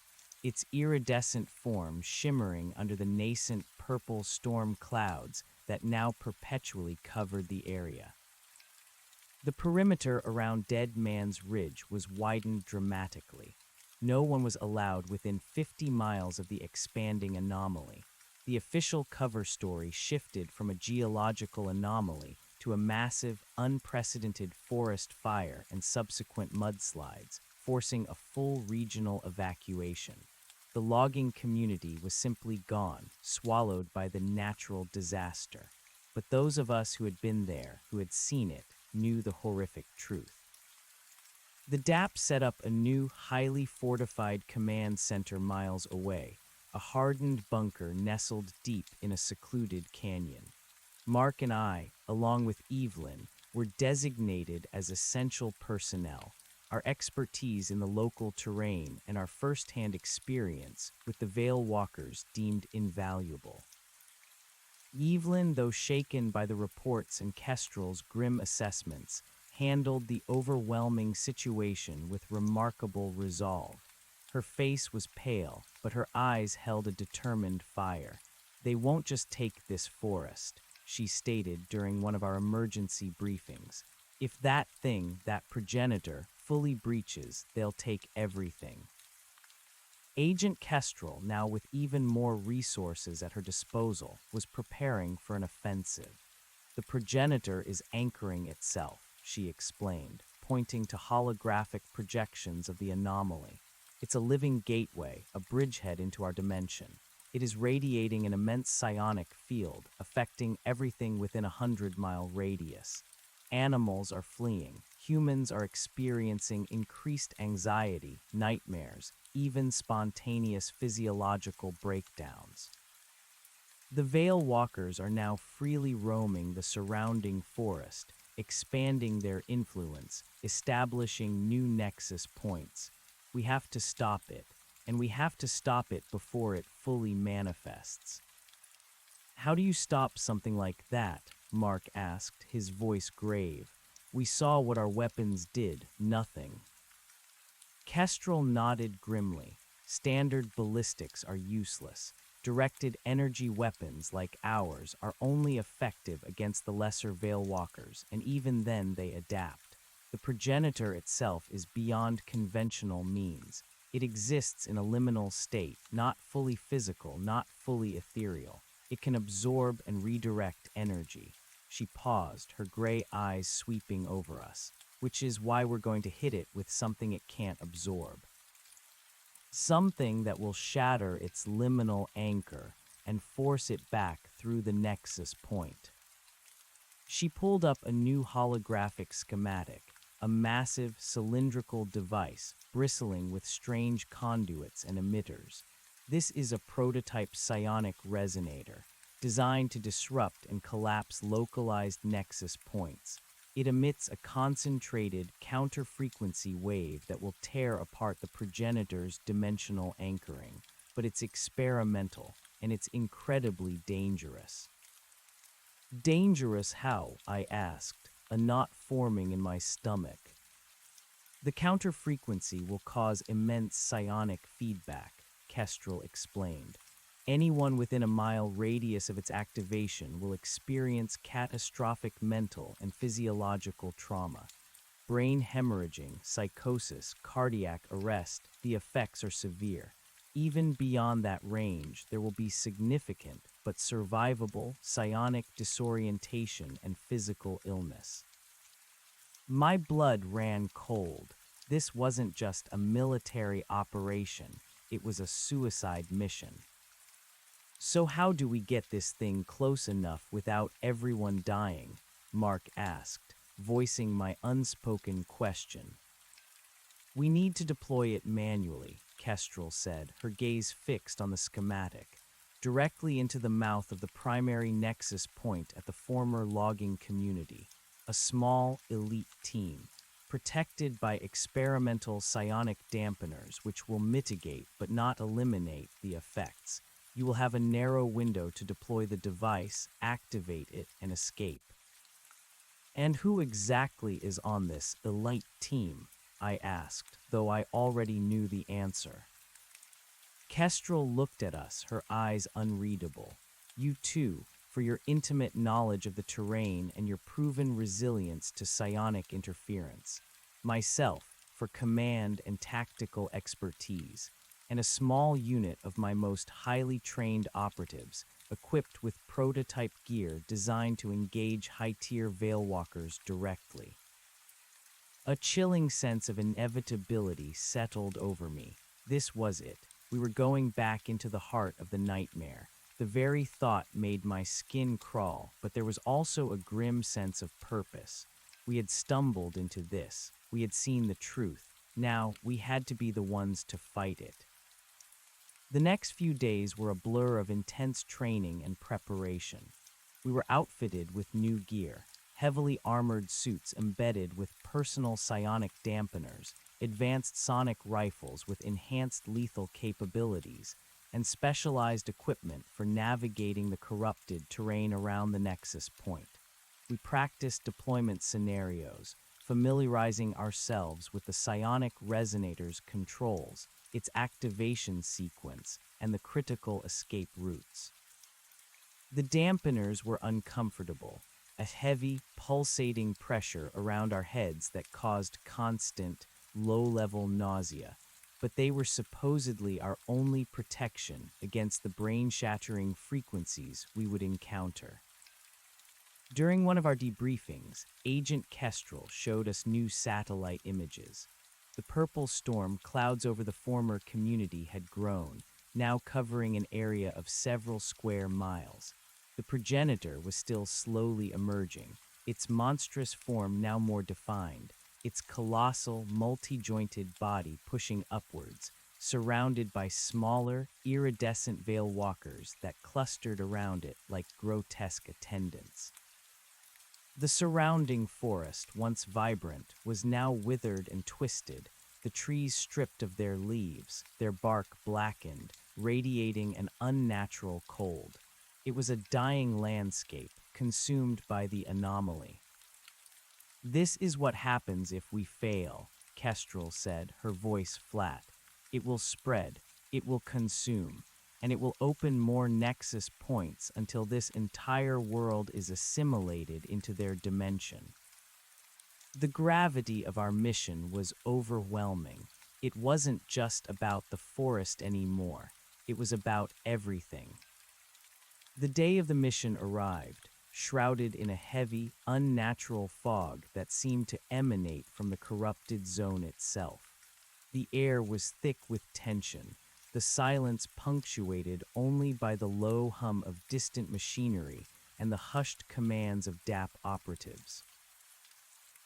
its iridescent form shimmering under the nascent purple storm clouds that now perpetually covered the area. The perimeter around Dead Man's Ridge was widened dramatically. No one was allowed within 50 miles of the expanding anomaly. The official cover story shifted from a geological anomaly to a massive, unprecedented forest fire and subsequent mudslides, forcing a full regional evacuation. The logging community was simply gone, swallowed by the natural disaster. But those of us who had been there, who had seen it, knew the horrific truth. The DAP set up a new, highly fortified command center miles away, a hardened bunker nestled deep in a secluded canyon. Mark and I, along with Evelyn, were designated as essential personnel. Our expertise in the local terrain and our first-hand experience with the Veil Walkers deemed invaluable. Evelyn, though shaken by the reports and Kestrel's grim assessments, handled the overwhelming situation with remarkable resolve. Her face was pale, but her eyes held a determined fire. "They won't just take this forest," she stated during one of our emergency briefings. "If that thing, that progenitor, fully breaches, they'll take everything." Agent Kestrel, now with even more resources at her disposal, was preparing for an offensive. "The progenitor is anchoring itself," she explained, pointing to holographic projections of the anomaly. "It's a living gateway, a bridgehead into our dimension. It is radiating an immense psionic field, affecting everything within a 100-mile radius. Animals are fleeing. Humans are experiencing increased anxiety, nightmares, even spontaneous physiological breakdowns. The Veil Walkers are now freely roaming the surrounding forest, expanding their influence, establishing new nexus points. We have to stop it, and we have to stop it before it fully manifests." "How do you stop something like that?" Mark asked, his voice grave. "We saw what our weapons did, nothing." Kestrel nodded grimly. "Standard ballistics are useless. Directed energy weapons like ours are only effective against the lesser Veil Walkers, and even then they adapt. The progenitor itself is beyond conventional means. It exists in a liminal state, not fully physical, not fully ethereal. It can absorb and redirect energy." She paused, her gray eyes sweeping over us. "Which is why we're going to hit it with something it can't absorb. Something that will shatter its liminal anchor and force it back through the nexus point." She pulled up a new holographic schematic, a massive cylindrical device bristling with strange conduits and emitters. "This is a prototype psionic resonator, designed to disrupt and collapse localized nexus points. It emits a concentrated, counter-frequency wave that will tear apart the progenitor's dimensional anchoring, but it's experimental, and it's incredibly dangerous." "Dangerous how?" I asked, a knot forming in my stomach. "The counter-frequency will cause immense psionic feedback," Kestrel explained. "Anyone within a mile radius of its activation will experience catastrophic mental and physiological trauma. Brain hemorrhaging, psychosis, cardiac arrest, the effects are severe. Even beyond that range, there will be significant but survivable psionic disorientation and physical illness." My blood ran cold. This wasn't just a military operation, it was a suicide mission. "So how do we get this thing close enough without everyone dying?" Mark asked, voicing my unspoken question. We need to deploy it manually, Kestrel said, her gaze fixed on the schematic, directly into the mouth of the primary nexus point at the former logging community, a small, elite team, protected by experimental psionic dampeners which will mitigate but not eliminate the effects. You will have a narrow window to deploy the device, activate it, and escape. And who exactly is on this elite team? I asked, though I already knew the answer. Kestrel looked at us, her eyes unreadable. You too, for your intimate knowledge of the terrain and your proven resilience to psionic interference. Myself, for command and tactical expertise. And a small unit of my most highly trained operatives, equipped with prototype gear designed to engage high-tier Veilwalkers directly. A chilling sense of inevitability settled over me. This was it. We were going back into the heart of the nightmare. The very thought made my skin crawl, but there was also a grim sense of purpose. We had stumbled into this. We had seen the truth. Now, we had to be the ones to fight it. The next few days were a blur of intense training and preparation. We were outfitted with new gear, heavily armored suits embedded with personal psionic dampeners, advanced sonic rifles with enhanced lethal capabilities, and specialized equipment for navigating the corrupted terrain around the nexus point. We practiced deployment scenarios, familiarizing ourselves with the psionic resonator's controls, its activation sequence, and the critical escape routes. The dampeners were uncomfortable, a heavy, pulsating pressure around our heads that caused constant, low-level nausea, but they were supposedly our only protection against the brain-shattering frequencies we would encounter. During one of our debriefings, Agent Kestrel showed us new satellite images. The purple storm clouds over the former community had grown, now covering an area of several square miles. The progenitor was still slowly emerging, its monstrous form now more defined, its colossal, multi-jointed body pushing upwards, surrounded by smaller, iridescent Veilwalkers that clustered around it like grotesque attendants. The surrounding forest, once vibrant, was now withered and twisted, the trees stripped of their leaves, their bark blackened, radiating an unnatural cold. It was a dying landscape, consumed by the anomaly. "This is what happens if we fail," Kestrel said, her voice flat. "It will spread, it will consume, and it will open more nexus points until this entire world is assimilated into their dimension." The gravity of our mission was overwhelming. It wasn't just about the forest anymore. It was about everything. The day of the mission arrived, shrouded in a heavy, unnatural fog that seemed to emanate from the corrupted zone itself. The air was thick with tension, the silence punctuated only by the low hum of distant machinery and the hushed commands of DAP operatives.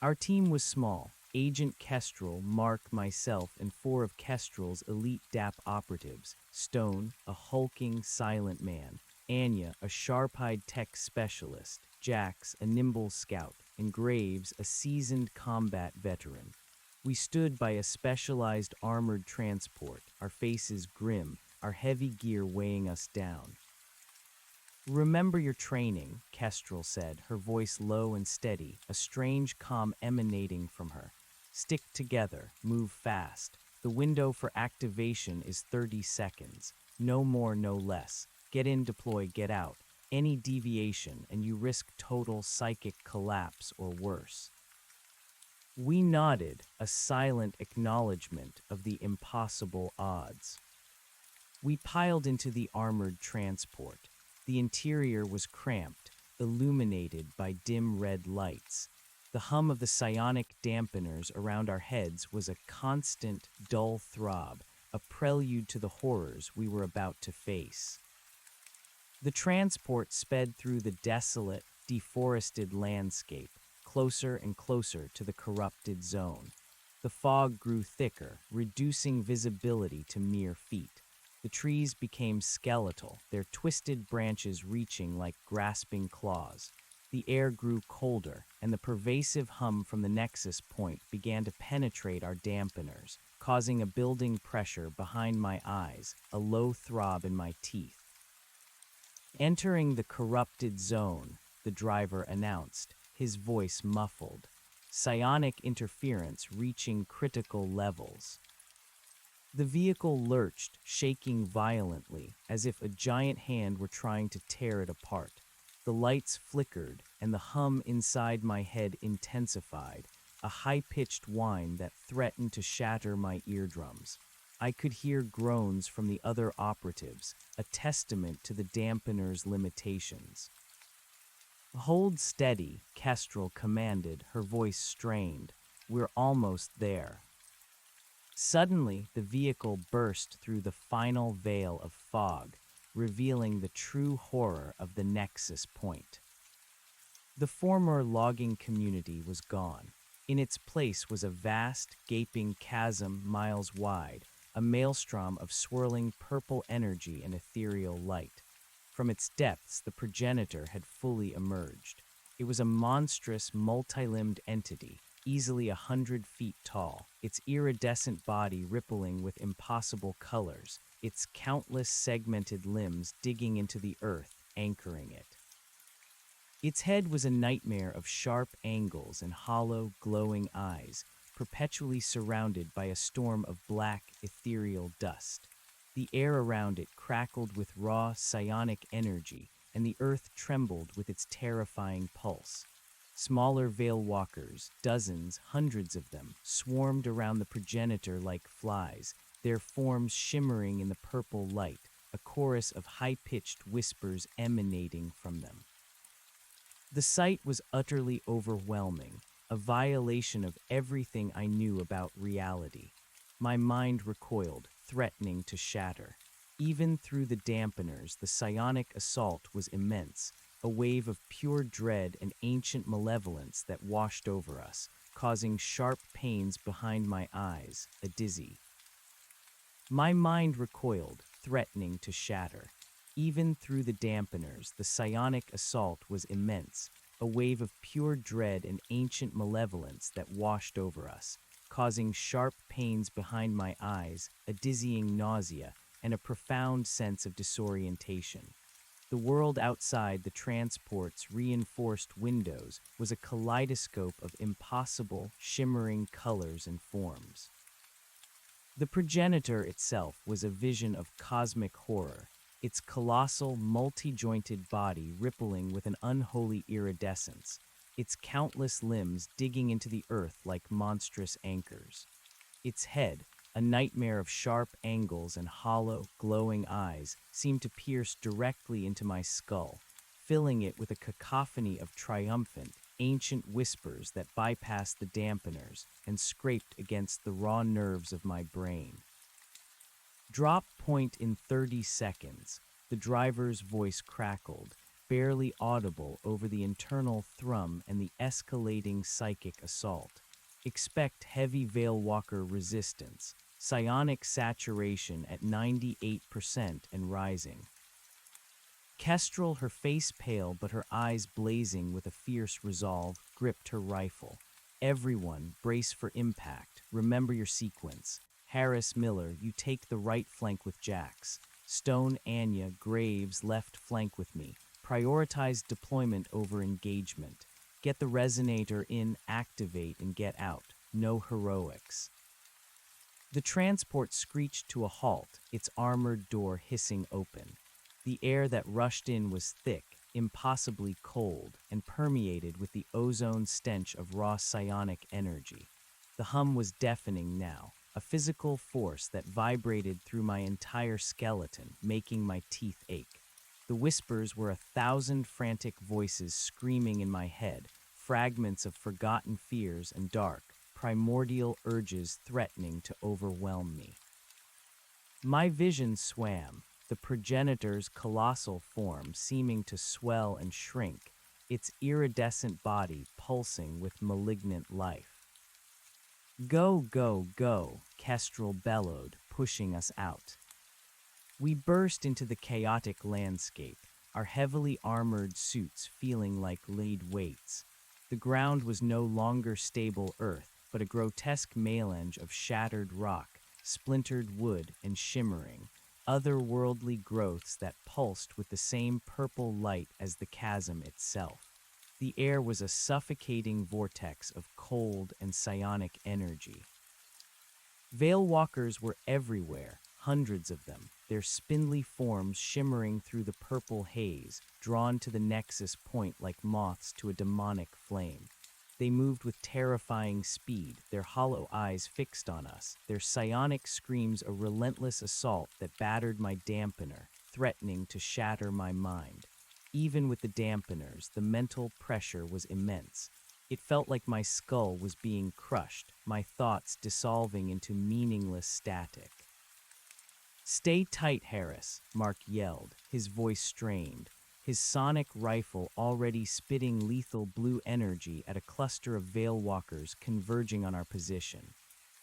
Our team was small. Agent Kestrel, Mark, myself, and 4 of Kestrel's elite DAP operatives, Stone, a hulking, silent man, Anya, a sharp-eyed tech specialist, Jax, a nimble scout, and Graves, a seasoned combat veteran. We stood by a specialized armored transport, our faces grim, our heavy gear weighing us down. "Remember your training," Kestrel said, her voice low and steady, a strange calm emanating from her. "Stick together, move fast. The window for activation is 30 seconds. No more, no less. Get in, deploy, get out. Any deviation, and you risk total psychic collapse or worse." We nodded, a silent acknowledgement of the impossible odds. We piled into the armored transport. The interior was cramped, illuminated by dim red lights. The hum of the psionic dampeners around our heads was a constant, dull throb, a prelude to the horrors we were about to face. The transport sped through the desolate, deforested landscape, closer and closer to the corrupted zone. The fog grew thicker, reducing visibility to mere feet. The trees became skeletal, their twisted branches reaching like grasping claws. The air grew colder, and the pervasive hum from the nexus point began to penetrate our dampeners, causing a building pressure behind my eyes, a low throb in my teeth. Entering the corrupted zone, the driver announced, his voice muffled. Psionic interference reaching critical levels. The vehicle lurched, shaking violently, as if a giant hand were trying to tear it apart. The lights flickered, and the hum inside my head intensified, a high-pitched whine that threatened to shatter my eardrums. I could hear groans from the other operatives, a testament to the dampener's limitations. "Hold steady," Kestrel commanded, her voice strained. "We're almost there." Suddenly, the vehicle burst through the final veil of fog, revealing the true horror of the nexus point. The former logging community was gone. In its place was a vast, gaping chasm miles wide, a maelstrom of swirling purple energy and ethereal light. From its depths, the progenitor had fully emerged. It was a monstrous, multi-limbed entity, easily 100 feet tall, its iridescent body rippling with impossible colors, its countless segmented limbs digging into the earth, anchoring it. Its head was a nightmare of sharp angles and hollow, glowing eyes, perpetually surrounded by a storm of black, ethereal dust. The air around it crackled with raw, psionic energy, and the earth trembled with its terrifying pulse. Smaller veil walkers, dozens, hundreds of them, swarmed around the progenitor like flies, their forms shimmering in the purple light, a chorus of high-pitched whispers emanating from them. The sight was utterly overwhelming, a violation of everything I knew about reality. My mind recoiled, threatening to shatter. Even through the dampeners, the psionic assault was immense, a wave of pure dread and ancient malevolence that washed over us, causing sharp pains behind my eyes, a dizzy. My mind recoiled, threatening to shatter. Even through the dampeners, the psionic assault was immense, a wave of pure dread and ancient malevolence that washed over us, causing sharp pains behind my eyes, a dizzying nausea, and a profound sense of disorientation. The world outside the transport's reinforced windows was a kaleidoscope of impossible, shimmering colors and forms. The progenitor itself was a vision of cosmic horror, its colossal, multi-jointed body rippling with an unholy iridescence, its countless limbs digging into the earth like monstrous anchors. Its head, a nightmare of sharp angles and hollow, glowing eyes, seemed to pierce directly into my skull, filling it with a cacophony of triumphant, ancient whispers that bypassed the dampeners and scraped against the raw nerves of my brain. "Drop point in 30 seconds, the driver's voice crackled, barely audible over the internal thrum and the escalating psychic assault. "Expect heavy Veilwalker resistance, psionic saturation at 98% and rising." Kestrel, her face pale but her eyes blazing with a fierce resolve, gripped her rifle. "Everyone, brace for impact. Remember your sequence. Harris, Miller, you take the right flank with Jax. Stone, Anya, Graves, left flank with me. Prioritize deployment over engagement. Get the resonator in, activate, and get out. No heroics." The transport screeched to a halt, its armored door hissing open. The air that rushed in was thick, impossibly cold, and permeated with the ozone stench of raw psionic energy. The hum was deafening now, a physical force that vibrated through my entire skeleton, making my teeth ache. The whispers were 1,000 frantic voices screaming in my head, fragments of forgotten fears and dark, primordial urges threatening to overwhelm me. My vision swam, the progenitor's colossal form seeming to swell and shrink, its iridescent body pulsing with malignant life. Go, go, go, Kestrel bellowed, pushing us out. We burst into the chaotic landscape, our heavily armored suits feeling like lead weights. The ground was no longer stable earth, but a grotesque melange of shattered rock, splintered wood, and shimmering, otherworldly growths that pulsed with the same purple light as the chasm itself. The air was a suffocating vortex of cold and psionic energy. Veil walkers were everywhere, hundreds of them, their spindly forms shimmering through the purple haze, drawn to the nexus point like moths to a demonic flame. They moved with terrifying speed, their hollow eyes fixed on us, their psionic screams a relentless assault that battered my dampener, threatening to shatter my mind. Even with the dampeners, the mental pressure was immense. It felt like my skull was being crushed, my thoughts dissolving into meaningless static. "Stay tight, Harris," Mark yelled, his voice strained, his sonic rifle already spitting lethal blue energy at a cluster of veil walkers converging on our position.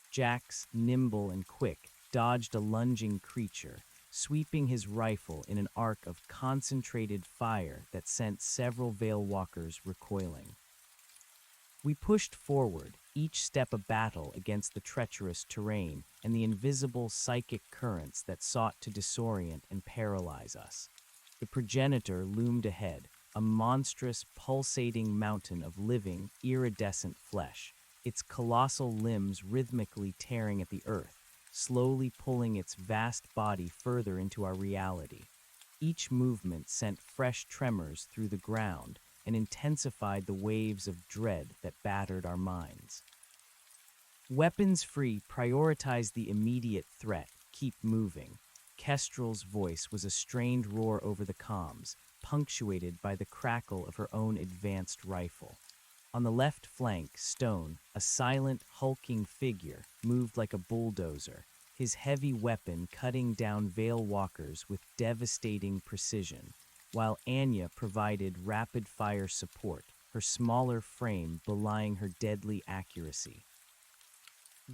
Jax, nimble and quick, dodged a lunging creature, sweeping his rifle in an arc of concentrated fire that sent several veil walkers recoiling. We pushed forward, each step a battle against the treacherous terrain and the invisible psychic currents that sought to disorient and paralyze us. The progenitor loomed ahead, a monstrous, pulsating mountain of living, iridescent flesh, its colossal limbs rhythmically tearing at the earth, slowly pulling its vast body further into our reality. Each movement sent fresh tremors through the ground and intensified the waves of dread that battered our minds. Weapons free, prioritize the immediate threat, keep moving. Kestrel's voice was a strained roar over the comms, punctuated by the crackle of her own advanced rifle. On the left flank, Stone, a silent, hulking figure, moved like a bulldozer, his heavy weapon cutting down veil walkers with devastating precision, while Anya provided rapid-fire support, her smaller frame belying her deadly accuracy.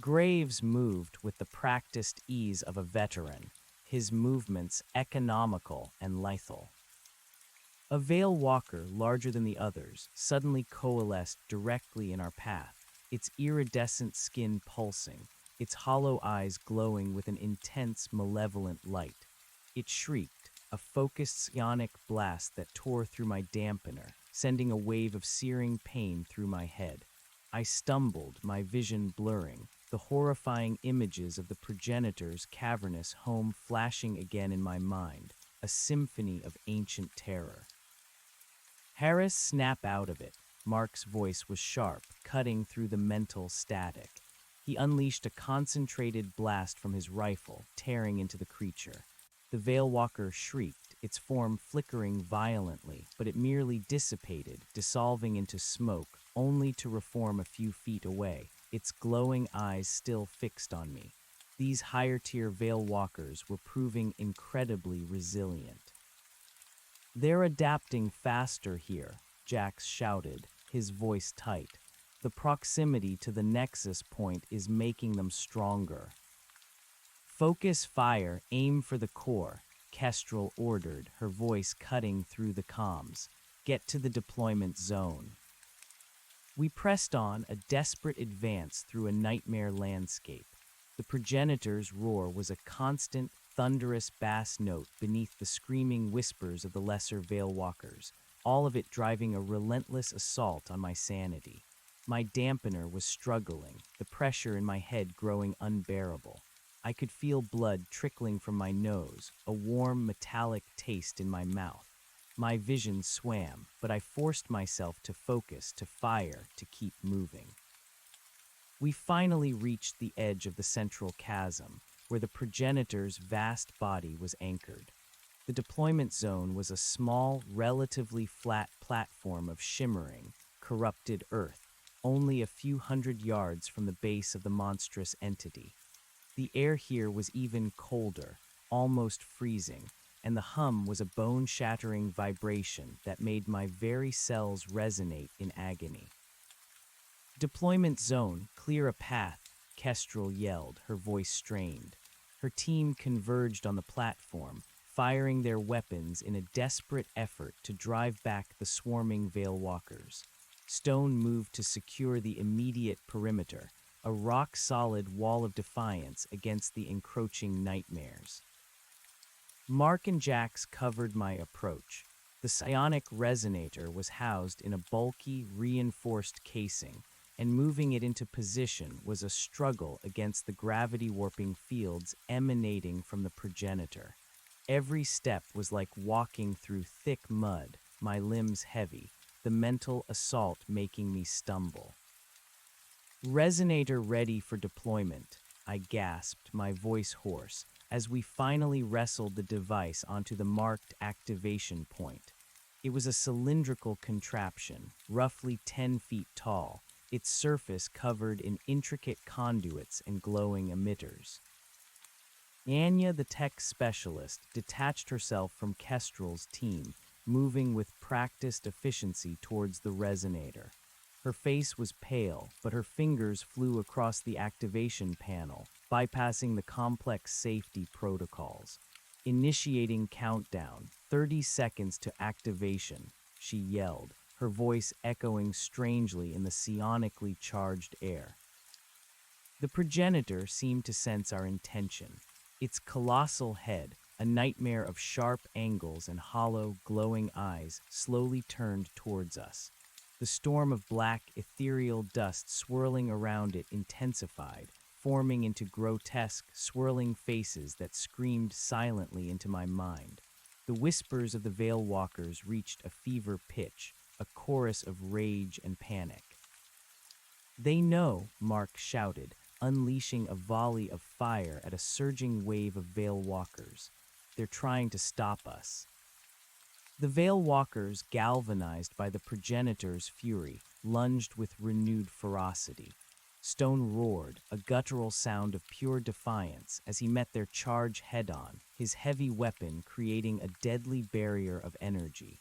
Graves moved with the practiced ease of a veteran, his movements economical and lethal. A veil walker, larger than the others, suddenly coalesced directly in our path, its iridescent skin pulsing, its hollow eyes glowing with an intense, malevolent light. It shrieked, a focused psionic blast that tore through my dampener, sending a wave of searing pain through my head. I stumbled, my vision blurring, the horrifying images of the progenitor's cavernous home flashing again in my mind, a symphony of ancient terror. Harris, snap out of it. Mark's voice was sharp, cutting through the mental static. He unleashed a concentrated blast from his rifle, tearing into the creature. The veil walker shrieked, its form flickering violently, but it merely dissipated, dissolving into smoke, only to reform a few feet away, its glowing eyes still fixed on me. These higher-tier veil walkers were proving incredibly resilient. "They're adapting faster here," Jax shouted, his voice tight. "The proximity to the nexus point is making them stronger." "Focus fire, aim for the core," Kestrel ordered, her voice cutting through the comms. "Get to the deployment zone." We pressed on, a desperate advance through a nightmare landscape. The progenitor's roar was a constant, thunderous bass note beneath the screaming whispers of the lesser veil walkers, all of it driving a relentless assault on my sanity. My dampener was struggling, the pressure in my head growing unbearable. I could feel blood trickling from my nose, a warm, metallic taste in my mouth. My vision swam, but I forced myself to focus, to fire, to keep moving. We finally reached the edge of the central chasm, where the progenitor's vast body was anchored. The deployment zone was a small, relatively flat platform of shimmering, corrupted earth, only a few hundred yards from the base of the monstrous entity. The air here was even colder, almost freezing, and the hum was a bone-shattering vibration that made my very cells resonate in agony. "Deployment zone, clear a path," Kestrel yelled, her voice strained. Her team converged on the platform, firing their weapons in a desperate effort to drive back the swarming Veil Walkers. Stone moved to secure the immediate perimeter, a rock-solid wall of defiance against the encroaching nightmares. Mark and Jax covered my approach. The psionic resonator was housed in a bulky, reinforced casing, and moving it into position was a struggle against the gravity-warping fields emanating from the progenitor. Every step was like walking through thick mud, my limbs heavy, the mental assault making me stumble. "Resonator ready for deployment," I gasped, my voice hoarse, as we finally wrestled the device onto the marked activation point. It was a cylindrical contraption, roughly 10 feet tall, its surface covered in intricate conduits and glowing emitters. Anya, the tech specialist, detached herself from Kestrel's team, moving with practiced efficiency towards the resonator. Her face was pale, but her fingers flew across the activation panel, bypassing the complex safety protocols. "Initiating countdown, 30 seconds to activation," she yelled, her voice echoing strangely in the psionically charged air. The progenitor seemed to sense our intention. Its colossal head, a nightmare of sharp angles and hollow, glowing eyes, slowly turned towards us. The storm of black, ethereal dust swirling around it intensified, forming into grotesque, swirling faces that screamed silently into my mind. The whispers of the Veil Walkers reached a fever pitch, a chorus of rage and panic. "They know," Mark shouted, unleashing a volley of fire at a surging wave of Veil Walkers. "They're trying to stop us." The Veil Walkers, galvanized by the progenitor's fury, lunged with renewed ferocity. Stone roared, a guttural sound of pure defiance, as he met their charge head-on, his heavy weapon creating a deadly barrier of energy.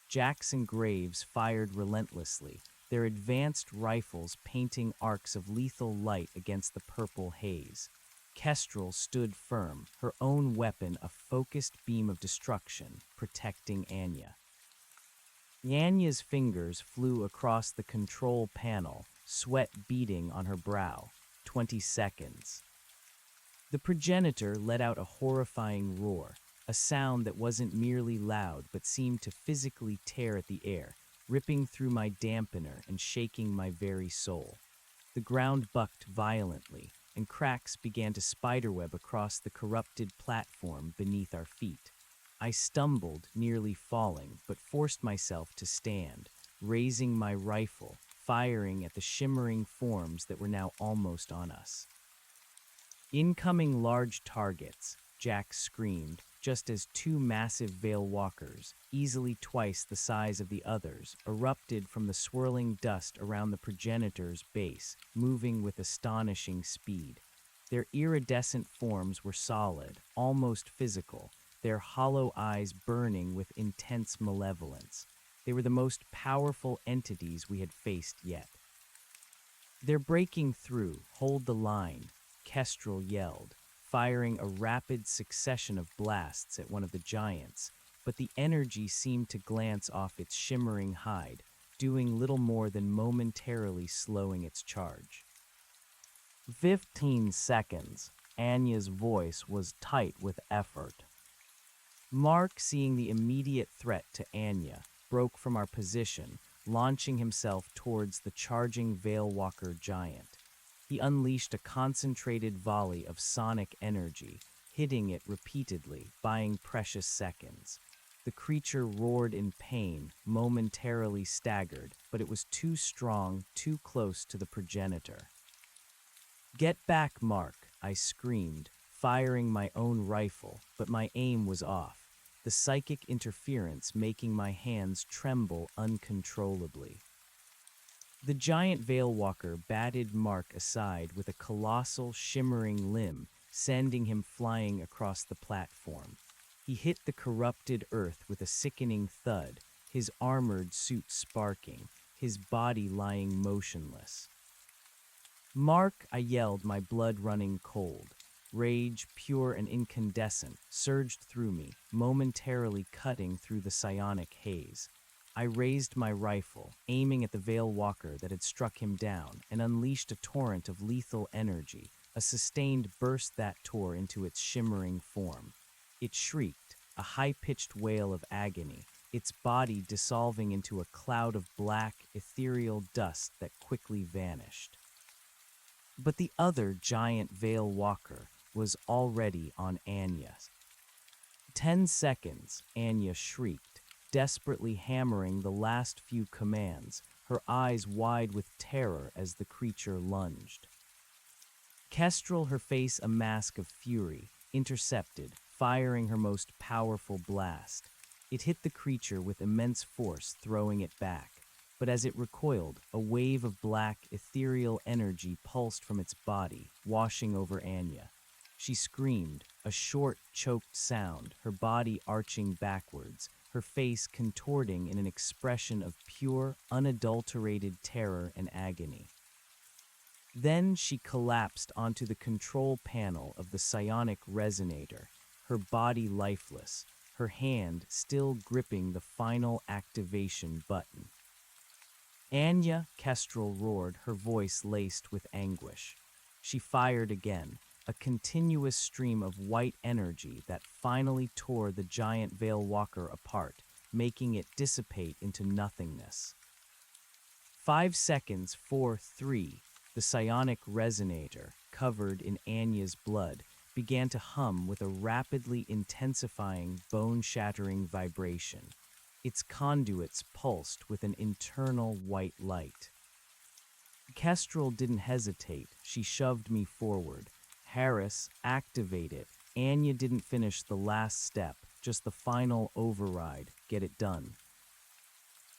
Jax and Graves fired relentlessly, their advanced rifles painting arcs of lethal light against the purple haze. Kestrel stood firm, her own weapon a focused beam of destruction, protecting Anya. Anya's fingers flew across the control panel, sweat beading on her brow. 20 seconds. The progenitor let out a horrifying roar, a sound that wasn't merely loud but seemed to physically tear at the air, ripping through my dampener and shaking my very soul. The ground bucked violently, and cracks began to spiderweb across the corrupted platform beneath our feet. I stumbled, nearly falling, but forced myself to stand, raising my rifle, firing at the shimmering forms that were now almost on us. "Incoming large targets," Jack screamed, just as two massive Veil Walkers, easily twice the size of the others, erupted from the swirling dust around the progenitor's base, moving with astonishing speed. Their iridescent forms were solid, almost physical, their hollow eyes burning with intense malevolence. They were the most powerful entities we had faced yet. "They're breaking through, hold the line," Kestrel yelled, firing a rapid succession of blasts at one of the giants, but the energy seemed to glance off its shimmering hide, doing little more than momentarily slowing its charge. 15 seconds. Anya's voice was tight with effort. Mark, seeing the immediate threat to Anya, broke from our position, launching himself towards the charging Veil Walker giant. He unleashed a concentrated volley of sonic energy, hitting it repeatedly, buying precious seconds. The creature roared in pain, momentarily staggered, but it was too strong, too close to the progenitor. "Get back, Mark," I screamed, firing my own rifle, but my aim was off, the psychic interference making my hands tremble uncontrollably. The giant Veil Walker batted Mark aside with a colossal, shimmering limb, sending him flying across the platform. He hit the corrupted earth with a sickening thud, his armored suit sparking, his body lying motionless. Mark, I yelled, my blood running cold. Rage, pure and incandescent, surged through me, momentarily cutting through the psionic haze. I raised my rifle, aiming at the Veil Walker that had struck him down, and unleashed a torrent of lethal energy, a sustained burst that tore into its shimmering form. It shrieked, a high-pitched wail of agony, its body dissolving into a cloud of black, ethereal dust that quickly vanished. But the other giant Veil Walker was already on Anya. 10 seconds, Anya shrieked, desperately hammering the last few commands, her eyes wide with terror as the creature lunged. Kestrel, her face a mask of fury, intercepted, firing her most powerful blast. It hit the creature with immense force, throwing it back. But as it recoiled, a wave of black, ethereal energy pulsed from its body, washing over Anya. She screamed, a short, choked sound, her body arching backwards, her face contorting in an expression of pure, unadulterated terror and agony. Then she collapsed onto the control panel of the psionic resonator, her body lifeless, her hand still gripping the final activation button. Anya, Kestrel roared, her voice laced with anguish. She fired again, a continuous stream of white energy that finally tore the giant Veil Walker apart, making it dissipate into nothingness. 5 seconds, 4, 3, the psionic resonator, covered in Anya's blood, began to hum with a rapidly intensifying, bone-shattering vibration. Its conduits pulsed with an internal white light. Kestrel didn't hesitate. She shoved me forward. Harris, activate it. Anya didn't finish the last step, just the final override. Get it done.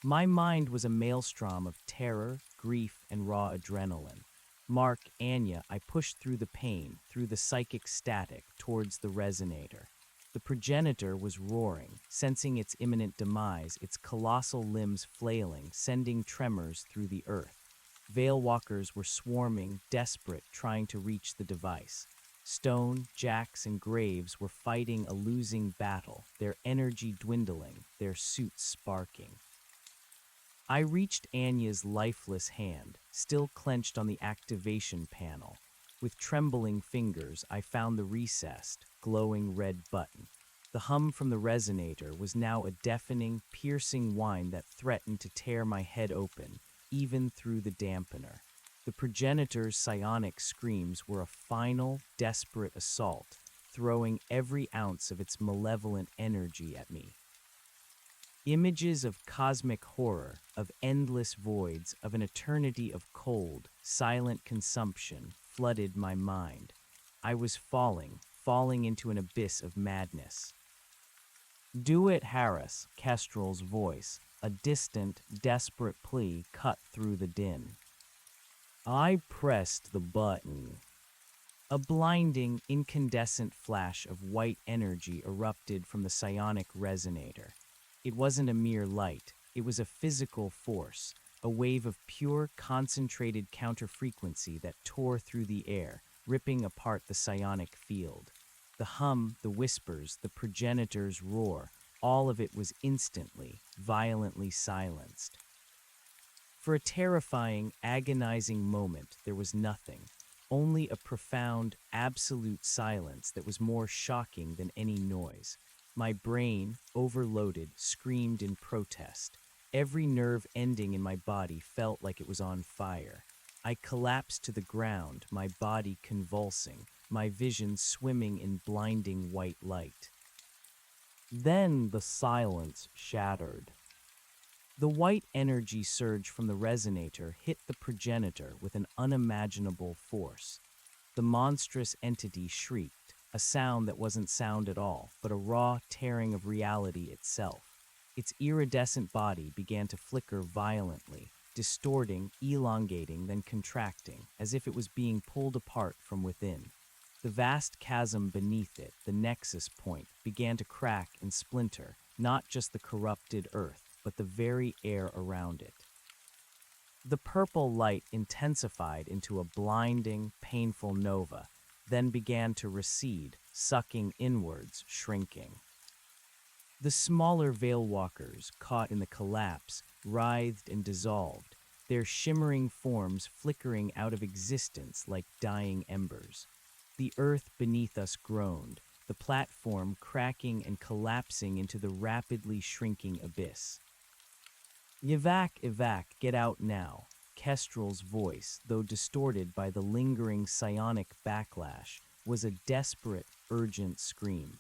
My mind was a maelstrom of terror, grief, and raw adrenaline. Mark, Anya, I pushed through the pain, through the psychic static, towards the resonator. The progenitor was roaring, sensing its imminent demise, its colossal limbs flailing, sending tremors through the earth. Veil Walkers were swarming, desperate, trying to reach the device. Stone, Jax, and Graves were fighting a losing battle, their energy dwindling, their suits sparking. I reached Anya's lifeless hand, still clenched on the activation panel. With trembling fingers, I found the recessed, glowing red button. The hum from the resonator was now a deafening, piercing whine that threatened to tear my head open, even through the dampener. The progenitor's psionic screams were a final, desperate assault, throwing every ounce of its malevolent energy at me. Images of cosmic horror, of endless voids, of an eternity of cold, silent consumption flooded my mind. I was falling into an abyss of madness. Do it, Harris, Kestrel's voice, a distant, desperate plea cut through the din. I pressed the button. A blinding, incandescent flash of white energy erupted from the psionic resonator. It wasn't a mere light, it was a physical force, a wave of pure, concentrated counterfrequency that tore through the air, ripping apart the psionic field. The hum, the whispers, the progenitor's roar, all of it was instantly, violently silenced. For a terrifying, agonizing moment, there was nothing, only a profound, absolute silence that was more shocking than any noise. My brain, overloaded, screamed in protest. Every nerve ending in my body felt like it was on fire. I collapsed to the ground, my body convulsing, my vision swimming in blinding white light. Then the silence shattered. The white energy surge from the resonator hit the progenitor with an unimaginable force. The monstrous entity shrieked, a sound that wasn't sound at all, but a raw tearing of reality itself. Its iridescent body began to flicker violently, distorting, elongating, then contracting, as if it was being pulled apart from within. The vast chasm beneath it, the nexus point, began to crack and splinter, not just the corrupted earth, but the very air around it. The purple light intensified into a blinding, painful nova, then began to recede, sucking inwards, shrinking. The smaller veil walkers, caught in the collapse, writhed and dissolved, their shimmering forms flickering out of existence like dying embers. The earth beneath us groaned, the platform cracking and collapsing into the rapidly shrinking abyss. Evac, get out now. Kestrel's voice, though distorted by the lingering psionic backlash, was a desperate, urgent scream.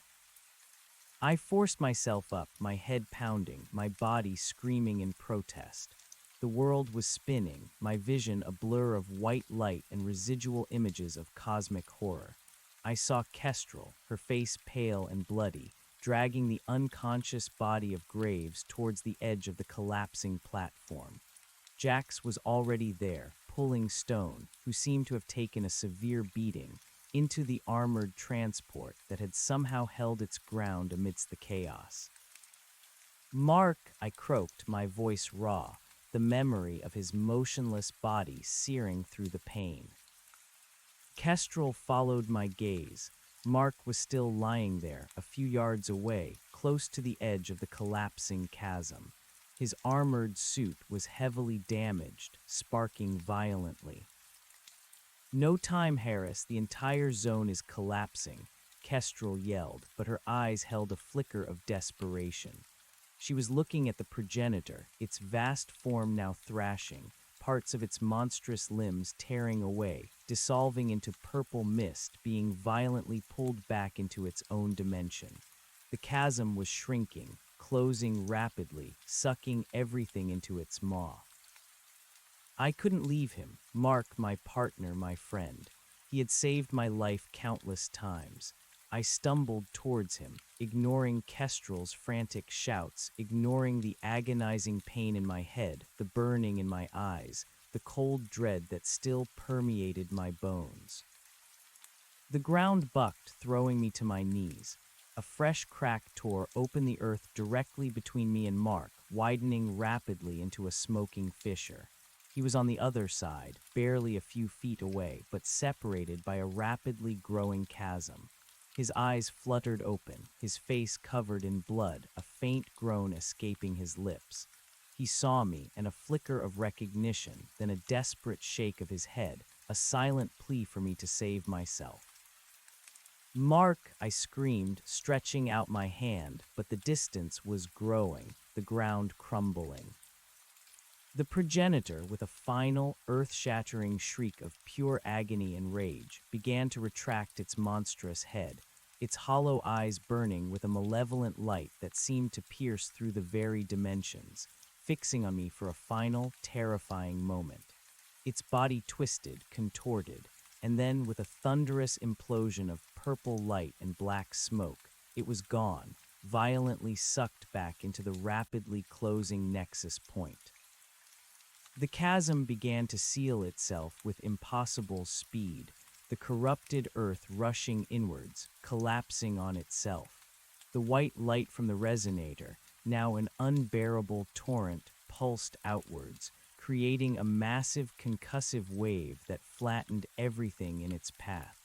I forced myself up, my head pounding, my body screaming in protest. The world was spinning, my vision a blur of white light and residual images of cosmic horror. I saw Kestrel, her face pale and bloody, dragging the unconscious body of Graves towards the edge of the collapsing platform. Jax was already there, pulling Stone, who seemed to have taken a severe beating, into the armored transport that had somehow held its ground amidst the chaos. Mark, I croaked, my voice raw, the memory of his motionless body searing through the pain. Kestrel followed my gaze. Mark was still lying there, a few yards away, close to the edge of the collapsing chasm. His armored suit was heavily damaged, sparking violently. No time, Harris, the entire zone is collapsing, Kestrel yelled, but her eyes held a flicker of desperation. She was looking at the progenitor, its vast form now thrashing, parts of its monstrous limbs tearing away, dissolving into purple mist, being violently pulled back into its own dimension. The chasm was shrinking, closing rapidly, sucking everything into its maw. I couldn't leave him, Mark, my partner, my friend. He had saved my life countless times. I stumbled towards him, ignoring Kestrel's frantic shouts, ignoring the agonizing pain in my head, the burning in my eyes, the cold dread that still permeated my bones. The ground bucked, throwing me to my knees. A fresh crack tore open the earth directly between me and Mark, widening rapidly into a smoking fissure. He was on the other side, barely a few feet away, but separated by a rapidly growing chasm. His eyes fluttered open, his face covered in blood, a faint groan escaping his lips. He saw me, and a flicker of recognition, then a desperate shake of his head, a silent plea for me to save myself. Mark, I screamed, stretching out my hand, but the distance was growing, the ground crumbling. The progenitor, with a final, earth-shattering shriek of pure agony and rage, began to retract its monstrous head, its hollow eyes burning with a malevolent light that seemed to pierce through the very dimensions, fixing on me for a final, terrifying moment. Its body twisted, contorted, and then, with a thunderous implosion of purple light and black smoke, it was gone, violently sucked back into the rapidly closing nexus point. The chasm began to seal itself with impossible speed, the corrupted earth rushing inwards, collapsing on itself. The white light from the resonator, now an unbearable torrent, pulsed outwards, creating a massive concussive wave that flattened everything in its path.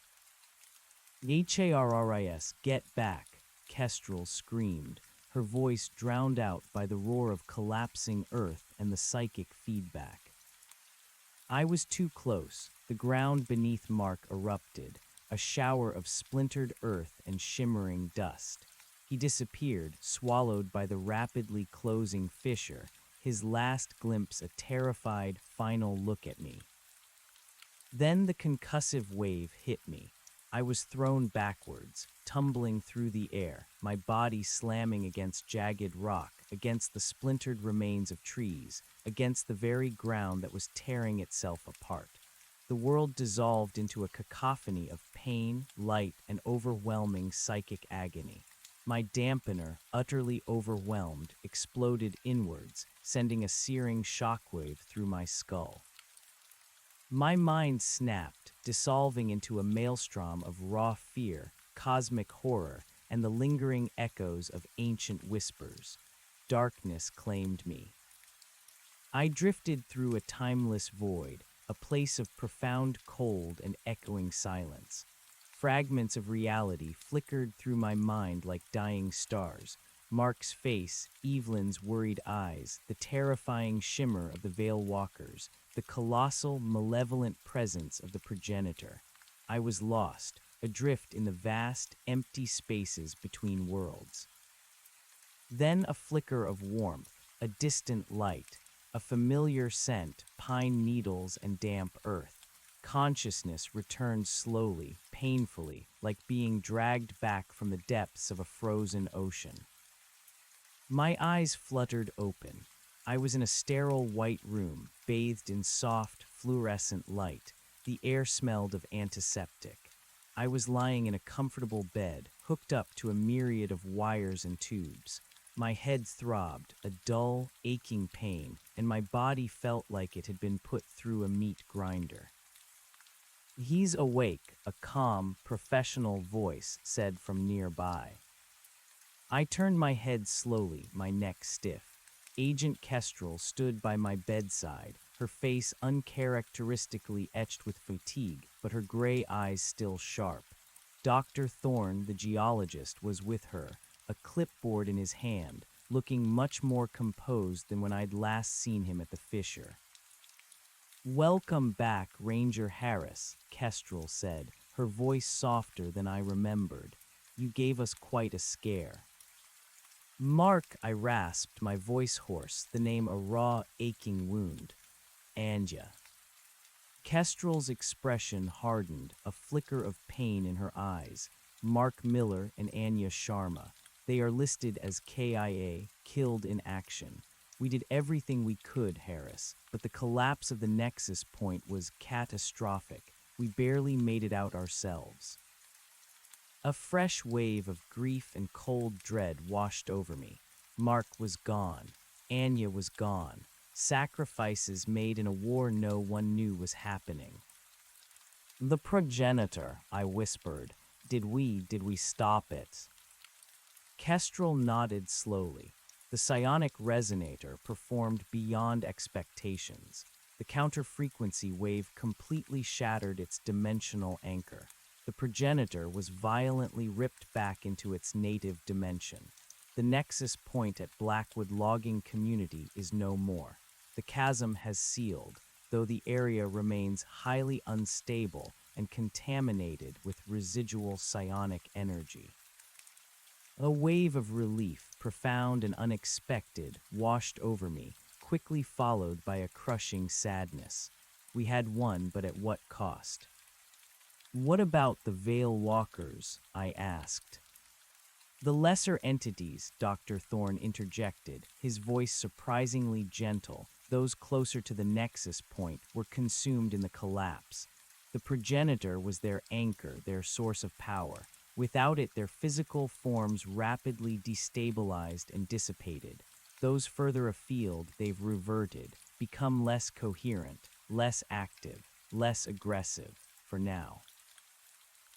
Harris, get back, Kestrel screamed, her voice drowned out by the roar of collapsing earth and the psychic feedback. I was too close. The ground beneath Mark erupted, a shower of splintered earth and shimmering dust. He disappeared, swallowed by the rapidly closing fissure, his last glimpse a terrified, final look at me. Then the concussive wave hit me. I was thrown backwards, tumbling through the air, my body slamming against jagged rock, against the splintered remains of trees, against the very ground that was tearing itself apart. The world dissolved into a cacophony of pain, light, and overwhelming psychic agony. My dampener, utterly overwhelmed, exploded inwards, sending a searing shockwave through my skull. My mind snapped, dissolving into a maelstrom of raw fear, cosmic horror, and the lingering echoes of ancient whispers. Darkness claimed me. I drifted through a timeless void, a place of profound cold and echoing silence. Fragments of reality flickered through my mind like dying stars. Mark's face, Evelyn's worried eyes, the terrifying shimmer of the Veil Walkers, the colossal, malevolent presence of the progenitor. I was lost, adrift in the vast, empty spaces between worlds. Then a flicker of warmth, a distant light, a familiar scent, pine needles and damp earth. Consciousness returned slowly, painfully, like being dragged back from the depths of a frozen ocean. My eyes fluttered open. I was in a sterile white room, bathed in soft, fluorescent light. The air smelled of antiseptic. I was lying in a comfortable bed, hooked up to a myriad of wires and tubes. My head throbbed, a dull, aching pain, and my body felt like it had been put through a meat grinder. "He's awake," a calm, professional voice said from nearby. I turned my head slowly, my neck stiff. Agent Kestrel stood by my bedside, her face uncharacteristically etched with fatigue, but her gray eyes still sharp. Dr. Thorne, the geologist, was with her, a clipboard in his hand, looking much more composed than when I'd last seen him at the fissure. "Welcome back, Ranger Harris," Kestrel said, her voice softer than I remembered. "You gave us quite a scare." "Mark," I rasped, my voice hoarse, the name a raw, aching wound. "Anja." Kestrel's expression hardened, a flicker of pain in her eyes. "Mark Miller and Anya Sharma. They are listed as KIA, killed in action. We did everything we could, Harris, but the collapse of the nexus point was catastrophic. We barely made it out ourselves." A fresh wave of grief and cold dread washed over me. Mark was gone. Anya was gone. Sacrifices made in a war no one knew was happening. "The progenitor," I whispered. Did we stop it?" Kestrel nodded slowly. The psionic resonator performed beyond expectations. The counter-frequency wave completely shattered its dimensional anchor. The progenitor was violently ripped back into its native dimension. The nexus point at Blackwood Logging Community is no more. The chasm has sealed, though the area remains highly unstable and contaminated with residual psionic energy. A wave of relief, profound and unexpected, washed over me, quickly followed by a crushing sadness. We had won, but at what cost? "What about the Veil Walkers?" I asked. "The lesser entities," Dr. Thorne interjected, his voice surprisingly gentle. "Those closer to the nexus point were consumed in the collapse. The progenitor was their anchor, their source of power. Without it, their physical forms rapidly destabilized and dissipated. Those further afield, they've reverted, become less coherent, less active, less aggressive, for now."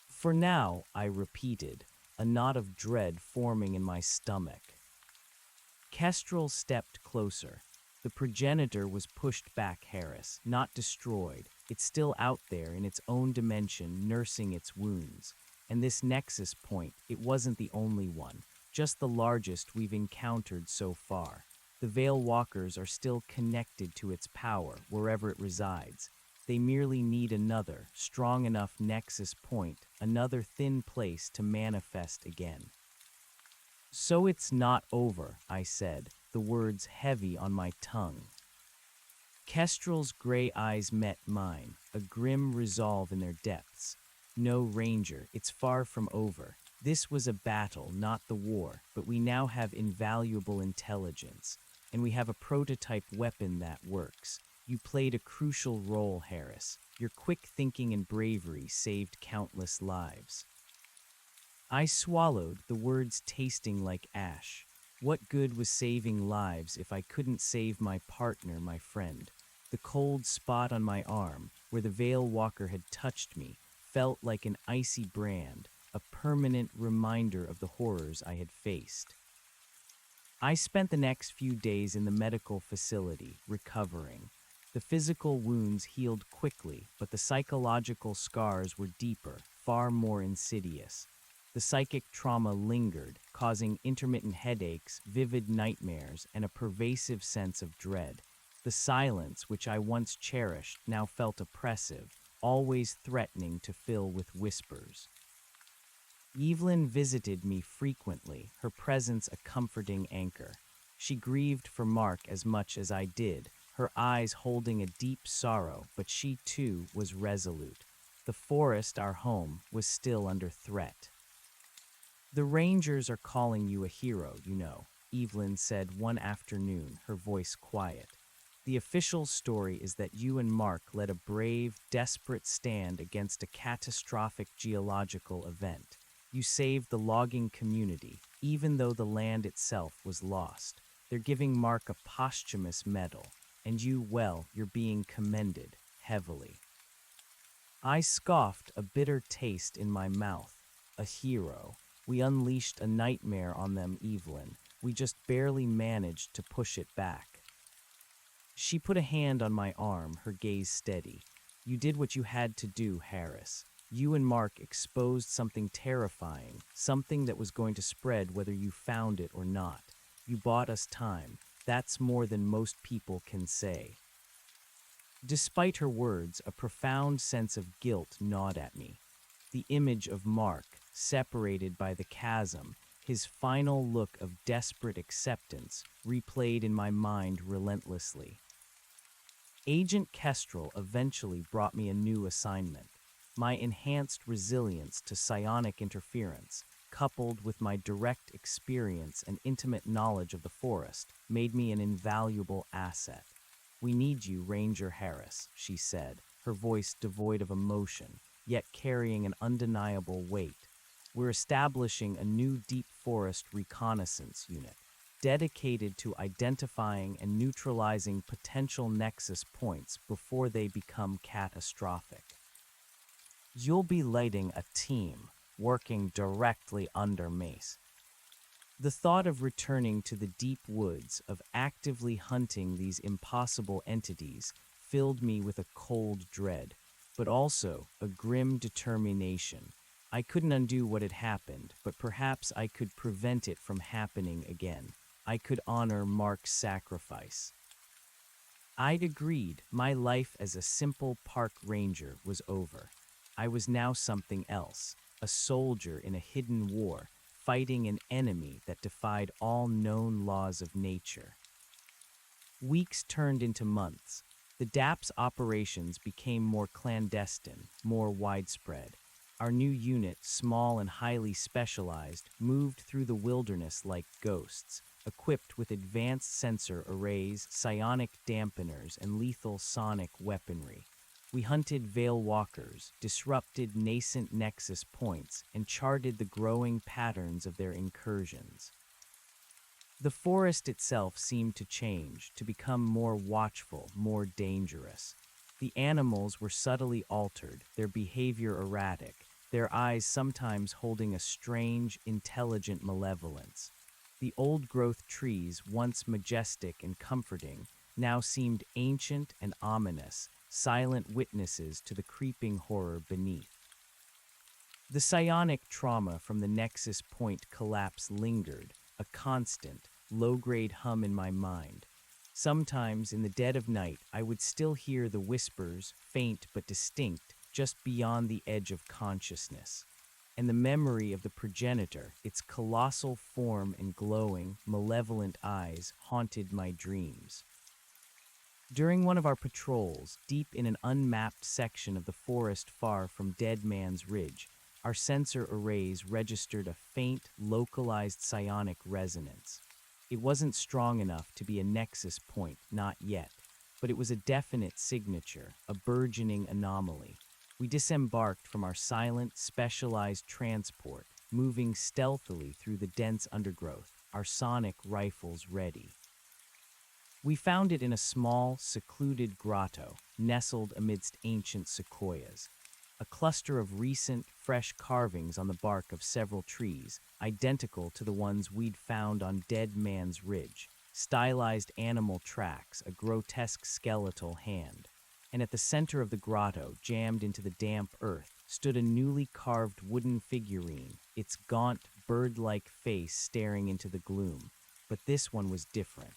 "For now," I repeated, a knot of dread forming in my stomach. Kestrel stepped closer. "The progenitor was pushed back, Harris, not destroyed. It's still out there in its own dimension, nursing its wounds. And this nexus point, it wasn't the only one, just the largest we've encountered so far. The Veil Walkers are still connected to its power, wherever it resides. They merely need another, strong enough nexus point, another thin place to manifest again." "So it's not over," I said, the words heavy on my tongue. Kestrel's gray eyes met mine, a grim resolve in their depths. "No, Ranger, it's far from over. This was a battle, not the war, but we now have invaluable intelligence, and we have a prototype weapon that works. You played a crucial role, Harris. Your quick thinking and bravery saved countless lives." I swallowed, the words tasting like ash. What good was saving lives if I couldn't save my partner, my friend? The cold spot on my arm, where the Veil Walker had touched me, felt like an icy brand, a permanent reminder of the horrors I had faced. I spent the next few days in the medical facility, recovering. The physical wounds healed quickly, but the psychological scars were deeper, far more insidious. The psychic trauma lingered, causing intermittent headaches, vivid nightmares, and a pervasive sense of dread. The silence, which I once cherished, now felt oppressive, always threatening to fill with whispers. Evelyn visited me frequently, her presence a comforting anchor. She grieved for Mark as much as I did, her eyes holding a deep sorrow, but she too was resolute. The forest, our home, was still under threat. "The Rangers are calling you a hero, you know," Evelyn said one afternoon, her voice quiet. "The official story is that you and Mark led a brave, desperate stand against a catastrophic geological event. You saved the logging community, even though the land itself was lost. They're giving Mark a posthumous medal, and you, well, you're being commended, heavily." I scoffed, a bitter taste in my mouth. A hero. We unleashed a nightmare on them, Evelyn. We just barely managed to push it back. She put a hand on my arm, her gaze steady. "You did what you had to do, Harris. You and Mark exposed something terrifying, something that was going to spread whether you found it or not. You bought us time. That's more than most people can say." Despite her words, a profound sense of guilt gnawed at me. The image of Mark, separated by the chasm, his final look of desperate acceptance, replayed in my mind relentlessly. Agent Kestrel eventually brought me a new assignment. My enhanced resilience to psionic interference, coupled with my direct experience and intimate knowledge of the forest, made me an invaluable asset. "We need you, Ranger Harris," she said, her voice devoid of emotion, yet carrying an undeniable weight. "We're establishing a new deep forest reconnaissance unit, dedicated to identifying and neutralizing potential nexus points before they become catastrophic. You'll be leading a team working directly under me." The thought of returning to the deep woods, of actively hunting these impossible entities, filled me with a cold dread, but also a grim determination. I couldn't undo what had happened, but perhaps I could prevent it from happening again. I could honor Mark's sacrifice. I'd agreed. My life as a simple park ranger was over. I was now something else, a soldier in a hidden war, fighting an enemy that defied all known laws of nature. Weeks turned into months. The DAP's operations became more clandestine, more widespread. Our new unit, small and highly specialized, moved through the wilderness like ghosts, equipped with advanced sensor arrays, psionic dampeners, and lethal sonic weaponry. We hunted veil walkers, disrupted nascent nexus points, and charted the growing patterns of their incursions. The forest itself seemed to change, to become more watchful, more dangerous. The animals were subtly altered, their behavior erratic, their eyes sometimes holding a strange, intelligent malevolence. The old-growth trees, once majestic and comforting, now seemed ancient and ominous, silent witnesses to the creeping horror beneath. The psionic trauma from the Nexus Point collapse lingered, a constant, low-grade hum in my mind. Sometimes, in the dead of night, I would still hear the whispers, faint but distinct, just beyond the edge of consciousness. And the memory of the progenitor, its colossal form and glowing, malevolent eyes, haunted my dreams. During one of our patrols, deep in an unmapped section of the forest far from Dead Man's Ridge, our sensor arrays registered a faint, localized psionic resonance. It wasn't strong enough to be a nexus point, not yet, but it was a definite signature, a burgeoning anomaly. We disembarked from our silent, specialized transport, moving stealthily through the dense undergrowth, our sonic rifles ready. We found it in a small, secluded grotto, nestled amidst ancient sequoias. a cluster of recent, fresh carvings on the bark of several trees, identical to the ones we'd found on Dead Man's Ridge, stylized animal tracks, a grotesque skeletal hand. And at the center of the grotto, jammed into the damp earth, stood a newly carved wooden figurine, its gaunt, bird-like face staring into the gloom. But this one was different.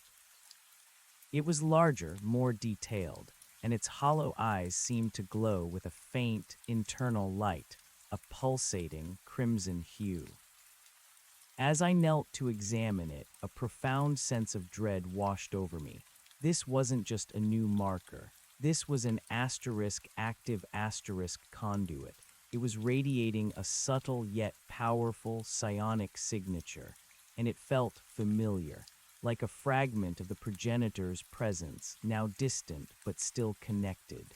It was larger, more detailed, and its hollow eyes seemed to glow with a faint, internal light, a pulsating, crimson hue. As I knelt to examine it, a profound sense of dread washed over me. This wasn't just a new marker. This was an active conduit. It was radiating a subtle yet powerful psionic signature, and it felt familiar, like a fragment of the progenitor's presence, now distant but still connected.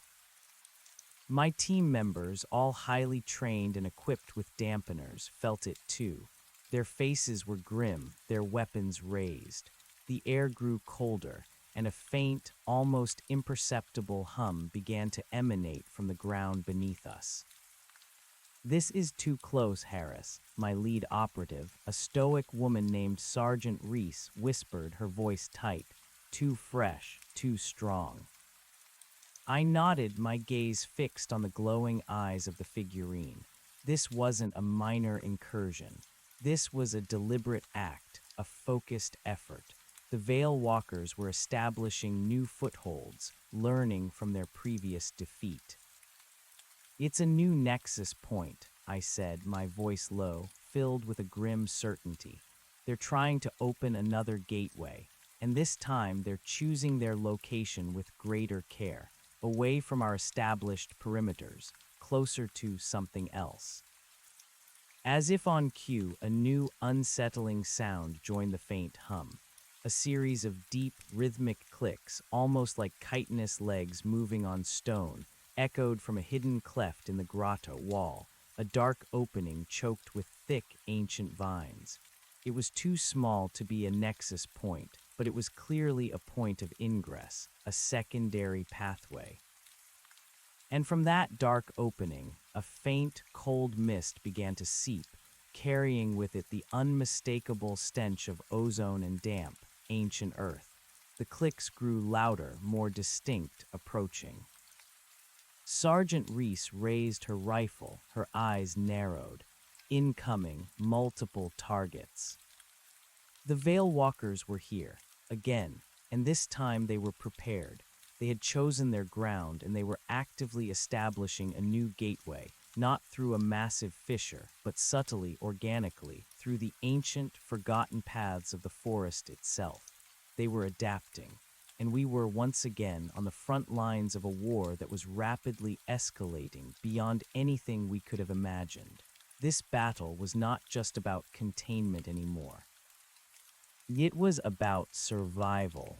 My team members, all highly trained and equipped with dampeners, felt it too. Their faces were grim, their weapons raised. The air grew colder, and a faint, almost imperceptible hum began to emanate from the ground beneath us. "This is too close, Harris," my lead operative, a stoic woman named Sergeant Reese, whispered, her voice tight. "Too fresh, too strong." I nodded, my gaze fixed on the glowing eyes of the figurine. This wasn't a minor incursion. This was a deliberate act, a focused effort. The Veil Walkers were establishing new footholds, learning from their previous defeat. "It's a new nexus point," I said, my voice low, filled with a grim certainty. "They're trying to open another gateway, and this time they're choosing their location with greater care, away from our established perimeters, closer to something else." As if on cue, a new, unsettling sound joined the faint hum. A series of deep, rhythmic clicks, almost like chitinous legs moving on stone, echoed from a hidden cleft in the grotto wall, a dark opening choked with thick, ancient vines. It was too small to be a nexus point, but it was clearly a point of ingress, a secondary pathway. And from that dark opening, a faint, cold mist began to seep, carrying with it the unmistakable stench of ozone and damp, ancient earth. The clicks grew louder, more distinct, approaching. Sergeant Reese raised her rifle, her eyes narrowed. Incoming, multiple targets. The Veil Walkers were here, again, and this time they were prepared. They had chosen their ground, and they were actively establishing a new gateway, not through a massive fissure, but subtly, organically, through the ancient, forgotten paths of the forest itself. They were adapting, and we were once again on the front lines of a war that was rapidly escalating beyond anything we could have imagined. This battle was not just about containment anymore. It was about survival.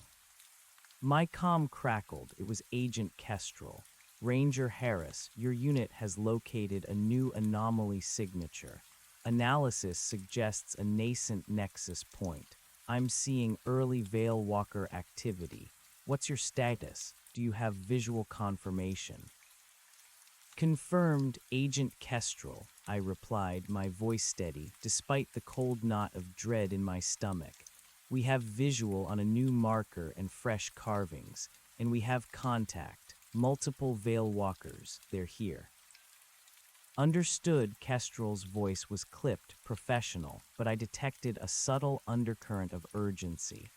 My comm crackled. It was Agent Kestrel. "Ranger Harris, your unit has located a new anomaly signature. Analysis suggests a nascent nexus point. I'm seeing early Veil Walker activity. What's your status? Do you have visual confirmation?" "Confirmed, Agent Kestrel," I replied, my voice steady, despite the cold knot of dread in my stomach. "We have visual on a new marker and fresh carvings, and we have contact. Multiple Veil Walkers. They're here." "Understood." Kestrel's voice was clipped, professional, but I detected a subtle undercurrent of urgency.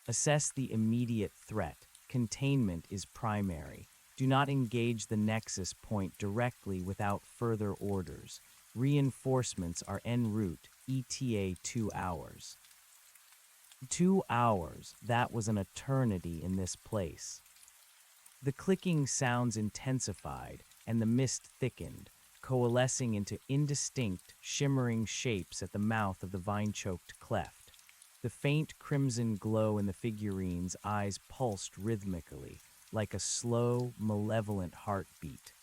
"Assess the immediate threat. Containment is primary. Do not engage the nexus point directly without further orders. Reinforcements are en route, ETA 2 hours. 2 hours, that was an eternity in this place. The clicking sounds intensified, and the mist thickened, coalescing into indistinct, shimmering shapes at the mouth of the vine-choked cleft. The faint crimson glow in the figurine's eyes pulsed rhythmically, like a slow, malevolent heartbeat.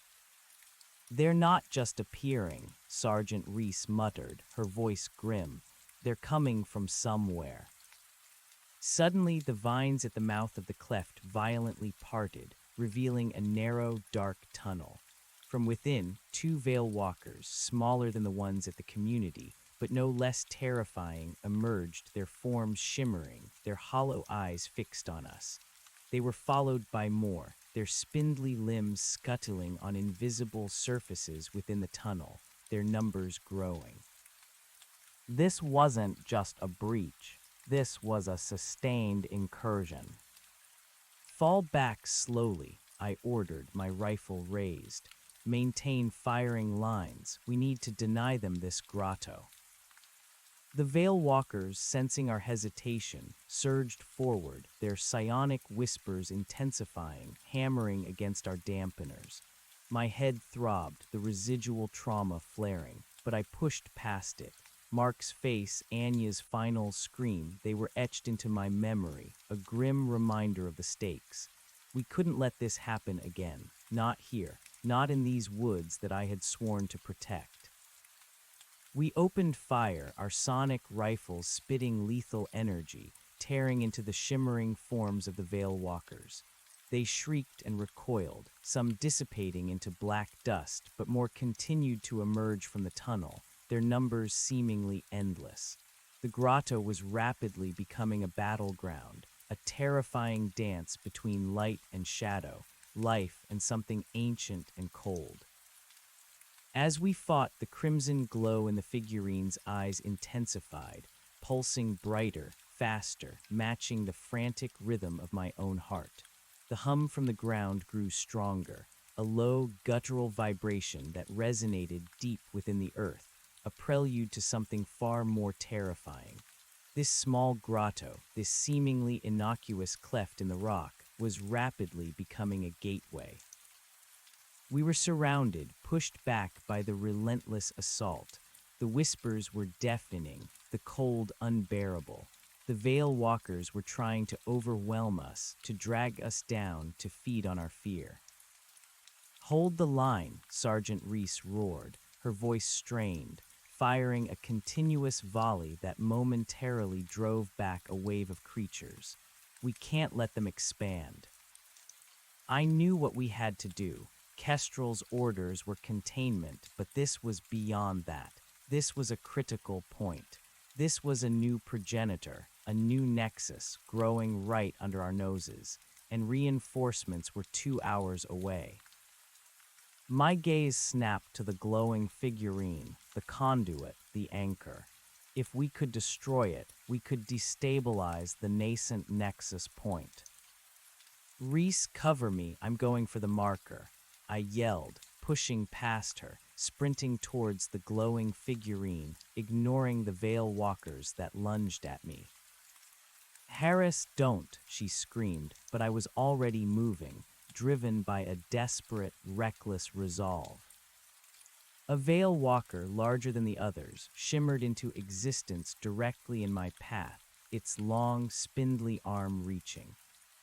"They're not just appearing," Sergeant Reese muttered, her voice grim. "They're coming from somewhere." Suddenly, the vines at the mouth of the cleft violently parted, revealing a narrow, dark tunnel. From within, two veil walkers, smaller than the ones at the community, but no less terrifying, emerged, their forms shimmering, their hollow eyes fixed on us. They were followed by more, their spindly limbs scuttling on invisible surfaces within the tunnel, their numbers growing. This wasn't just a breach. This was a sustained incursion. Fall back slowly, I ordered, my rifle raised. Maintain firing lines. We need to deny them this grotto. The veil walkers, sensing our hesitation, surged forward, their psionic whispers intensifying, hammering against our dampeners. My head throbbed, the residual trauma flaring, but I pushed past it. Mark's face, Anya's final scream, they were etched into my memory, a grim reminder of the stakes. We couldn't let this happen again. Not here, not in these woods that I had sworn to protect. We opened fire, our sonic rifles spitting lethal energy, tearing into the shimmering forms of the veil walkers. They shrieked and recoiled, some dissipating into black dust, but more continued to emerge from the tunnel, their numbers seemingly endless. The grotto was rapidly becoming a battleground, a terrifying dance between light and shadow, life and something ancient and cold. As we fought, the crimson glow in the figurine's eyes intensified, pulsing brighter, faster, matching the frantic rhythm of my own heart. The hum from the ground grew stronger, a low, guttural vibration that resonated deep within the earth, a prelude to something far more terrifying. This small grotto, this seemingly innocuous cleft in the rock, was rapidly becoming a gateway. We were surrounded, pushed back by the relentless assault. The whispers were deafening, the cold unbearable. The veil walkers were trying to overwhelm us, to drag us down, to feed on our fear. "Hold the line," Sergeant Reese roared, her voice strained, firing a continuous volley that momentarily drove back a wave of creatures. "We can't let them expand." I knew what we had to do. Kestrel's orders were containment, but this was beyond that. This was a critical point. This was a new progenitor, a new nexus, growing right under our noses, and reinforcements were 2 hours away. My gaze snapped to the glowing figurine, the conduit, the anchor. If we could destroy it, we could destabilize the nascent nexus point. "Reese, cover me, I'm going for the marker," I yelled, pushing past her, sprinting towards the glowing figurine, ignoring the veil walkers that lunged at me. "Harris, don't," she screamed, but I was already moving, driven by a desperate, reckless resolve. A veil walker, larger than the others, shimmered into existence directly in my path, its long, spindly arm reaching.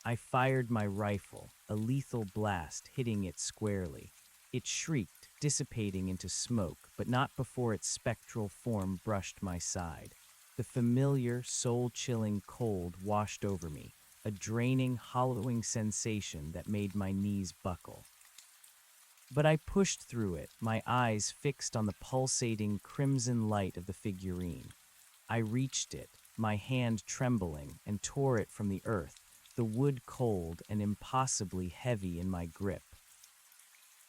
I fired my rifle, a lethal blast hitting it squarely. It shrieked, dissipating into smoke, but not before its spectral form brushed my side. The familiar, soul-chilling cold washed over me, a draining, hollowing sensation that made my knees buckle. But I pushed through it, my eyes fixed on the pulsating crimson light of the figurine. I reached it, my hand trembling, and tore it from the earth, the wood cold and impossibly heavy in my grip.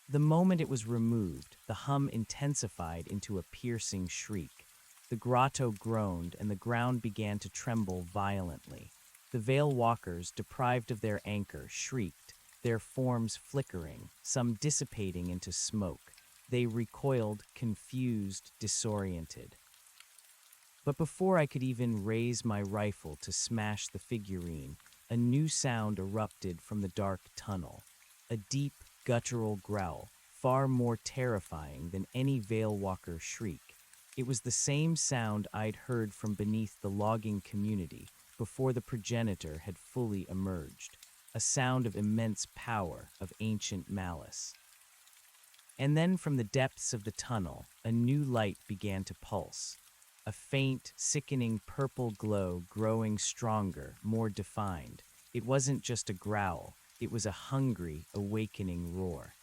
The moment it was removed, the hum intensified into a piercing shriek. The grotto groaned and the ground began to tremble violently. The veil walkers, deprived of their anchor, shrieked, their forms flickering, some dissipating into smoke. They recoiled, confused, disoriented. But before I could even raise my rifle to smash the figurine, a new sound erupted from the dark tunnel, a deep, guttural growl, far more terrifying than any veil walker shriek. It was the same sound I'd heard from beneath the logging community before the progenitor had fully emerged, a sound of immense power, of ancient malice. And then from the depths of the tunnel, a new light began to pulse. A faint, sickening purple glow growing stronger, more defined. It wasn't just a growl, it was a hungry, awakening roar.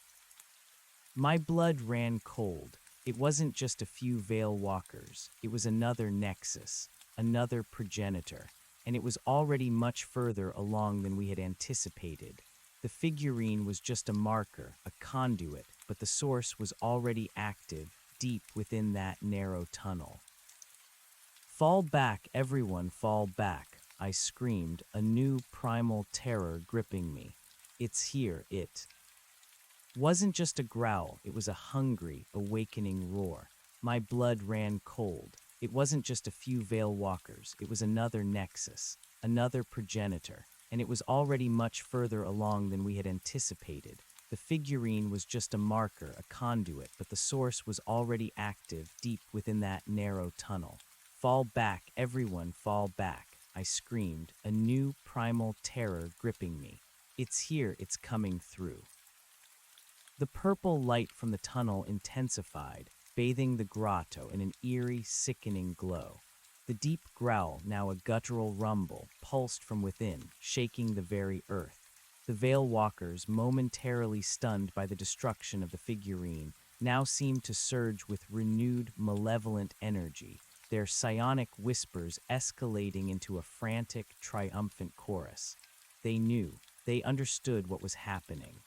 My blood ran cold. It wasn't just a few Veil walkers. It was another nexus, another progenitor, and it was already much further along than we had anticipated. The figurine was just a marker, a conduit, but the source was already active, deep within that narrow tunnel. "Fall back, everyone, fall back," I screamed, a new primal terror gripping me. "It's here, it wasn't just a growl, it was a hungry, awakening roar. My blood ran cold. It wasn't just a few Veil walkers, it was another nexus, another progenitor, and it was already much further along than we had anticipated. The figurine was just a marker, a conduit, but the source was already active deep within that narrow tunnel. "Fall back, everyone, fall back," I screamed, a new primal terror gripping me. "It's here, it's coming through." The purple light from the tunnel intensified, bathing the grotto in an eerie, sickening glow. The deep growl, now a guttural rumble, pulsed from within, shaking the very earth. The Veil walkers, momentarily stunned by the destruction of the figurine, now seemed to surge with renewed, malevolent energy, their psionic whispers escalating into a frantic, triumphant chorus. They knew, they understood what was happening.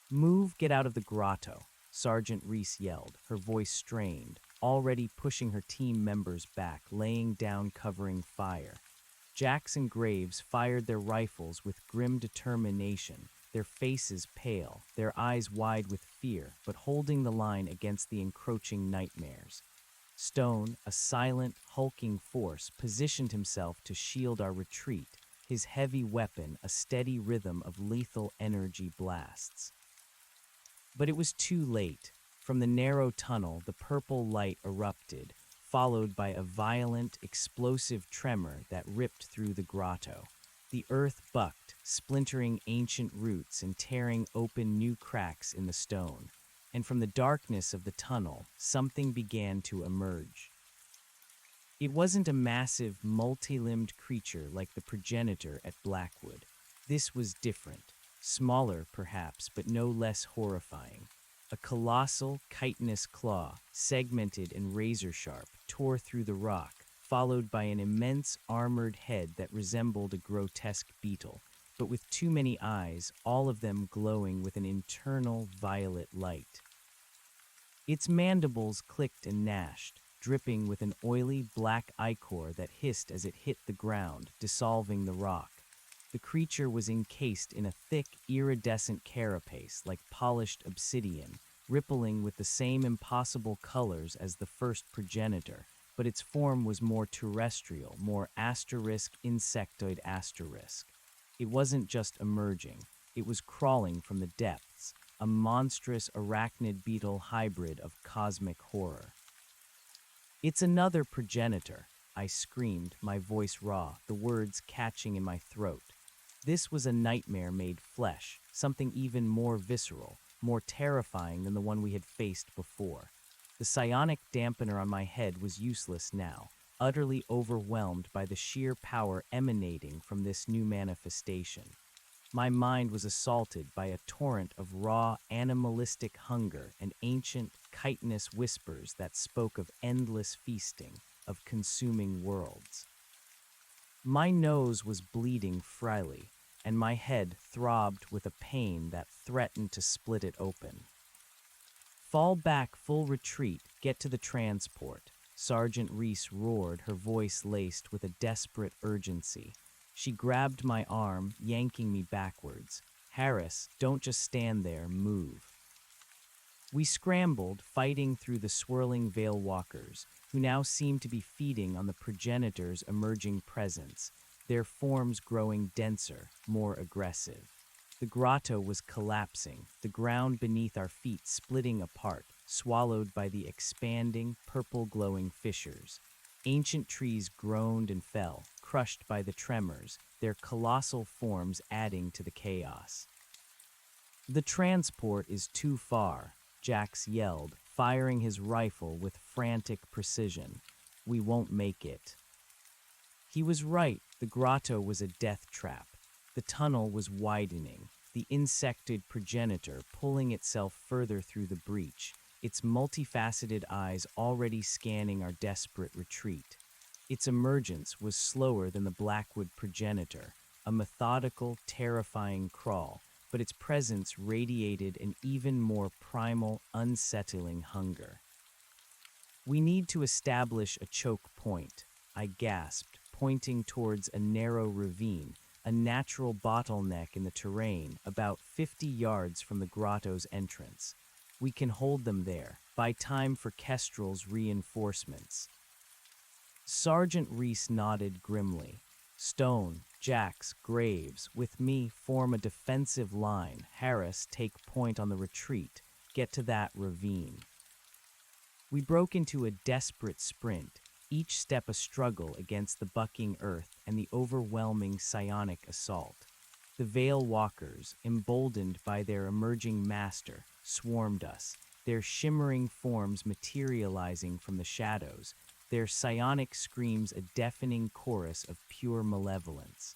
"Move, get out of the grotto," Sergeant Reese yelled, her voice strained, already pushing her team members back, laying down covering fire. Jax and Graves fired their rifles with grim determination, their faces pale, their eyes wide with fear, but holding the line against the encroaching nightmares. Stone, a silent, hulking force, positioned himself to shield our retreat, his heavy weapon a steady rhythm of lethal energy blasts. But it was too late. From the narrow tunnel, the purple light erupted, followed by a violent, explosive tremor that ripped through the grotto. The earth bucked, splintering ancient roots and tearing open new cracks in the stone. And from the darkness of the tunnel, something began to emerge. It wasn't a massive, multi-limbed creature like the progenitor at Blackwood. This was different. Smaller, perhaps, but no less horrifying. A colossal, chitinous claw, segmented and razor-sharp, tore through the rock, followed by an immense, armored head that resembled a grotesque beetle, but with too many eyes, all of them glowing with an internal, violet light. Its mandibles clicked and gnashed, dripping with an oily, black ichor that hissed as it hit the ground, dissolving the rock. The creature was encased in a thick, iridescent carapace like polished obsidian, rippling with the same impossible colors as the first progenitor, but its form was more terrestrial, more insectoid asterisk. It wasn't just emerging, it was crawling from the depths, a monstrous arachnid beetle hybrid of cosmic horror. "It's another progenitor," I screamed, my voice raw, the words catching in my throat. This was a nightmare made flesh, something even more visceral, more terrifying than the one we had faced before. The psionic dampener on my head was useless now, utterly overwhelmed by the sheer power emanating from this new manifestation. My mind was assaulted by a torrent of raw, animalistic hunger and ancient, chitinous whispers that spoke of endless feasting, of consuming worlds. My nose was bleeding freely, and my head throbbed with a pain that threatened to split it open. "Fall back, full retreat, get to the transport," Sergeant Reese roared, her voice laced with a desperate urgency. She grabbed my arm, yanking me backwards. "Harris, don't just stand there, move." We scrambled, fighting through the swirling Veil walkers, who now seemed to be feeding on the progenitor's emerging presence, their forms growing denser, more aggressive. The grotto was collapsing, the ground beneath our feet splitting apart, swallowed by the expanding, purple-glowing fissures. Ancient trees groaned and fell, crushed by the tremors, their colossal forms adding to the chaos. "The transport is too far," Jax yelled, firing his rifle with frantic precision. "We won't make it." He was right. The grotto was a death trap. The tunnel was widening. the insectoid progenitor pulling itself further through the breach, its multifaceted eyes already scanning our desperate retreat. Its emergence was slower than the blackwood progenitor, a methodical, terrifying crawl, but its presence radiated an even more primal, unsettling hunger. "We need to establish a choke point," I gasped, pointing towards a narrow ravine, a natural bottleneck in the terrain, about 50 yards from the grotto's entrance. "We can hold them there. Buy time for Kestrel's reinforcements." Sergeant Reese nodded grimly. "Stone, Jax, Graves, with me form a defensive line. Harris, take point on the retreat. Get to that ravine." We broke into a desperate sprint, each step a struggle against the bucking earth and the overwhelming psionic assault. The Veil Walkers, emboldened by their emerging master, swarmed us, their shimmering forms materializing from the shadows, their psionic screams a deafening chorus of pure malevolence.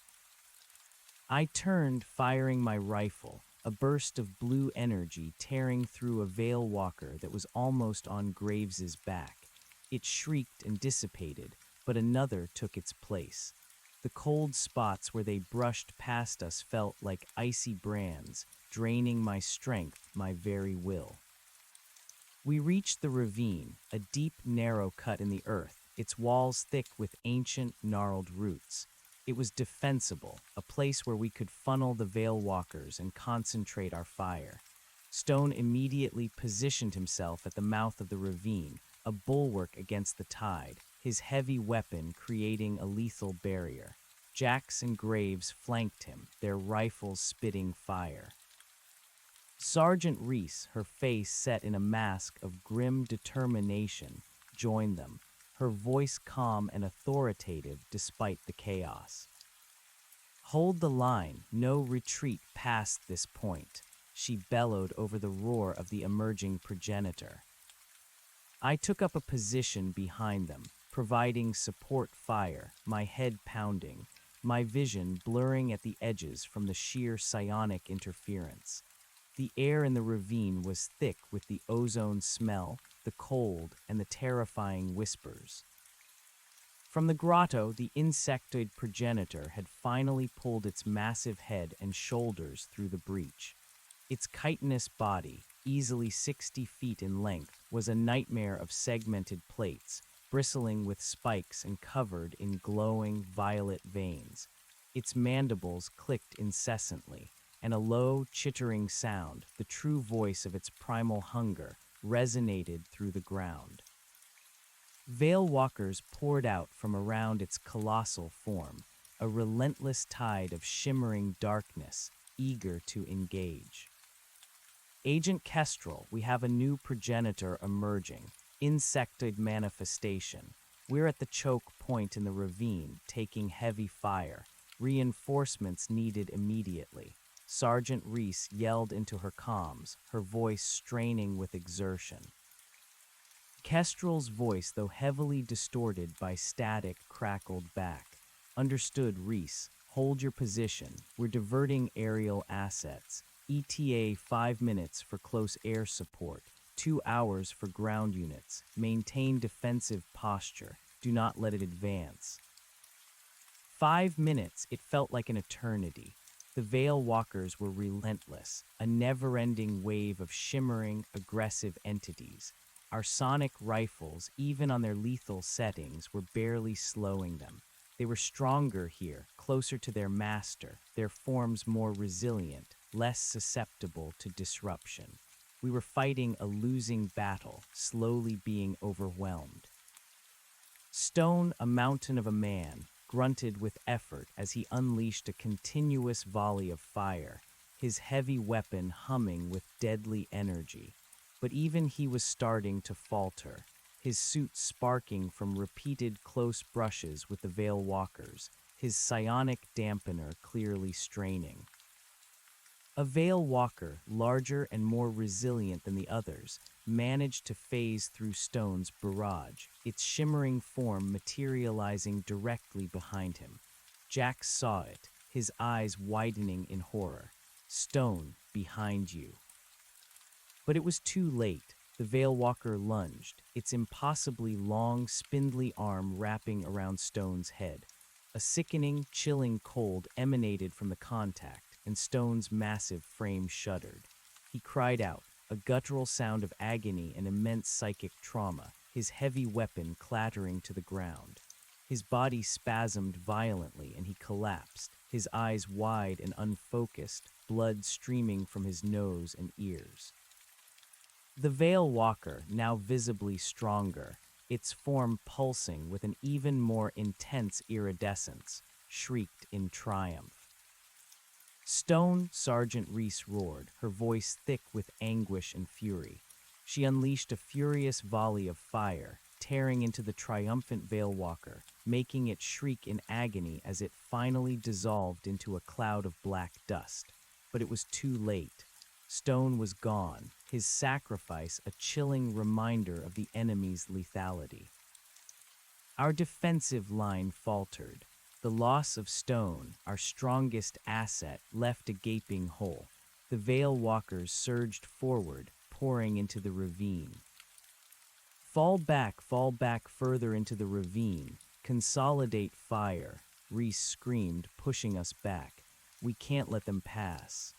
I turned, firing my rifle, a burst of blue energy tearing through a Veil Walker that was almost on Graves's back. It shrieked and dissipated, but another took its place. The cold spots where they brushed past us felt like icy brands, draining my strength, my very will. We reached the ravine, a deep, narrow cut in the earth, its walls thick with ancient, gnarled roots. It was defensible, a place where we could funnel the Veil Walkers and concentrate our fire. Stone immediately positioned himself at the mouth of the ravine, a bulwark against the tide, his heavy weapon creating a lethal barrier. Jax and Graves flanked him, their rifles spitting fire. Sergeant Reese, her face set in a mask of grim determination, joined them, her voice calm and authoritative despite the chaos. "Hold the line, no retreat past this point," she bellowed over the roar of the emerging progenitor. I took up a position behind them, providing support fire, my head pounding, my vision blurring at the edges from the sheer psionic interference. The air in the ravine was thick with the ozone smell, the cold, and the terrifying whispers. From the grotto, the insectoid progenitor had finally pulled its massive head and shoulders through the breach. Its chitinous body, easily 60 feet in length, was a nightmare of segmented plates, bristling with spikes and covered in glowing violet veins. Its mandibles clicked incessantly, and a low, chittering sound, the true voice of its primal hunger, resonated through the ground. Veil Walkers poured out from around its colossal form, a relentless tide of shimmering darkness, eager to engage. "Agent Kestrel, we have a new progenitor emerging, insectoid manifestation. We're at the choke point in the ravine, taking heavy fire. Reinforcements needed immediately." Sergeant Reese yelled into her comms, her voice straining with exertion. Kestrel's voice, though heavily distorted by static, crackled back. "Understood, Reese. Hold your position. We're diverting aerial assets. ETA 5 minutes for close air support, 2 hours for ground units. Maintain defensive posture. Do not let it advance." 5 minutes, it felt like an eternity. The Veil Walkers were relentless, a never-ending wave of shimmering, aggressive entities. Our sonic rifles, even on their lethal settings, were barely slowing them. They were stronger here, closer to their master, their forms more resilient, less susceptible to disruption. We were fighting a losing battle, slowly being overwhelmed. Stone, a mountain of a man, grunted with effort as he unleashed a continuous volley of fire, his heavy weapon humming with deadly energy. But even he was starting to falter, his suit sparking from repeated close brushes with the Veil Walkers, his psionic dampener clearly straining. A Veil Walker, larger and more resilient than the others, managed to phase through Stone's barrage, its shimmering form materializing directly behind him. Jax saw it, his eyes widening in horror. Stone, behind you. But it was too late. The Veil Walker lunged, its impossibly long, spindly arm wrapping around Stone's head. A sickening, chilling cold emanated from the contact, and Stone's massive frame shuddered. He cried out, a guttural sound of agony and immense psychic trauma, his heavy weapon clattering to the ground. His body spasmed violently and he collapsed, his eyes wide and unfocused, blood streaming from his nose and ears. The Veil Walker, now visibly stronger, its form pulsing with an even more intense iridescence, shrieked in triumph. Stone, Sergeant Reese roared, her voice thick with anguish and fury. She unleashed a furious volley of fire, tearing into the triumphant Veil Walker, making it shriek in agony as it finally dissolved into a cloud of black dust. But it was too late. Stone was gone, his sacrifice a chilling reminder of the enemy's lethality. Our defensive line faltered. The loss of Stone, our strongest asset, left a gaping hole. The Veil Walkers surged forward, pouring into the ravine. Fall back further into the ravine. Consolidate fire, Reese screamed, pushing us back. We can't let them pass.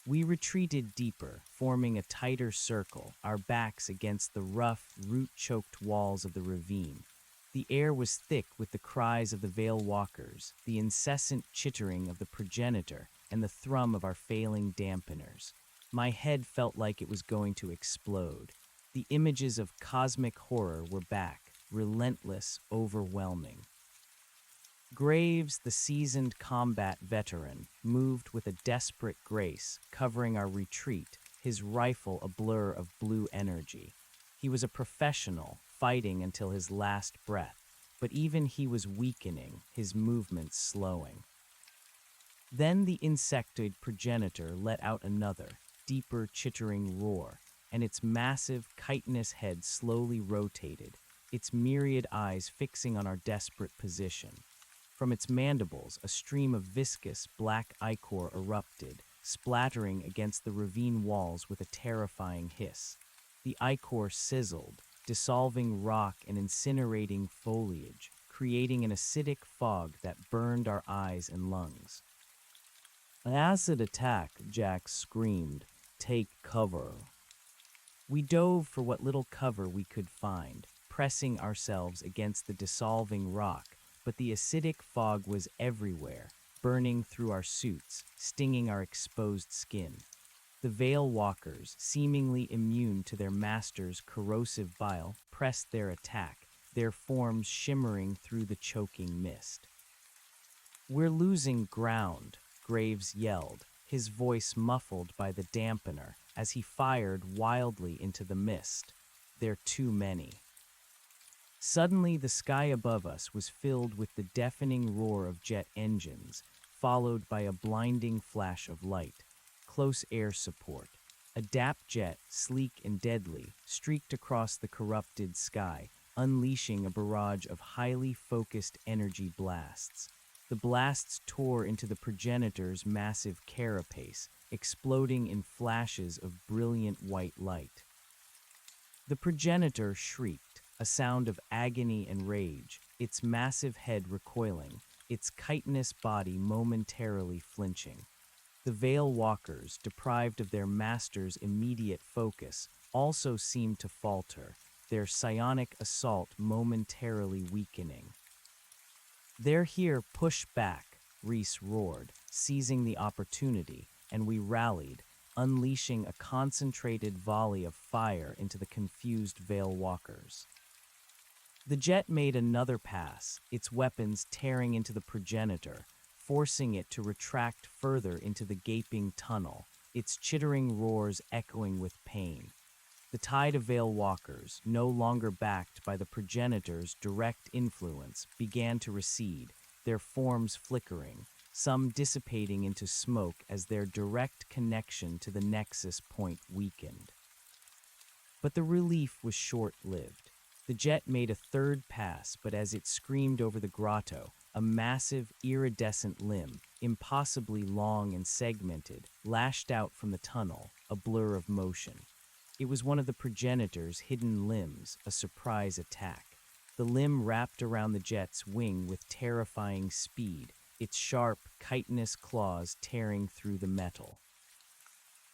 We retreated deeper, forming a tighter circle, our backs against the rough, root-choked walls of the ravine. The air was thick with the cries of the Veil Walkers, the incessant chittering of the progenitor, and the thrum of our failing dampeners. My head felt like it was going to explode. The images of cosmic horror were back, relentless, overwhelming. Graves, the seasoned combat veteran, moved with a desperate grace, covering our retreat, his rifle a blur of blue energy. He was a professional, fighting until his last breath, but even he was weakening, his movements slowing. Then the insectoid progenitor let out another, deeper chittering roar, and its massive, chitinous head slowly rotated, its myriad eyes fixing on our desperate position. From its mandibles, a stream of viscous, black ichor erupted, splattering against the ravine walls with a terrifying hiss. The ichor sizzled, dissolving rock and incinerating foliage, creating an acidic fog that burned our eyes and lungs. "An acid attack," Jack screamed. "Take cover." We dove for what little cover we could find, pressing ourselves against the dissolving rock, but the acidic fog was everywhere, burning through our suits, stinging our exposed skin. The Veil Walkers, seemingly immune to their master's corrosive bile, pressed their attack, their forms shimmering through the choking mist. "We're losing ground," Graves yelled, his voice muffled by the dampener as he fired wildly into the mist. "They're too many." Suddenly, the sky above us was filled with the deafening roar of jet engines, followed by a blinding flash of light. Close air support. A DAP jet, sleek and deadly, streaked across the corrupted sky, unleashing a barrage of highly focused energy blasts. The blasts tore into the progenitor's massive carapace, exploding in flashes of brilliant white light. The progenitor shrieked, a sound of agony and rage, its massive head recoiling, its chitinous body momentarily flinching. The Veil Walkers, deprived of their master's immediate focus, also seemed to falter, their psionic assault momentarily weakening. "They're here, push back," Reese roared, seizing the opportunity, and we rallied, unleashing a concentrated volley of fire into the confused Veil Walkers. The jet made another pass, its weapons tearing into the progenitor, forcing it to retract further into the gaping tunnel, its chittering roars echoing with pain. The tide of Veil Walkers, no longer backed by the progenitor's direct influence, began to recede, their forms flickering, some dissipating into smoke as their direct connection to the nexus point weakened. But the relief was short-lived. The jet made a third pass, but as it screamed over the grotto, A massive, iridescent limb, impossibly long and segmented, lashed out from the tunnel, a blur of motion. It was one of the progenitor's hidden limbs, a surprise attack. The limb wrapped around the jet's wing with terrifying speed, its sharp, chitinous claws tearing through the metal.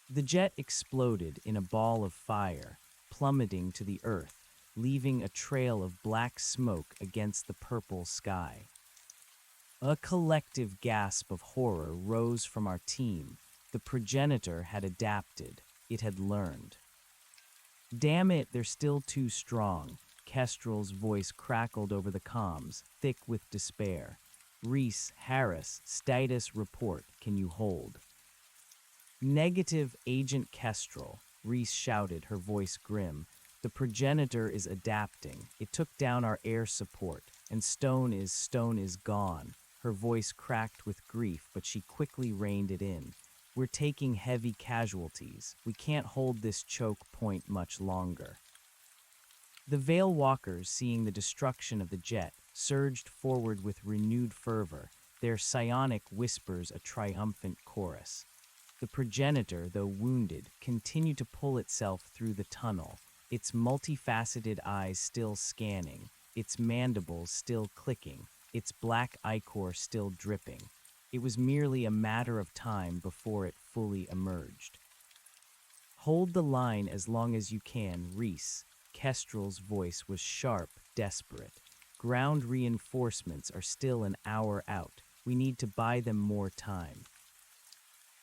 The jet exploded in a ball of fire, plummeting to the earth, leaving a trail of black smoke against the purple sky. A collective gasp of horror rose from our team. The progenitor had adapted. It had learned. "Damn it, they're still too strong." Kestrel's voice crackled over the comms, thick with despair. "Reese, Harris, status report. Can you hold?" "Negative, Agent Kestrel," Reese shouted, her voice grim. "The progenitor is adapting. It took down our air support, and Stone is gone." Her voice cracked with grief, but she quickly reined it in. "We're taking heavy casualties. We can't hold this choke point much longer." The Veil Walkers, seeing the destruction of the jet, surged forward with renewed fervor, their psionic whispers a triumphant chorus. The progenitor, though wounded, continued to pull itself through the tunnel, its multifaceted eyes still scanning, its mandibles still clicking, its black ichor still dripping. It was merely a matter of time before it fully emerged. "Hold the line as long as you can, Reese." Kestrel's voice was sharp, desperate. "Ground reinforcements are still an hour out. We need to buy them more time."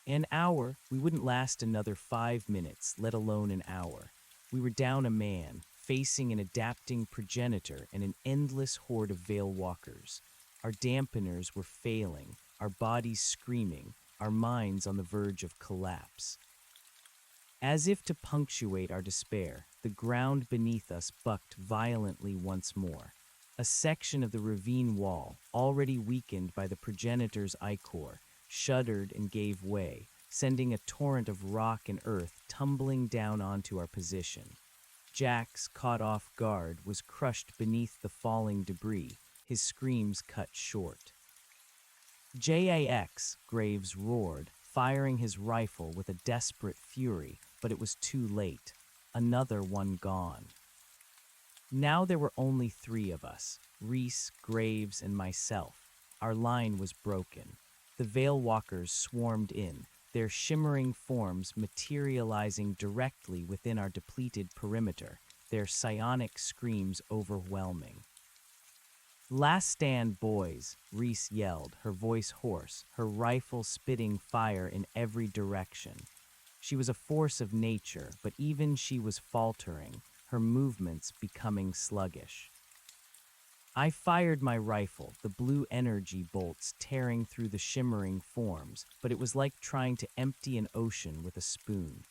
"An hour? We wouldn't last another 5 minutes, let alone an hour." We were down a man, facing an adapting progenitor and an endless horde of Veil Walkers. Our dampeners were failing, our bodies screaming, our minds on the verge of collapse. As if to punctuate our despair, the ground beneath us bucked violently once more. A section of the ravine wall, already weakened by the progenitor's ichor, shuddered and gave way, sending a torrent of rock and earth tumbling down onto our position. Jax, caught off guard, was crushed beneath the falling debris, his screams cut short. "JAX," Graves roared, firing his rifle with a desperate fury, but it was too late. Another one gone. Now there were only 3 of us, Reese, Graves, and myself. Our line was broken. The Veil Walkers swarmed in, their shimmering forms materializing directly within our depleted perimeter, their psionic screams overwhelming. "Last stand, boys," Reese yelled, her voice hoarse, her rifle spitting fire in every direction. She was a force of nature, but even she was faltering, her movements becoming sluggish. I fired my rifle, the blue energy bolts tearing through the shimmering forms, but it was like trying to empty an ocean with a spoon.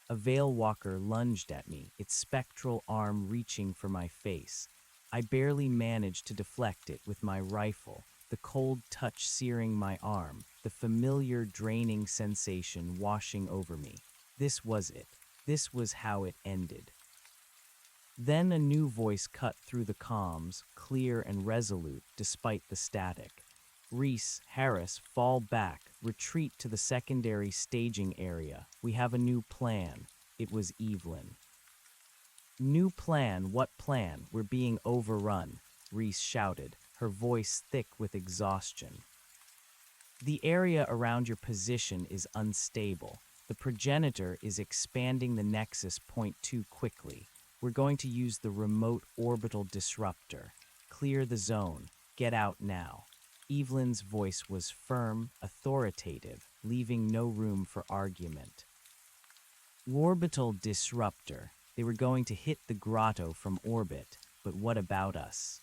A Veil Walker lunged at me, its spectral arm reaching for my face. I barely managed to deflect it with my rifle, the cold touch searing my arm, the familiar draining sensation washing over me. This was it. This was how it ended. Then a new voice cut through the comms, clear and resolute despite the static. "Reese, Harris, fall back. Retreat to the secondary staging area. We have a new plan." It was Evelyn. "New plan? What plan? We're being overrun," Reese shouted, her voice thick with exhaustion. "The area around your position is unstable. The progenitor is expanding the nexus point too quickly. We're going to use the remote orbital disruptor. Clear the zone. Get out now." Evelyn's voice was firm, authoritative, leaving no room for argument. Orbital disruptor. They were going to hit the grotto from orbit, but what about us?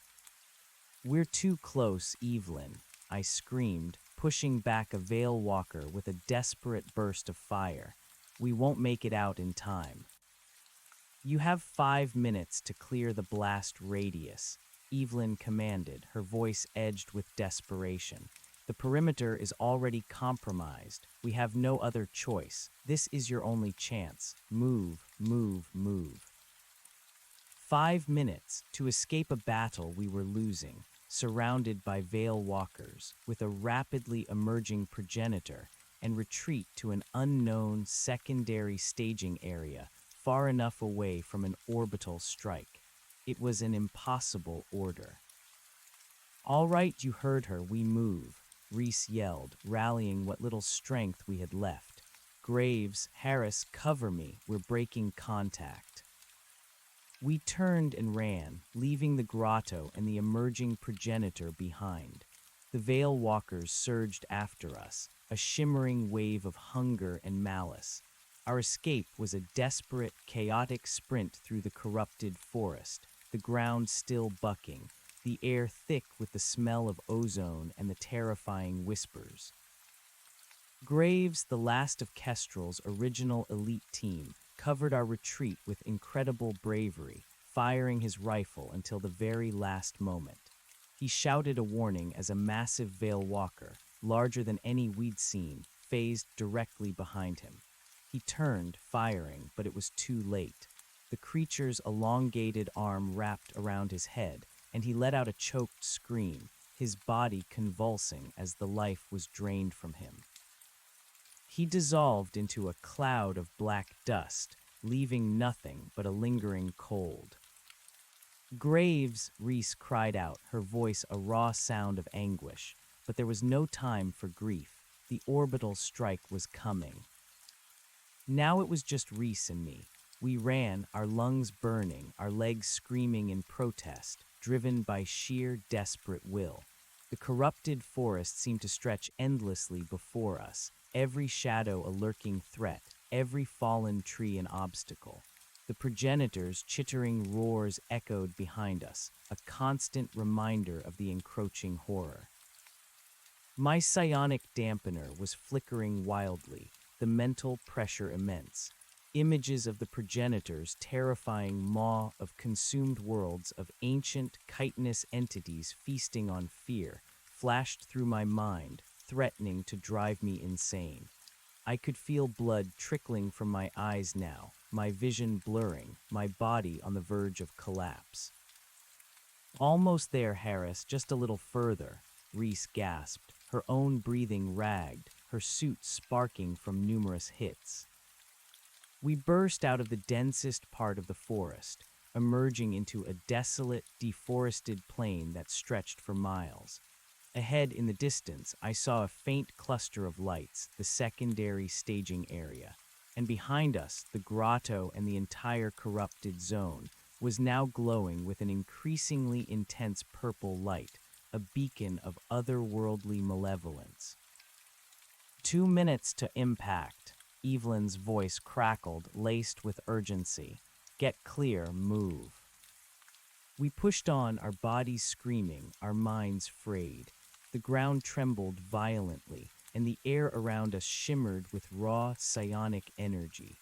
"We're too close, Evelyn," I screamed, pushing back a Veil Walker with a desperate burst of fire. "We won't make it out in time." "You have 5 minutes to clear the blast radius," Evelyn commanded, her voice edged with desperation. "The perimeter is already compromised. We have no other choice. This is your only chance. Move, move, move." 5 minutes to escape a battle we were losing. surrounded by veil walkers, with a rapidly emerging progenitor, and retreat to an unknown secondary staging area far enough away from an orbital strike. It was an impossible order. "All right, you heard her, we move," Reese yelled, rallying what little strength we had left. "Graves, Harris, cover me, we're breaking contact." We turned and ran, leaving the grotto and the emerging progenitor behind. The veil walkers surged after us, a shimmering wave of hunger and malice. Our escape was a desperate, chaotic sprint through the corrupted forest, the ground still bucking, the air thick with the smell of ozone and the terrifying whispers. Graves, the last of Kestrel's original elite team, covered our retreat with incredible bravery, firing his rifle until the very last moment. He shouted a warning as a massive veil walker, larger than any we'd seen, phased directly behind him. He turned, firing, but it was too late. The creature's elongated arm wrapped around his head, and he let out a choked scream, his body convulsing as the life was drained from him. He dissolved into a cloud of black dust, leaving nothing but a lingering cold. "Graves!" Reese cried out, her voice a raw sound of anguish. But there was no time for grief. The orbital strike was coming. Now it was just Reese and me. We ran, our lungs burning, our legs screaming in protest, driven by sheer, desperate will. The corrupted forest seemed to stretch endlessly before us, every shadow a lurking threat, every fallen tree an obstacle. The progenitor's chittering roars echoed behind us, a constant reminder of the encroaching horror. My psionic dampener was flickering wildly, the mental pressure immense. Images of the progenitor's terrifying maw of consumed worlds of ancient, chitinous entities feasting on fear flashed through my mind, threatening to drive me insane. I could feel blood trickling from my eyes now, my vision blurring, my body on the verge of collapse. "Almost there, Harris, just a little further," Reese gasped, her own breathing ragged, her suit sparking from numerous hits. We burst out of the densest part of the forest, emerging into a desolate, deforested plain that stretched for miles. Ahead in the distance, I saw a faint cluster of lights, the secondary staging area. And behind us, the grotto and the entire corrupted zone was now glowing with an increasingly intense purple light, a beacon of otherworldly malevolence. 2 minutes to impact," Evelyn's voice crackled, laced with urgency. "Get clear, move." We pushed on, our bodies screaming, our minds frayed. The ground trembled violently, and the air around us shimmered with raw psionic energy.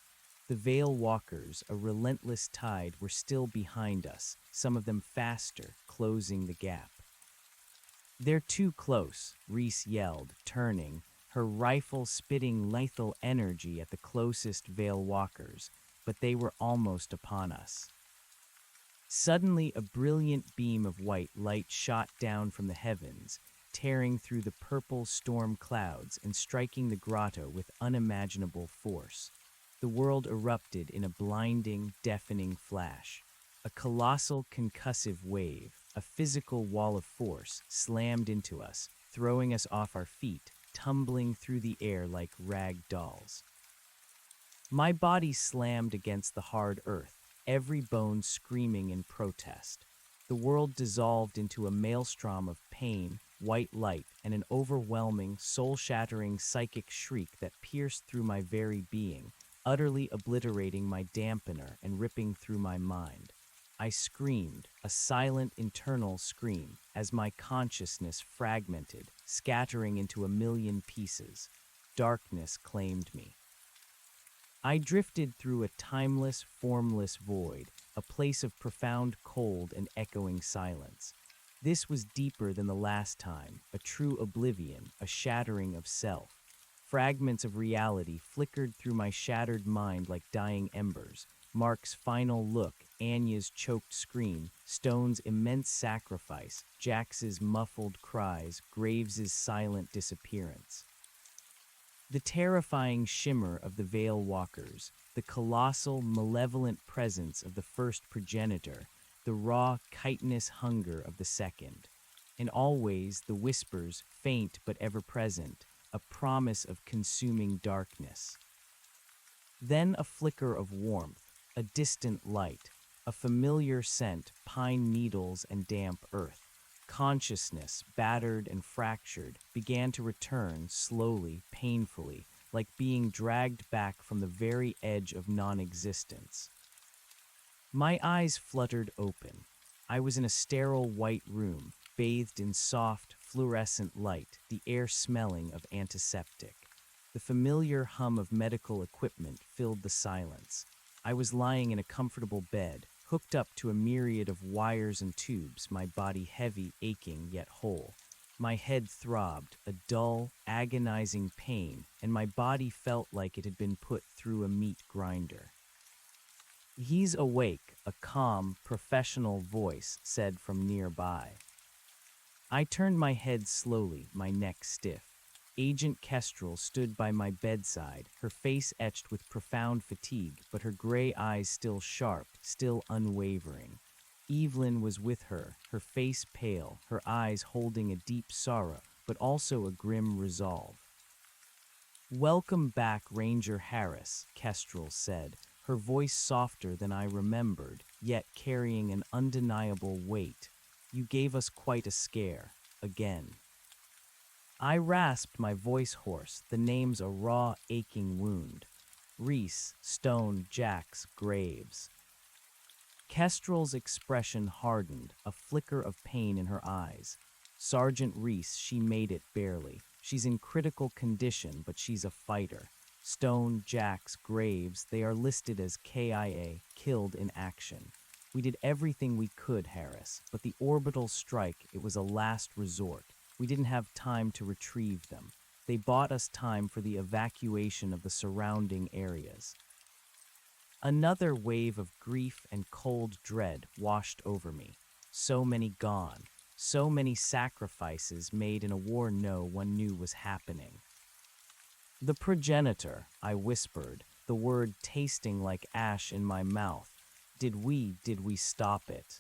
The veil walkers, a relentless tide, were still behind us, some of them faster, closing the gap. "They're too close," Reese yelled, turning, her rifle spitting lethal energy at the closest veil walkers, but they were almost upon us. Suddenly, a brilliant beam of white light shot down from the heavens, tearing through the purple storm clouds and striking the grotto with unimaginable force. The world erupted in a blinding, deafening flash. A colossal concussive wave, a physical wall of force, slammed into us, throwing us off our feet, tumbling through the air like rag dolls. My body slammed against the hard earth, every bone screaming in protest. The world dissolved into a maelstrom of pain, white light, and an overwhelming, soul-shattering psychic shriek that pierced through my very being, utterly obliterating my dampener and ripping through my mind. I screamed, a silent internal scream, as my consciousness fragmented, scattering into a million pieces. Darkness claimed me. I drifted through a timeless, formless void, a place of profound cold and echoing silence. This was deeper than the last time, a true oblivion, a shattering of self. Fragments of reality flickered through my shattered mind like dying embers, Mark's final look, Anya's choked scream, Stone's immense sacrifice, Jax's muffled cries, Graves's silent disappearance. The terrifying shimmer of the Veil Walkers, the colossal, malevolent presence of the first progenitor, the raw, chitinous hunger of the second, and always the whispers, faint but ever present, a promise of consuming darkness. Then a flicker of warmth, a distant light, a familiar scent, pine needles and damp earth. Consciousness, battered and fractured, began to return slowly, painfully, like being dragged back from the very edge of non-existence. My eyes fluttered open. I was in a sterile white room, bathed in soft, fluorescent light, the air smelling of antiseptic. The familiar hum of medical equipment filled the silence. I was lying in a comfortable bed, hooked up to a myriad of wires and tubes, my body heavy, aching, yet whole. My head throbbed, a dull, agonizing pain, and my body felt like it had been put through a meat grinder. "He's awake," a calm, professional voice said from nearby. I turned my head slowly, my neck stiff. Agent Kestrel stood by my bedside, her face etched with profound fatigue, but her gray eyes still sharp, still unwavering. Evelyn was with her, her face pale, her eyes holding a deep sorrow, but also a grim resolve. "Welcome back, Ranger Harris," Kestrel said, her voice softer than I remembered, yet carrying an undeniable weight. "You gave us quite a scare, again." I rasped, my voice hoarse, the names a raw, aching wound. Reese, Stone, Jax, Graves. Kestrel's expression hardened, a flicker of pain in her eyes. "Sergeant Reese, she made it barely. She's in critical condition, but she's a fighter. Stone, Jax, Graves, they are listed as KIA, killed in action. We did everything we could, Harris, but the orbital strike, it was a last resort. We didn't have time to retrieve them. They bought us time for the evacuation of the surrounding areas." Another wave of grief and cold dread washed over me. So many gone. So many sacrifices made in a war no one knew was happening. "The progenitor," I whispered, the word tasting like ash in my mouth. Did we stop it?"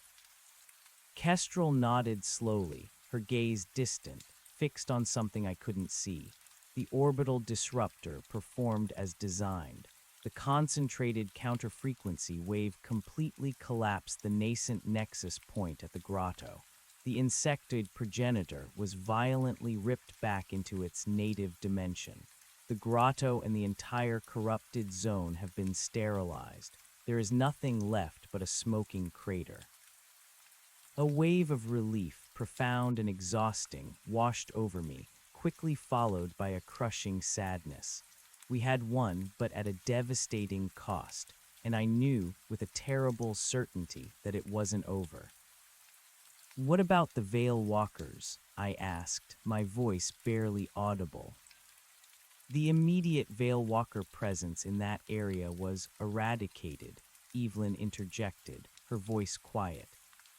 Kestrel nodded slowly, her gaze distant, fixed on something I couldn't see. The orbital disruptor performed as designed. The concentrated counterfrequency wave completely collapsed the nascent nexus point at the grotto. The insectoid progenitor was violently ripped back into its native dimension. The grotto and the entire corrupted zone have been sterilized. There is nothing left but a smoking crater. A wave of relief, profound and exhausting, washed over me, quickly followed by a crushing sadness. We had won, but at a devastating cost, and I knew with a terrible certainty that it wasn't over. "What about the Veil Walkers?" I asked, my voice barely audible. "The immediate Veil Walker presence in that area was eradicated," Evelyn interjected, her voice quiet.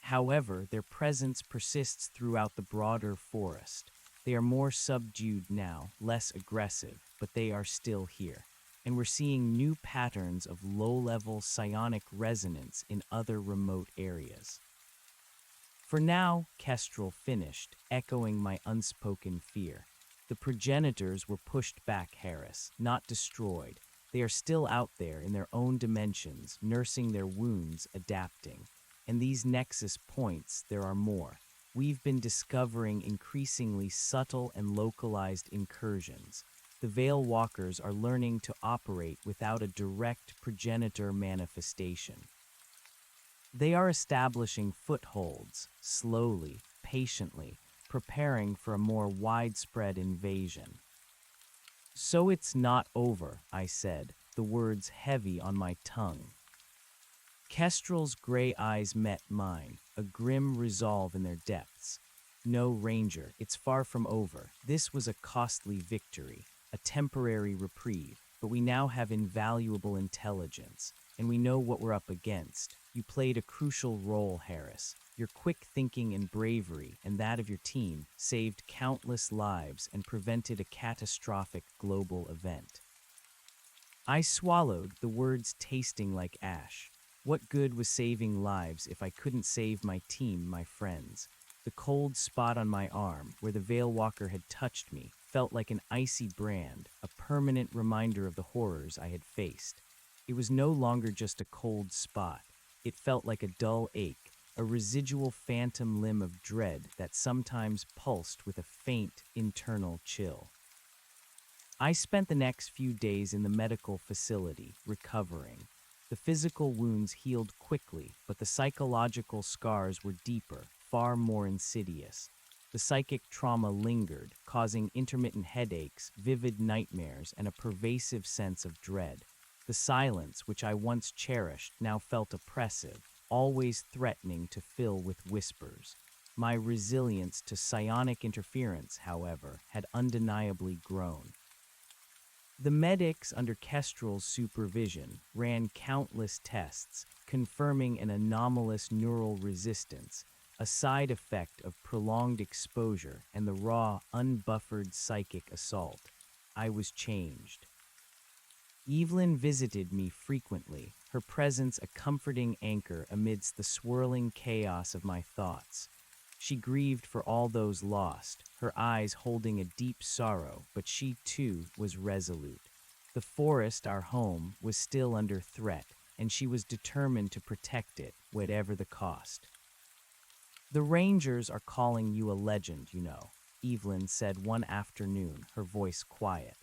"However, their presence persists throughout the broader forest. They are more subdued now, less aggressive, but they are still here. And we're seeing new patterns of low-level psionic resonance in other remote areas." "For now," Kestrel finished, echoing my unspoken fear. "The progenitors were pushed back, Harris, not destroyed. They are still out there in their own dimensions, nursing their wounds, adapting. And these nexus points, there are more. We've been discovering increasingly subtle and localized incursions. The Veil Walkers are learning to operate without a direct progenitor manifestation. They are establishing footholds, slowly, patiently, preparing for a more widespread invasion." "So it's not over," I said, the words heavy on my tongue. Kestrel's gray eyes met mine, a grim resolve in their depths. "No, Ranger, it's far from over. This was a costly victory, a temporary reprieve, but we now have invaluable intelligence. and we know what we're up against. You played a crucial role, Harris. Your quick thinking and bravery, and that of your team, saved countless lives and prevented a catastrophic global event. I swallowed, the words tasting like ash. What good was saving lives if I couldn't save my team, my friends? The cold spot on my arm, where the Veil Walker had touched me, felt like an icy brand, a permanent reminder of the horrors I had faced. It was no longer just a cold spot. It felt like a dull ache, a residual phantom limb of dread that sometimes pulsed with a faint internal chill. I spent the next few days in the medical facility, recovering. The physical wounds healed quickly, but the psychological scars were deeper, far more insidious. The psychic trauma lingered, causing intermittent headaches, vivid nightmares, and a pervasive sense of dread. The silence, which I once cherished, now felt oppressive, always threatening to fill with whispers. My resilience to psionic interference, however, had undeniably grown. The medics, under Kestrel's supervision, ran countless tests, confirming an anomalous neural resistance, a side effect of prolonged exposure and the raw, unbuffered psychic assault. I was changed. Evelyn visited me frequently, her presence a comforting anchor amidst the swirling chaos of my thoughts. She grieved for all those lost, her eyes holding a deep sorrow, but she too was resolute. The forest, our home, was still under threat, and she was determined to protect it, whatever the cost. "The Rangers are calling you a legend, you know," Evelyn said one afternoon, her voice quiet.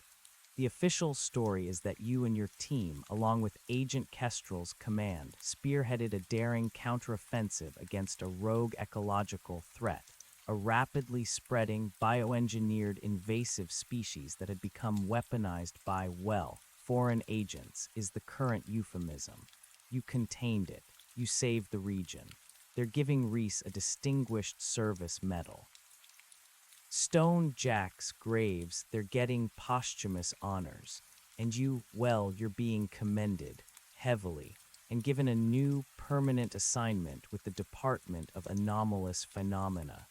"The official story is that you and your team, along with Agent Kestrel's command, spearheaded a daring counteroffensive against a rogue ecological threat, a rapidly spreading, bioengineered invasive species that had become weaponized by, well, foreign agents, is the current euphemism. You contained it. You saved the region. They're giving Reese a Distinguished Service Medal. Stone Jack's graves, they're getting posthumous honors. And you, well, you're being commended, heavily, and given a new, permanent assignment with the Department of Anomalous Phenomena."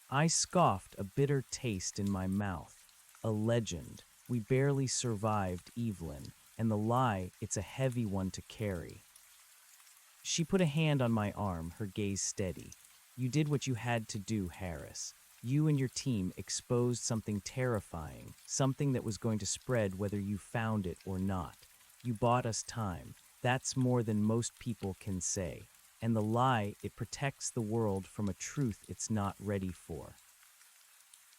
I scoffed, a bitter taste in my mouth. A legend. We barely survived, Evelyn, and the lie, it's a heavy one to carry. She put a hand on my arm, her gaze steady. "You did what you had to do, Harris. You and your team exposed something terrifying, something that was going to spread whether you found it or not. You bought us time. That's more than most people can say. And the lie, it protects the world from a truth it's not ready for."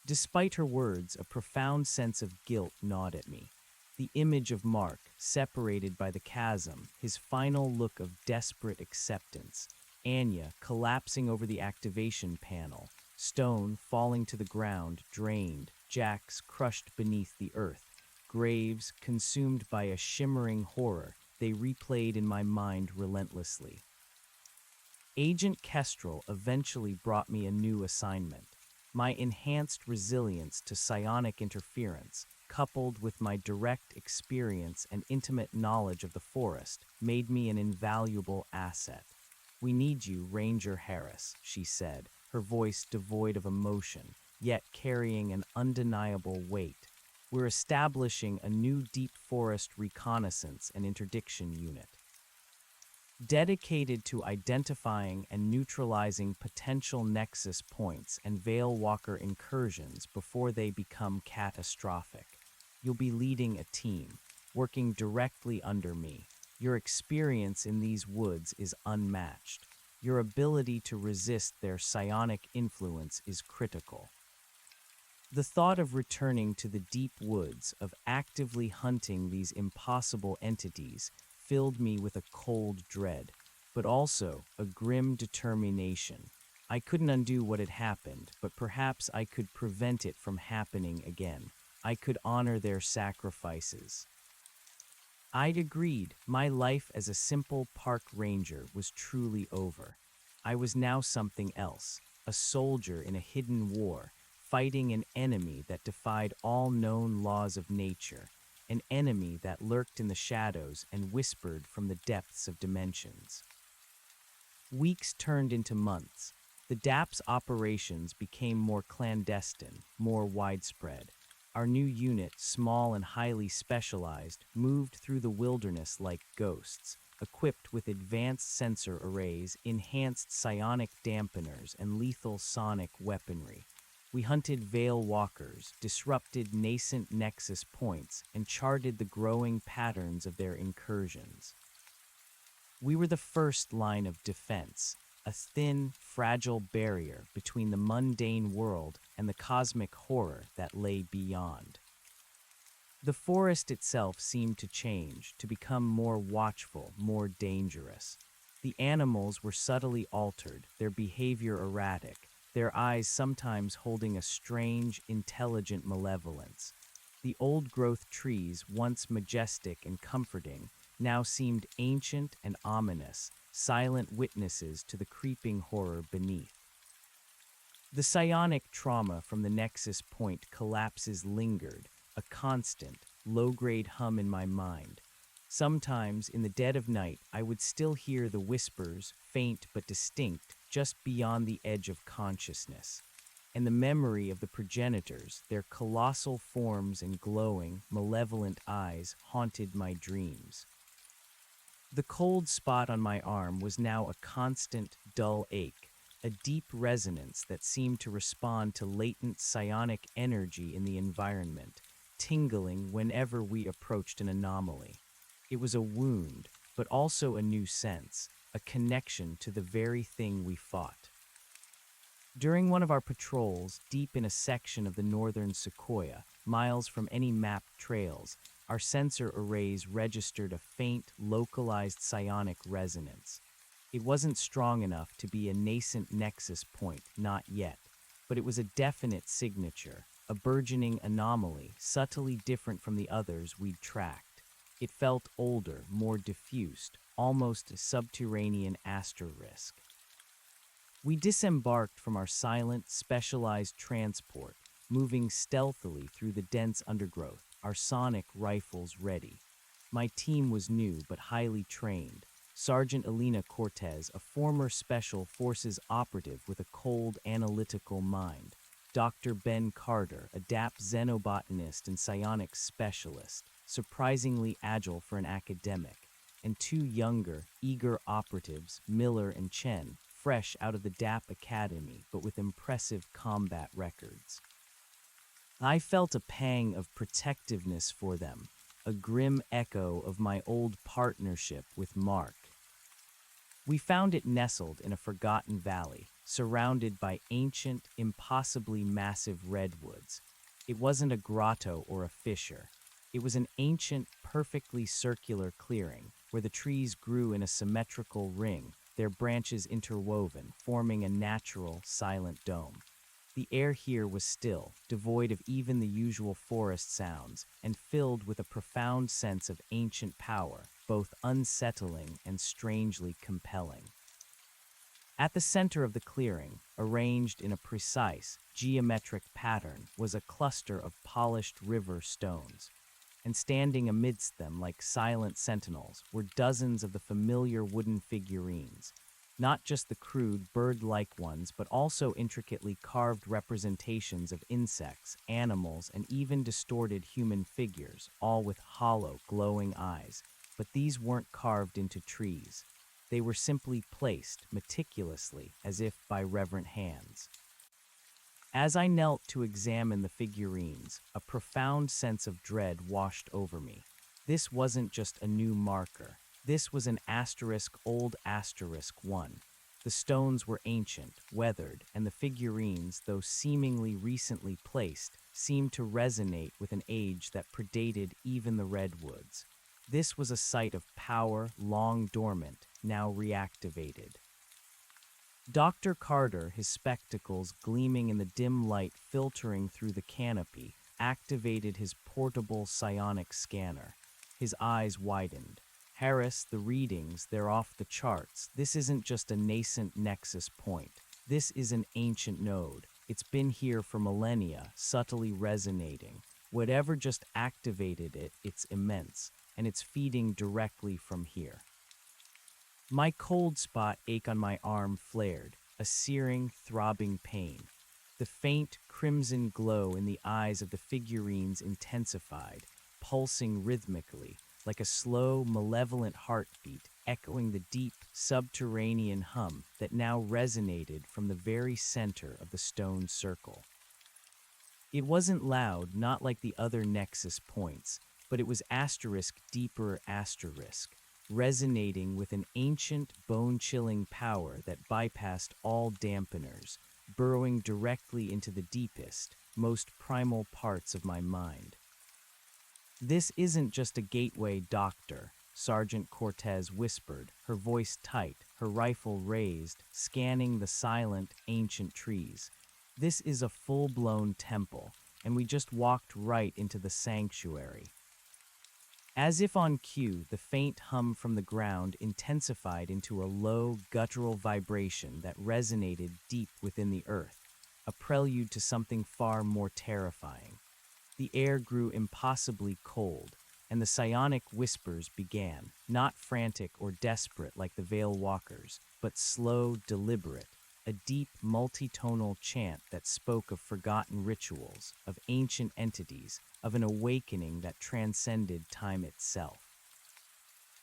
Despite her words, a profound sense of guilt gnawed at me. The image of Mark, separated by the chasm, his final look of desperate acceptance, Anya collapsing over the activation panel, Stone falling to the ground, drained, Jax crushed beneath the earth, graves consumed by a shimmering horror, they replayed in my mind relentlessly. Agent Kestrel eventually brought me a new assignment. My enhanced resilience to psionic interference, coupled with my direct experience and intimate knowledge of the forest, made me an invaluable asset. "We need you, Ranger Harris," she said, her voice devoid of emotion, yet carrying an undeniable weight. "We're establishing a new deep forest reconnaissance and interdiction unit, dedicated to identifying and neutralizing potential nexus points and Veil Walker incursions before they become catastrophic. You'll be leading a team, working directly under me. Your experience in these woods is unmatched. Your ability to resist their psionic influence is critical." The thought of returning to the deep woods, of actively hunting these impossible entities, filled me with a cold dread, but also a grim determination. I couldn't undo what had happened, but perhaps I could prevent it from happening again. I could honor their sacrifices. I'd agreed. My life as a simple park ranger was truly over. I was now something else, a soldier in a hidden war, fighting an enemy that defied all known laws of nature. an enemy that lurked in the shadows and whispered from the depths of dimensions. Weeks turned into months. The DAP's operations became more clandestine, more widespread. Our new unit, small and highly specialized, moved through the wilderness like ghosts, equipped with advanced sensor arrays, enhanced psionic dampeners, and lethal sonic weaponry. We hunted veil walkers, disrupted nascent nexus points, and charted the growing patterns of their incursions. We were the first line of defense, a thin, fragile barrier between the mundane world and the cosmic horror that lay beyond. The forest itself seemed to change, to become more watchful, more dangerous. The animals were subtly altered, their behavior erratic, their eyes sometimes holding a strange, intelligent malevolence. The old-growth trees, once majestic and comforting, now seemed ancient and ominous, silent witnesses to the creeping horror beneath. The psionic trauma from the nexus point collapses lingered, a constant, low-grade hum in my mind. Sometimes, in the dead of night, I would still hear the whispers, faint but distinct, just beyond the edge of consciousness. And the memory of the progenitors, their colossal forms and glowing, malevolent eyes, haunted my dreams. The cold spot on my arm was now a constant, dull ache, a deep resonance that seemed to respond to latent psionic energy in the environment, tingling whenever we approached an anomaly. It was a wound, but also a new sense, a connection to the very thing we fought. During one of our patrols, deep in a section of the northern Sequoia, miles from any mapped trails, our sensor arrays registered a faint, localized psionic resonance. It wasn't strong enough to be a nascent nexus point, not yet, but it was a definite signature, a burgeoning anomaly, subtly different from the others we'd tracked. It felt older, more diffused, almost a subterranean asterisk. We disembarked from our silent, specialized transport, moving stealthily through the dense undergrowth, our sonic rifles ready. My team was new but highly trained. Sergeant Elena Cortez, a former Special Forces operative with a cold, analytical mind. Dr. Ben Carter, a DAP xenobotanist and psionics specialist, surprisingly agile for an academic. And two younger, eager operatives, Miller and Chen, fresh out of the DAP Academy but with impressive combat records. I felt a pang of protectiveness for them, a grim echo of my old partnership with Mark. We found it nestled in a forgotten valley, surrounded by ancient, impossibly massive redwoods. It wasn't a grotto or a fissure. It was an ancient, perfectly circular clearing, where the trees grew in a symmetrical ring, their branches interwoven, forming a natural, silent dome. The air here was still, devoid of even the usual forest sounds, and filled with a profound sense of ancient power, both unsettling and strangely compelling. At the center of the clearing, arranged in a precise, geometric pattern, was a cluster of polished river stones. And standing amidst them like silent sentinels were dozens of the familiar wooden figurines, not just the crude, bird-like ones, but also intricately carved representations of insects, animals, and even distorted human figures, all with hollow, glowing eyes. But these weren't carved into trees. They were simply placed, meticulously, as if by reverent hands. As I knelt to examine the figurines, a profound sense of dread washed over me. This wasn't just a new marker. This was an old asterisk one. The stones were ancient, weathered, and the figurines, though seemingly recently placed, seemed to resonate with an age that predated even the redwoods. This was a site of power, long dormant, now reactivated. Dr. Carter, his spectacles gleaming in the dim light filtering through the canopy, activated his portable psionic scanner. His eyes widened. Harris, the readings, they're off the charts. This isn't just a nascent nexus point. This is an ancient node. It's been here for millennia, subtly resonating. Whatever just activated it, it's immense, and it's feeding directly from here. My cold spot ache on my arm flared, a searing, throbbing pain. The faint, crimson glow in the eyes of the figurines intensified, pulsing rhythmically, like a slow, malevolent heartbeat, echoing the deep, subterranean hum that now resonated from the very center of the stone circle. It wasn't loud, not like the other Nexus points, but it was asterisk deeper asterisk, resonating with an ancient, bone-chilling power that bypassed all dampeners, burrowing directly into the deepest, most primal parts of my mind. "This isn't just a gateway, Doctor," Sergeant Cortez whispered, her voice tight, her rifle raised, scanning the silent, ancient trees. "This is a full-blown temple, and we just walked right into the sanctuary." As if on cue, the faint hum from the ground intensified into a low, guttural vibration that resonated deep within the earth, a prelude to something far more terrifying. The air grew impossibly cold, and the psionic whispers began, not frantic or desperate like the Veil Walkers, but slow, deliberate, a deep, multitonal chant that spoke of forgotten rituals, of ancient entities, of an awakening that transcended time itself.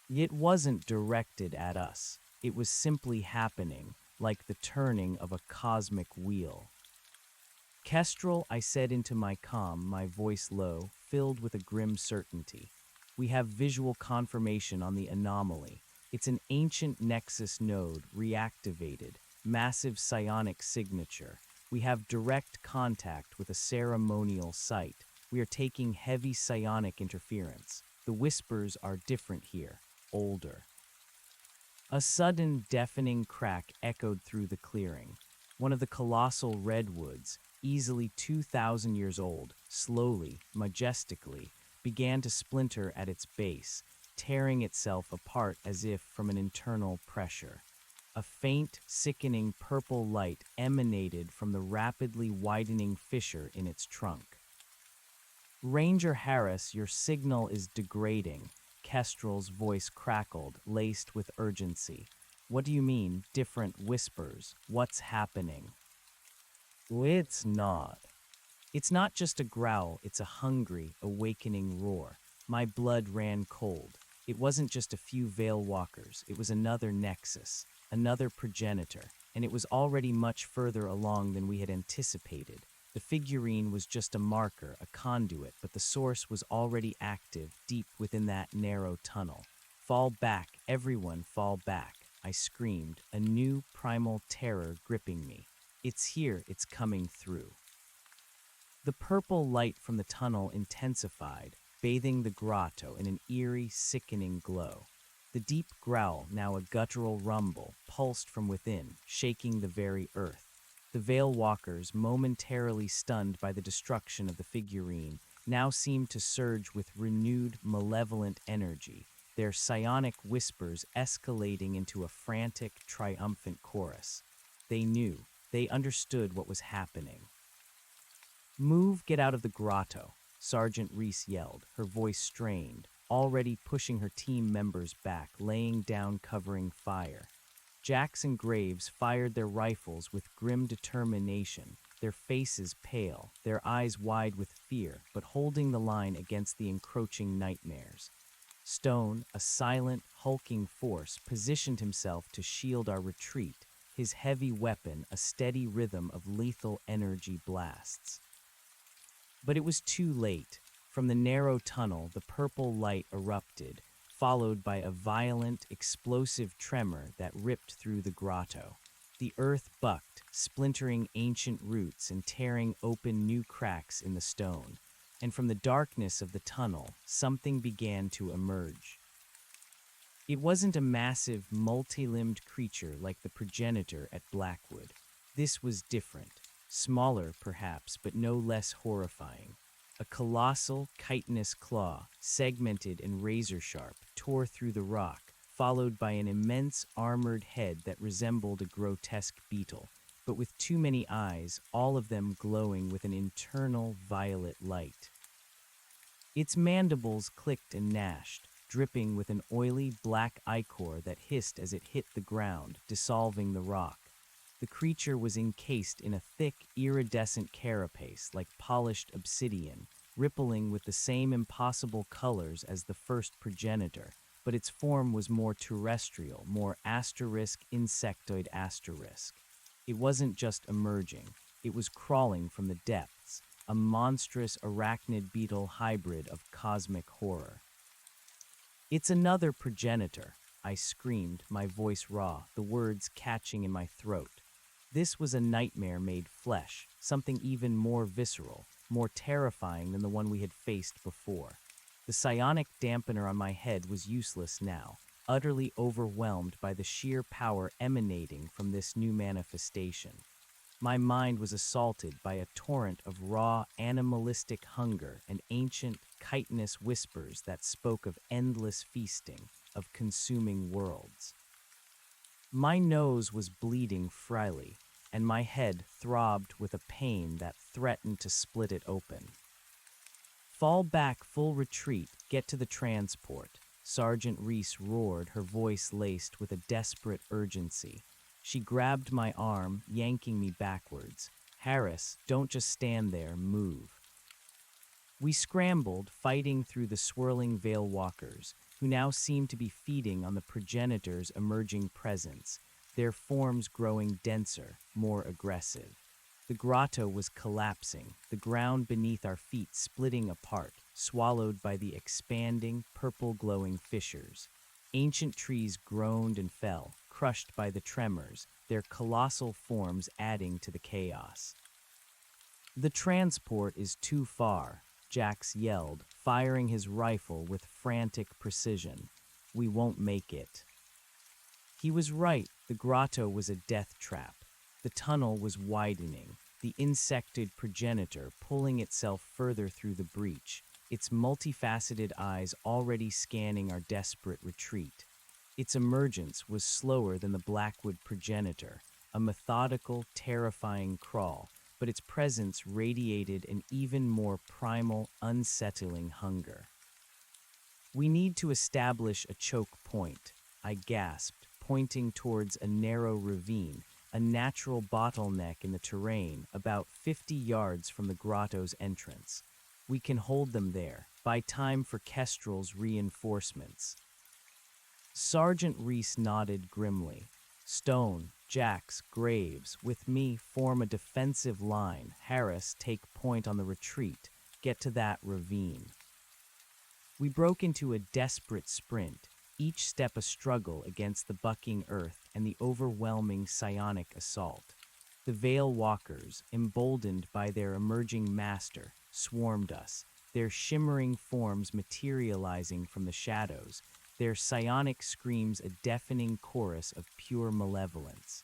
It wasn't directed at us. It was simply happening, like the turning of a cosmic wheel. "Kestrel," I said into my comm, my voice low, filled with a grim certainty. "We have visual confirmation on the anomaly. It's an ancient Nexus node, reactivated, massive psionic signature. We have direct contact with a ceremonial site. We are taking heavy psionic interference. The whispers are different here, older." A sudden, deafening crack echoed through the clearing. One of the colossal redwoods, easily 2,000 years old, slowly, majestically, began to splinter at its base, tearing itself apart as if from an internal pressure. A faint, sickening purple light emanated from the rapidly widening fissure in its trunk. "Ranger Harris, your signal is degrading," Kestrel's voice crackled, laced with urgency. "What do you mean, different whispers? What's happening?" "It's not. It's not just a growl, it's a hungry, awakening roar." My blood ran cold. It wasn't just a few Veil Walkers, it was another Nexus, another progenitor, and it was already much further along than we had anticipated. The figurine was just a marker, a conduit, but the source was already active deep within that narrow tunnel. "Fall back, everyone, fall back," I screamed, a new primal terror gripping me. "It's here, it's coming through." The purple light from the tunnel intensified, bathing the grotto in an eerie, sickening glow. The deep growl, now a guttural rumble, pulsed from within, shaking the very earth. The Veil Walkers, momentarily stunned by the destruction of the figurine, now seemed to surge with renewed, malevolent energy, their psionic whispers escalating into a frantic, triumphant chorus. They knew, they understood what was happening. "Move, get out of the grotto," Sergeant Reese yelled, her voice strained, already pushing her team members back, laying down covering fire. Jax and Graves fired their rifles with grim determination, their faces pale, their eyes wide with fear, but holding the line against the encroaching nightmares. Stone, a silent, hulking force, positioned himself to shield our retreat, his heavy weapon a steady rhythm of lethal energy blasts. But it was too late. From the narrow tunnel, the purple light erupted, followed by a violent, explosive tremor that ripped through the grotto. The earth bucked, splintering ancient roots and tearing open new cracks in the stone. And from the darkness of the tunnel, something began to emerge. It wasn't a massive, multi-limbed creature like the progenitor at Blackwood. This was different. Smaller, perhaps, but no less horrifying. A colossal, chitinous claw, segmented and razor-sharp, tore through the rock, followed by an immense, armored head that resembled a grotesque beetle, but with too many eyes, all of them glowing with an internal violet light. Its mandibles clicked and gnashed, dripping with an oily black ichor that hissed as it hit the ground, dissolving the rock. The creature was encased in a thick, iridescent carapace like polished obsidian, rippling with the same impossible colors as the first progenitor, but its form was more terrestrial, more insectoid asterisk. It wasn't just emerging, it was crawling from the depths, a monstrous arachnid beetle hybrid of cosmic horror. It's another progenitor, I screamed, my voice raw, the words catching in my throat. This was a nightmare made flesh, something even more visceral, more terrifying than the one we had faced before. The psionic dampener on my head was useless now, utterly overwhelmed by the sheer power emanating from this new manifestation. My mind was assaulted by a torrent of raw, animalistic hunger and ancient, chitinous whispers that spoke of endless feasting, of consuming worlds. My nose was bleeding freely, and my head throbbed with a pain that threatened to split it open. Fall back, full retreat, get to the transport, Sergeant Reese roared, her voice laced with a desperate urgency. She grabbed my arm, yanking me backwards. Harris, don't just stand there, move. We scrambled, fighting through the swirling veil walkers, who now seemed to be feeding on the progenitor's emerging presence, their forms growing denser, more aggressive. The grotto was collapsing, the ground beneath our feet splitting apart, swallowed by the expanding, purple-glowing fissures. Ancient trees groaned and fell, crushed by the tremors, their colossal forms adding to the chaos. "The transport is too far," Jax yelled, firing his rifle with frantic precision. "We won't make it." He was right, the grotto was a death trap. The tunnel was widening, the insected progenitor pulling itself further through the breach, its multifaceted eyes already scanning our desperate retreat. Its emergence was slower than the Blackwood progenitor, a methodical, terrifying crawl, but its presence radiated an even more primal, unsettling hunger. "We need to establish a choke point," I gasped, pointing towards a narrow ravine, a natural bottleneck in the terrain, about 50 yards from the grotto's entrance. "We can hold them there, buy time for Kestrel's reinforcements." Sergeant Reese nodded grimly. "Stone, Jax, Graves, with me, form a defensive line. Harris, take point on the retreat. Get to that ravine." We broke into a desperate sprint, each step a struggle against the bucking earth and the overwhelming psionic assault. The Veil Walkers, emboldened by their emerging master, swarmed us, their shimmering forms materializing from the shadows, their psionic screams a deafening chorus of pure malevolence.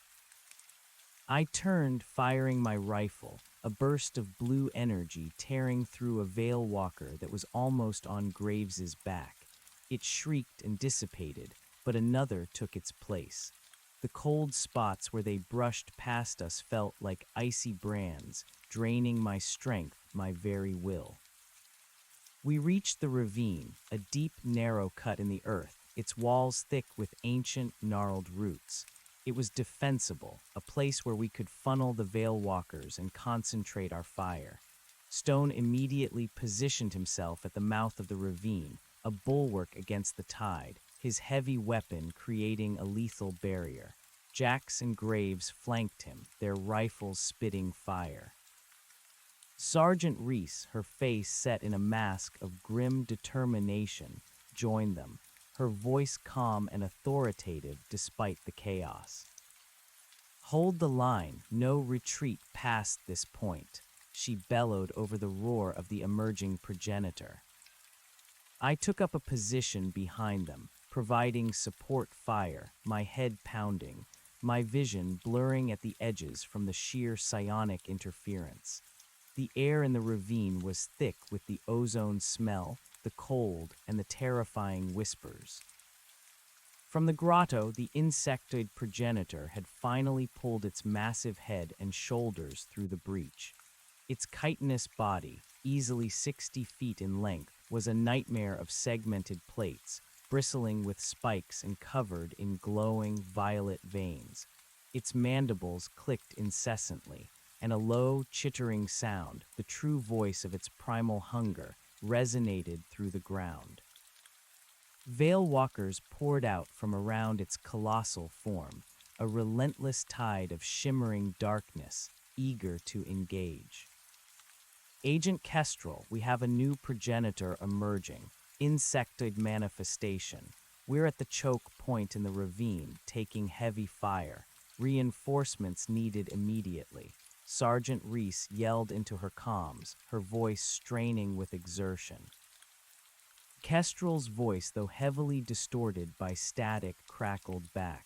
I turned, firing my rifle, a burst of blue energy tearing through a Veil Walker that was almost on Graves's back. It shrieked and dissipated, but another took its place. The cold spots where they brushed past us felt like icy brands, draining my strength, my very will. We reached the ravine, a deep, narrow cut in the earth, its walls thick with ancient, gnarled roots. It was defensible, a place where we could funnel the Veil Walkers and concentrate our fire. Stone immediately positioned himself at the mouth of the ravine, a bulwark against the tide, his heavy weapon creating a lethal barrier. Jax and Graves flanked him, their rifles spitting fire. Sergeant Reese, her face set in a mask of grim determination, joined them, her voice calm and authoritative despite the chaos. "Hold the line, no retreat past this point," she bellowed over the roar of the emerging progenitor. I took up a position behind them, providing support fire, my head pounding, my vision blurring at the edges from the sheer psionic interference. The air in the ravine was thick with the ozone smell, the cold, and the terrifying whispers. From the grotto, the insectoid progenitor had finally pulled its massive head and shoulders through the breach. Its chitinous body, easily 60 feet in length, was a nightmare of segmented plates, bristling with spikes and covered in glowing violet veins. Its mandibles clicked incessantly, and a low, chittering sound, the true voice of its primal hunger, resonated through the ground. Veil walkers poured out from around its colossal form, a relentless tide of shimmering darkness, eager to engage. Agent Kestrel, we have a new progenitor emerging, insectoid manifestation. We're at the choke point in the ravine, taking heavy fire. Reinforcements needed immediately. Sergeant Reese yelled into her comms, her voice straining with exertion. Kestrel's voice, though heavily distorted by static, crackled back.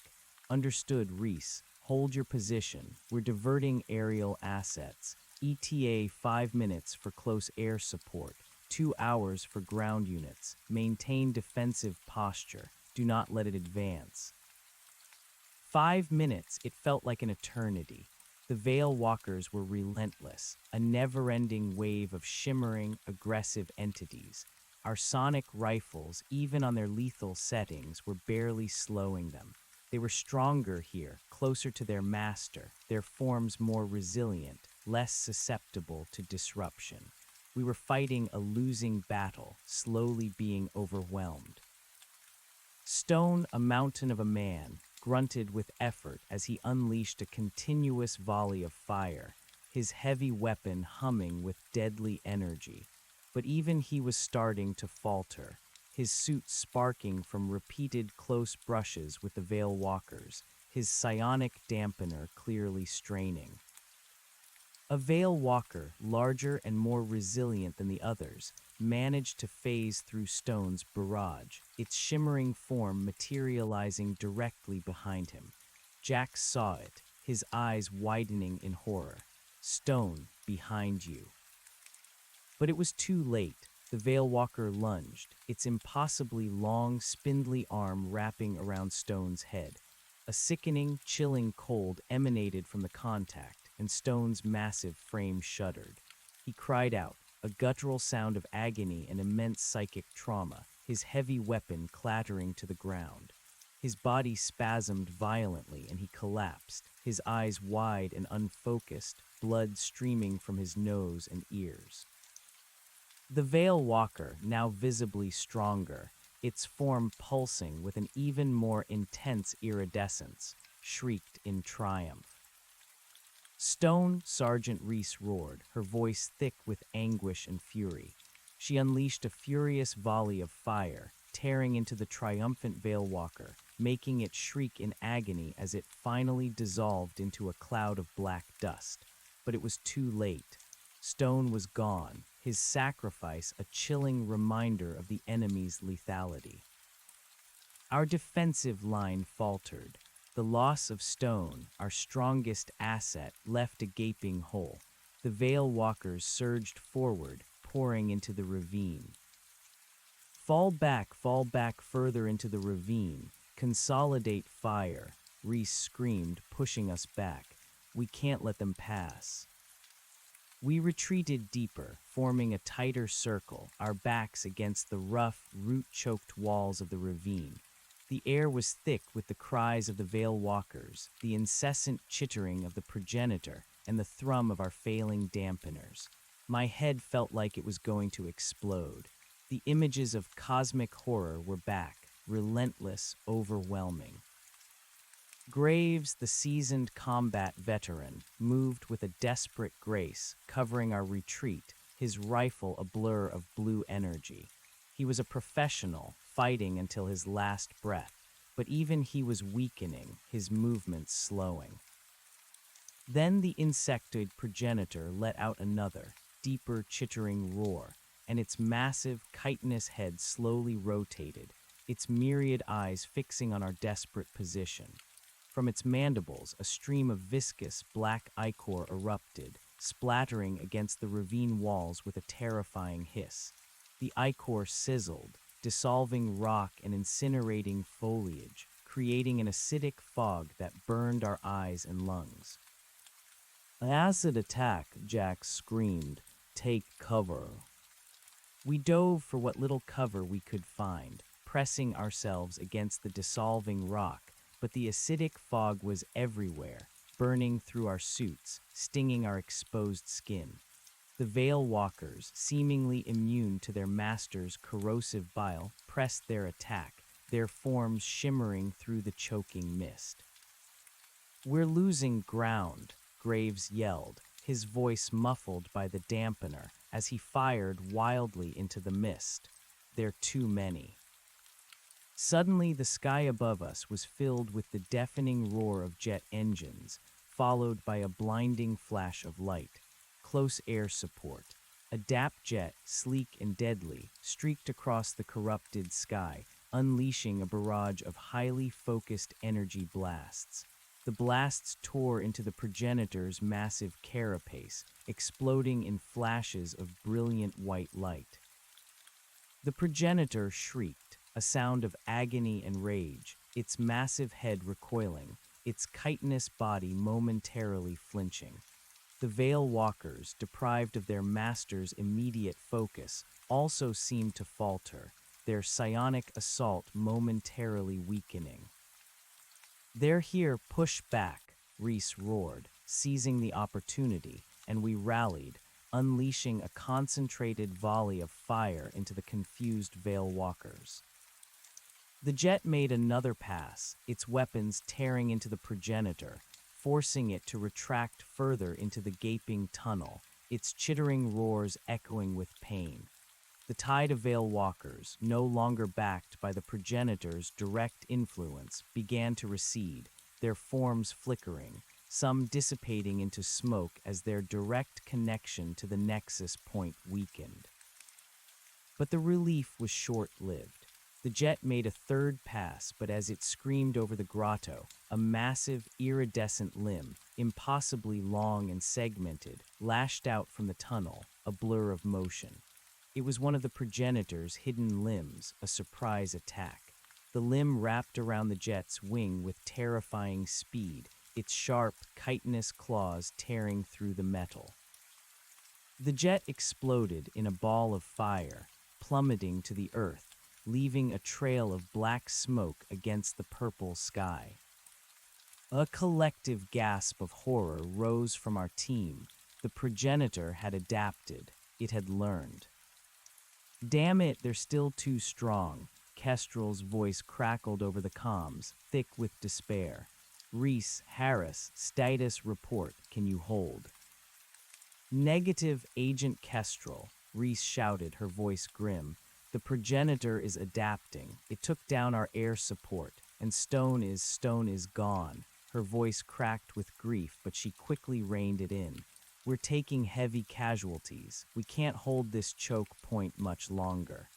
Understood, Reese. Hold your position. We're diverting aerial assets. ETA 5 minutes for close air support. 2 hours for ground units. Maintain defensive posture. Do not let it advance. 5 minutes, it felt like an eternity. The Veil Walkers were relentless, a never-ending wave of shimmering, aggressive entities. Our sonic rifles, even on their lethal settings, were barely slowing them. They were stronger here, closer to their master, their forms more resilient, less susceptible to disruption. We were fighting a losing battle, slowly being overwhelmed. Stone, a mountain of a man, grunted with effort as he unleashed a continuous volley of fire, his heavy weapon humming with deadly energy. But even he was starting to falter, his suit sparking from repeated close brushes with the Veil Walkers, his psionic dampener clearly straining. A Veil Walker, larger and more resilient than the others, managed to phase through Stone's barrage, its shimmering form materializing directly behind him. Jack saw it, his eyes widening in horror. Stone, behind you. But it was too late. The Veil Walker lunged, its impossibly long, spindly arm wrapping around Stone's head. A sickening, chilling cold emanated from the contact, and Stone's massive frame shuddered. He cried out, a guttural sound of agony and immense psychic trauma, his heavy weapon clattering to the ground. His body spasmed violently and he collapsed, his eyes wide and unfocused, blood streaming from his nose and ears. The Veil Walker, now visibly stronger, its form pulsing with an even more intense iridescence, shrieked in triumph. Stone, Sergeant Reese roared, her voice thick with anguish and fury. She unleashed a furious volley of fire, tearing into the triumphant Veil Walker, making it shriek in agony as it finally dissolved into a cloud of black dust. But it was too late. Stone was gone, his sacrifice a chilling reminder of the enemy's lethality. Our defensive line faltered. The loss of Stone, our strongest asset, left a gaping hole. The Veil Walkers surged forward, pouring into the ravine. Fall back further into the ravine. Consolidate fire, Reese screamed, pushing us back. We can't let them pass. We retreated deeper, forming a tighter circle, our backs against the rough, root-choked walls of the ravine. The air was thick with the cries of the Veil Walkers, the incessant chittering of the progenitor, and the thrum of our failing dampeners. My head felt like it was going to explode. The images of cosmic horror were back, relentless, overwhelming. Graves, the seasoned combat veteran, moved with a desperate grace, covering our retreat, his rifle a blur of blue energy. He was a professional, fighting until his last breath, but even he was weakening, his movements slowing. Then the insectoid progenitor let out another, deeper chittering roar, and its massive, chitinous head slowly rotated, its myriad eyes fixing on our desperate position. From its mandibles, a stream of viscous, black ichor erupted, splattering against the ravine walls with a terrifying hiss. The ichor sizzled, dissolving rock and incinerating foliage, creating an acidic fog that burned our eyes and lungs. "An acid attack," Jack screamed. "Take cover." We dove for what little cover we could find, pressing ourselves against the dissolving rock, but the acidic fog was everywhere, burning through our suits, stinging our exposed skin. The Veil Walkers, seemingly immune to their master's corrosive bile, pressed their attack, their forms shimmering through the choking mist. "We're losing ground," Graves yelled, his voice muffled by the dampener as he fired wildly into the mist. "They're too many." Suddenly, the sky above us was filled with the deafening roar of jet engines, followed by a blinding flash of light. Close air support. A DAP jet, sleek and deadly, streaked across the corrupted sky, unleashing a barrage of highly focused energy blasts. The blasts tore into the progenitor's massive carapace, exploding in flashes of brilliant white light. The progenitor shrieked, a sound of agony and rage, its massive head recoiling, its chitinous body momentarily flinching. The Veil Walkers, deprived of their master's immediate focus, also seemed to falter, their psionic assault momentarily weakening. "They're here, push back," Reese roared, seizing the opportunity, and we rallied, unleashing a concentrated volley of fire into the confused Veil Walkers. The jet made another pass, its weapons tearing into the progenitor, forcing it to retract further into the gaping tunnel, its chittering roars echoing with pain. The tide of Veil Walkers, no longer backed by the progenitor's direct influence, began to recede, their forms flickering, some dissipating into smoke as their direct connection to the nexus point weakened. But the relief was short-lived. The jet made a third pass, but as it screamed over the grotto, a massive, iridescent limb, impossibly long and segmented, lashed out from the tunnel, a blur of motion. It was one of the progenitor's hidden limbs, a surprise attack. The limb wrapped around the jet's wing with terrifying speed, its sharp, chitinous claws tearing through the metal. The jet exploded in a ball of fire, plummeting to the earth, leaving a trail of black smoke against the purple sky. A collective gasp of horror rose from our team. The progenitor had adapted. It had learned. "Damn it, they're still too strong," Kestrel's voice crackled over the comms, thick with despair. "Reese, Harris, status report, can you hold?" "Negative, Agent Kestrel," Reese shouted, her voice grim. "The progenitor is adapting. It took down our air support, and Stone is gone." Her voice cracked with grief, but she quickly reined it in. "We're taking heavy casualties. We can't hold this choke point much longer."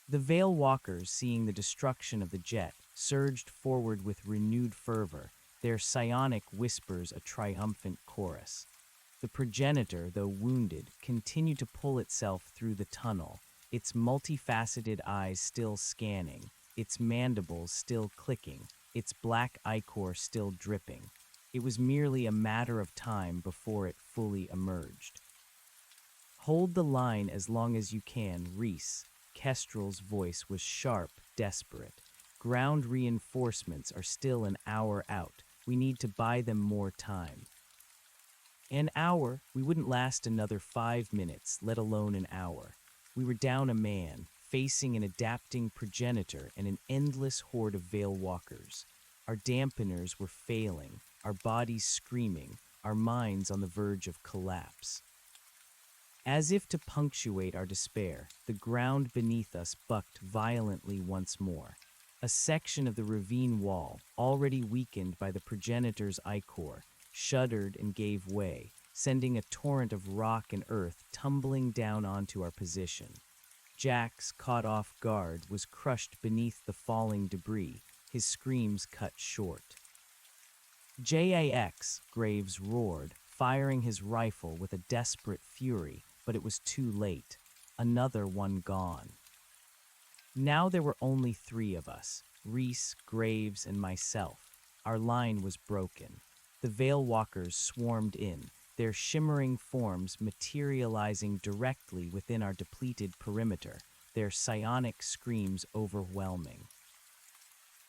The Veil Walkers, seeing the destruction of the jet, surged forward with renewed fervor, their psionic whispers a triumphant chorus. The progenitor, though wounded, continued to pull itself through the tunnel, its multifaceted eyes still scanning, its mandibles still clicking, its black ichor still dripping. It was merely a matter of time before it fully emerged. "Hold the line as long as you can, Reese." Kestrel's voice was sharp, desperate. "Ground reinforcements are still an hour out. We need to buy them more time." "An hour? We wouldn't last another 5 minutes, let alone an hour." We were down a man, facing an adapting progenitor and an endless horde of Veil Walkers. Our dampeners were failing, our bodies screaming, our minds on the verge of collapse. As if to punctuate our despair, the ground beneath us bucked violently once more. A section of the ravine wall, already weakened by the progenitor's ichor, shuddered and gave way, sending a torrent of rock and earth tumbling down onto our position. Jax, caught off guard, was crushed beneath the falling debris, his screams cut short. "JAX," Graves roared, firing his rifle with a desperate fury, but it was too late. Another one gone. Now there were only 3 of us, Reese, Graves, and myself. Our line was broken. The Veil Walkers swarmed in, their shimmering forms materializing directly within our depleted perimeter, their psionic screams overwhelming.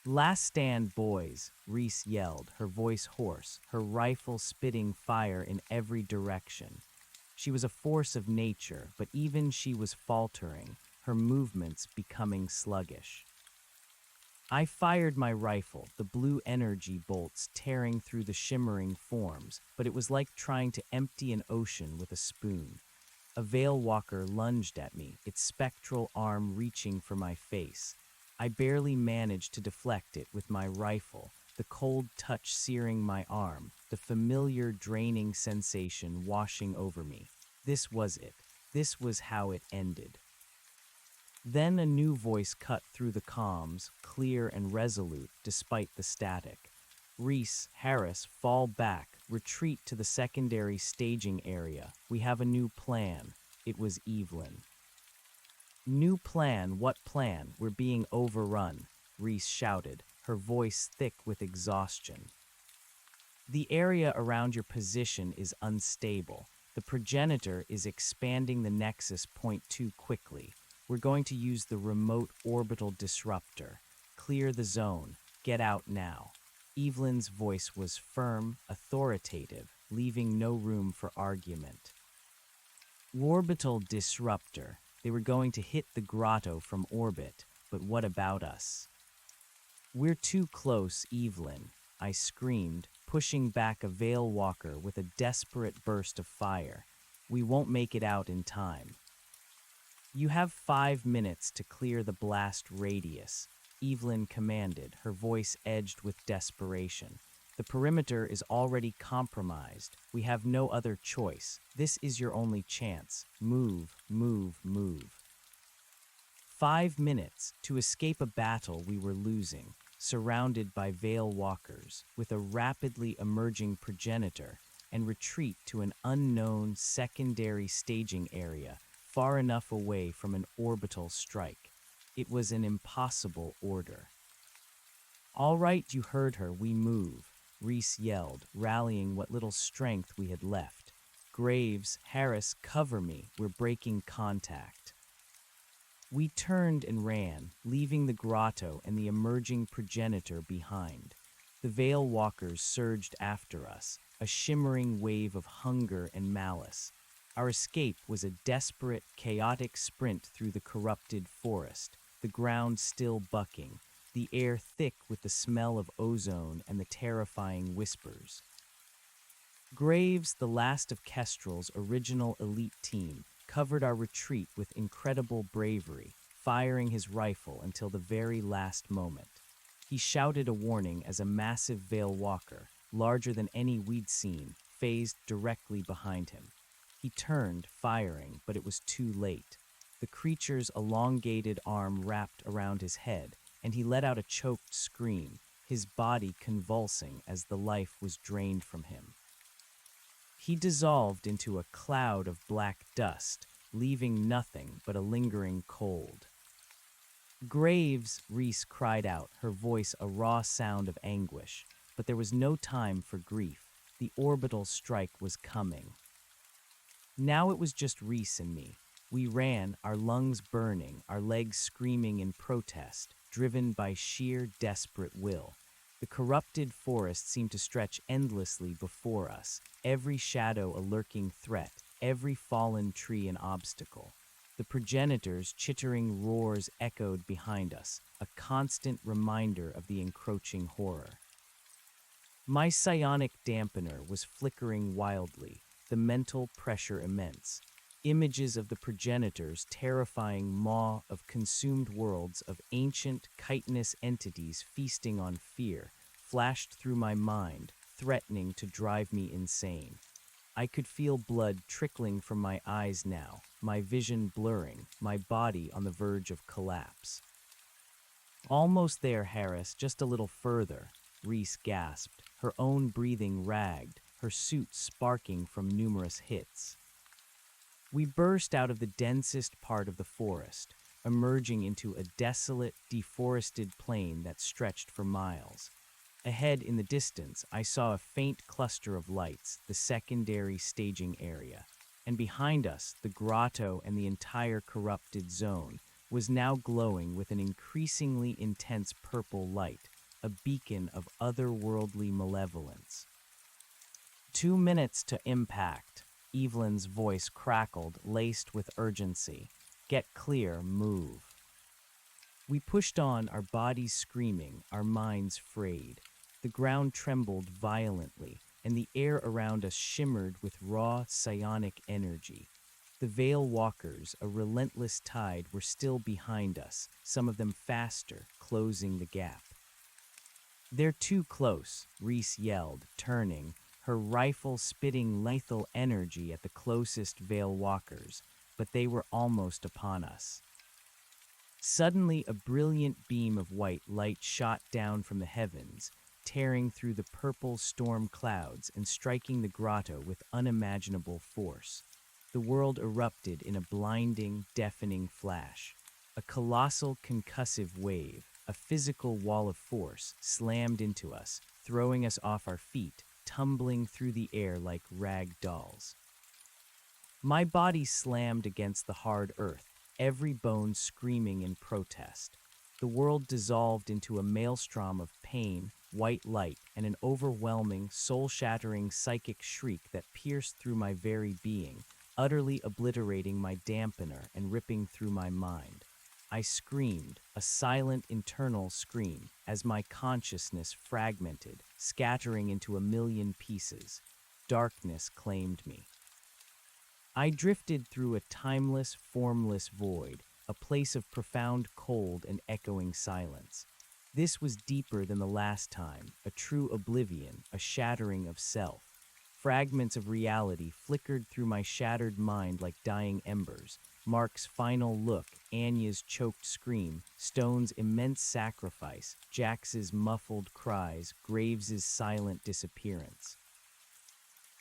"Last stand, boys," Reese yelled, her voice hoarse, her rifle spitting fire in every direction. She was a force of nature, but even she was faltering, her movements becoming sluggish. I fired my rifle, the blue energy bolts tearing through the shimmering forms, but it was like trying to empty an ocean with a spoon. A veil walker lunged at me, its spectral arm reaching for my face. I barely managed to deflect it with my rifle, the cold touch searing my arm, the familiar draining sensation washing over me. This was it. This was how it ended. Then a new voice cut through the comms, clear and resolute despite the static. "Reese, Harris, fall back. Retreat to the secondary staging area. We have a new plan." It was Evelyn. "New plan? What plan? We're being overrun," Reese shouted, her voice thick with exhaustion. "The area around your position is unstable. The progenitor is expanding the nexus point too quickly. We're going to use the remote orbital disruptor. Clear the zone. Get out now." Evelyn's voice was firm, authoritative, leaving no room for argument. Orbital disruptor. They were going to hit the grotto from orbit, but what about us? "We're too close, Evelyn," I screamed, pushing back a veil walker with a desperate burst of fire. "We won't make it out in time." "You have 5 minutes to clear the blast radius," Evelyn commanded, her voice edged with desperation. "The perimeter is already compromised. We have no other choice. This is your only chance. Move, move, move." 5 minutes to escape a battle we were losing, surrounded by veil walkers, with a rapidly emerging progenitor, and retreat to an unknown secondary staging area far enough away from an orbital strike. It was an impossible order. "All right, you heard her, we move," Reese yelled, rallying what little strength we had left. "Graves, Harris, cover me, we're breaking contact." We turned and ran, leaving the grotto and the emerging progenitor behind. The veil walkers surged after us, a shimmering wave of hunger and malice. Our escape was a desperate, chaotic sprint through the corrupted forest, the ground still bucking, the air thick with the smell of ozone and the terrifying whispers. Graves, the last of Kestrel's original elite team, covered our retreat with incredible bravery, firing his rifle until the very last moment. He shouted a warning as a massive veil walker, larger than any we'd seen, phased directly behind him. He turned, firing, but it was too late. The creature's elongated arm wrapped around his head, and he let out a choked scream, his body convulsing as the life was drained from him. He dissolved into a cloud of black dust, leaving nothing but a lingering cold. "Graves!" Reese cried out, her voice a raw sound of anguish. But there was no time for grief. The orbital strike was coming. Now it was just Reese and me. We ran, our lungs burning, our legs screaming in protest, driven by sheer, desperate will. The corrupted forest seemed to stretch endlessly before us, every shadow a lurking threat, every fallen tree an obstacle. The progenitor's chittering roars echoed behind us, a constant reminder of the encroaching horror. My psionic dampener was flickering wildly, the mental pressure immense. Images of the progenitor's terrifying maw of consumed worlds of ancient, chitinous entities feasting on fear flashed through my mind, threatening to drive me insane. I could feel blood trickling from my eyes now, my vision blurring, my body on the verge of collapse. "Almost there, Harris, just a little further," Reese gasped, her own breathing ragged, her suit sparking from numerous hits. We burst out of the densest part of the forest, emerging into a desolate, deforested plain that stretched for miles. Ahead in the distance, I saw a faint cluster of lights, the secondary staging area. And behind us, the grotto and the entire corrupted zone was now glowing with an increasingly intense purple light, a beacon of otherworldly malevolence. 2 minutes to impact. Evelyn's voice crackled, laced with urgency. Get clear, move. We pushed on, our bodies screaming, our minds frayed. The ground trembled violently, and the air around us shimmered with raw, psionic energy. The Veil Walkers, a relentless tide, were still behind us, some of them faster, closing the gap. They're too close, Reese yelled, turning, her rifle spitting lethal energy at the closest Veil Walkers, but they were almost upon us. Suddenly, a brilliant beam of white light shot down from the heavens, tearing through the purple storm clouds and striking the grotto with unimaginable force. The world erupted in a blinding, deafening flash. A colossal concussive wave, a physical wall of force, slammed into us, throwing us off our feet, tumbling through the air like rag dolls. My body slammed against the hard earth, every bone screaming in protest. The world dissolved into a maelstrom of pain, white light, and an overwhelming, soul-shattering psychic shriek that pierced through my very being, utterly obliterating my dampener and ripping through my mind. I screamed, a silent internal scream, as my consciousness fragmented, scattering into a million pieces. Darkness claimed me. I drifted through a timeless, formless void, a place of profound cold and echoing silence. This was deeper than the last time, a true oblivion, a shattering of self. Fragments of reality flickered through my shattered mind like dying embers. Mark's final look, Anya's choked scream, Stone's immense sacrifice, Jax's muffled cries, Graves's silent disappearance.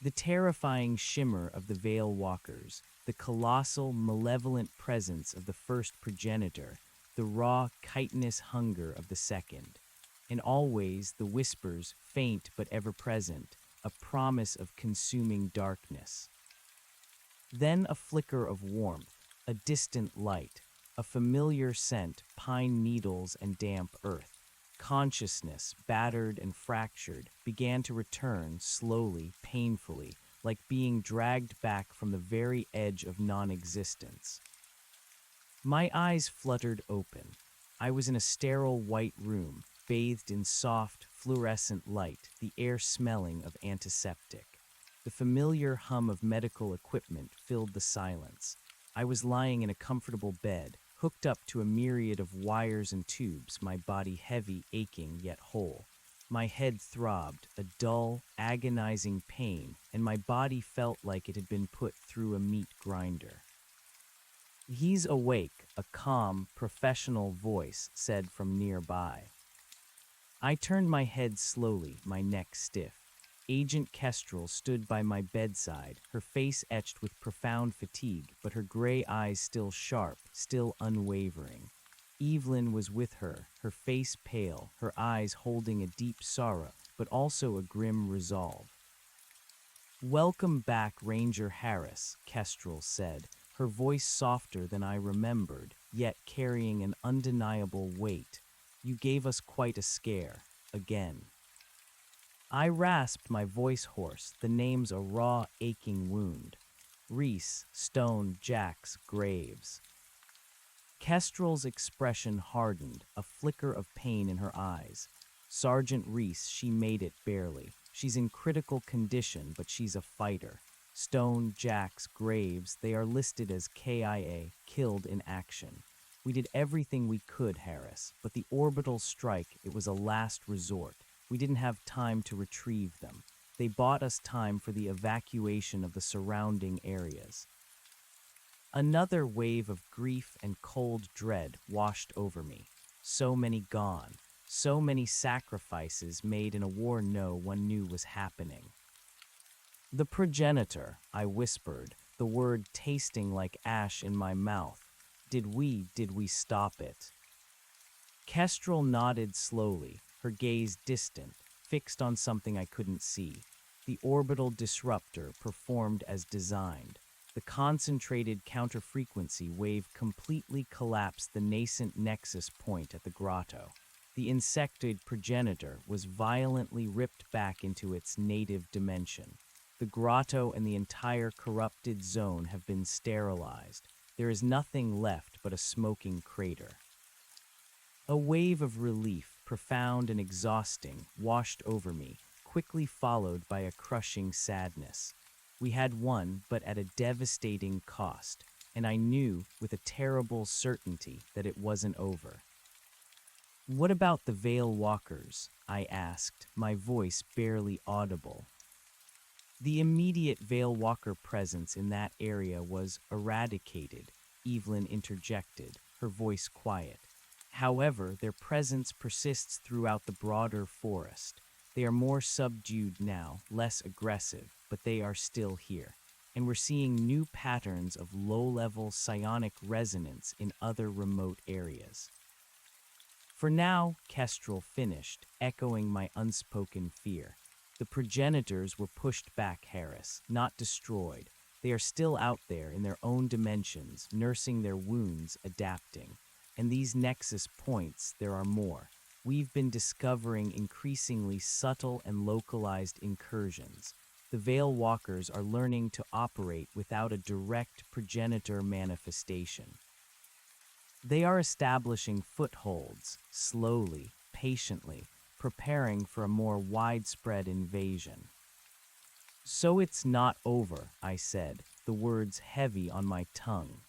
The terrifying shimmer of the Veil Walkers, the colossal, malevolent presence of the first progenitor, the raw, chitinous hunger of the second. And always the whispers, faint but ever-present, a promise of consuming darkness. Then a flicker of warmth, a distant light, a familiar scent, pine needles and damp earth. Consciousness, battered and fractured, began to return slowly, painfully, like being dragged back from the very edge of non-existence. My eyes fluttered open. I was in a sterile white room, bathed in soft, fluorescent light, the air smelling of antiseptic. The familiar hum of medical equipment filled the silence. I was lying in a comfortable bed, hooked up to a myriad of wires and tubes, my body heavy, aching, yet whole. My head throbbed, a dull, agonizing pain, and my body felt like it had been put through a meat grinder. "He's awake," a calm, professional voice said from nearby. I turned my head slowly, my neck stiff. Agent Kestrel stood by my bedside, her face etched with profound fatigue, but her gray eyes still sharp, still unwavering. Evelyn was with her, her face pale, her eyes holding a deep sorrow, but also a grim resolve. "Welcome back, Ranger Harris," Kestrel said, her voice softer than I remembered, yet carrying an undeniable weight. "You gave us quite a scare, again." I rasped, my voice hoarse, the names a raw, aching wound. Reese, Stone, Jax, Graves. Kestrel's expression hardened, a flicker of pain in her eyes. "Sergeant Reese, she made it barely. She's in critical condition, but she's a fighter. Stone, Jax, Graves, they are listed as KIA, killed in action. We did everything we could, Harris, but the orbital strike, it was a last resort. We didn't have time to retrieve them. They bought us time for the evacuation of the surrounding areas." Another wave of grief and cold dread washed over me. So many gone, so many sacrifices made in a war no one knew was happening. "The progenitor," I whispered, the word tasting like ash in my mouth. Did we stop it?" Kestrel nodded slowly, her gaze distant. fixed on something I couldn't see. The orbital disruptor performed as designed. The concentrated counterfrequency wave completely collapsed the nascent nexus point at the grotto. The insectoid progenitor was violently ripped back into its native dimension. The grotto and the entire corrupted zone have been sterilized. There is nothing left but a smoking crater. A wave of relief, profound and exhausting, washed over me, quickly followed by a crushing sadness. We had won, but at a devastating cost, and I knew with a terrible certainty that it wasn't over. "What about the Veil Walkers?" I asked, my voice barely audible. "The immediate Veil Walker presence in that area was eradicated," Evelyn interjected, her voice quiet. "However, their presence persists throughout the broader forest. They are more subdued now, less aggressive, but they are still here. And we're seeing new patterns of low-level psionic resonance in other remote areas." For now, Kestrel finished, echoing my unspoken fear. The progenitors were pushed back, Harris, not destroyed. They are still out there in their own dimensions, nursing their wounds, adapting. And these nexus points, there are more. We've been discovering increasingly subtle and localized incursions. The Veil Walkers are learning to operate without a direct progenitor manifestation. They are establishing footholds, slowly, patiently, preparing for a more widespread invasion. "So it's not over," I said, the words heavy on my tongue.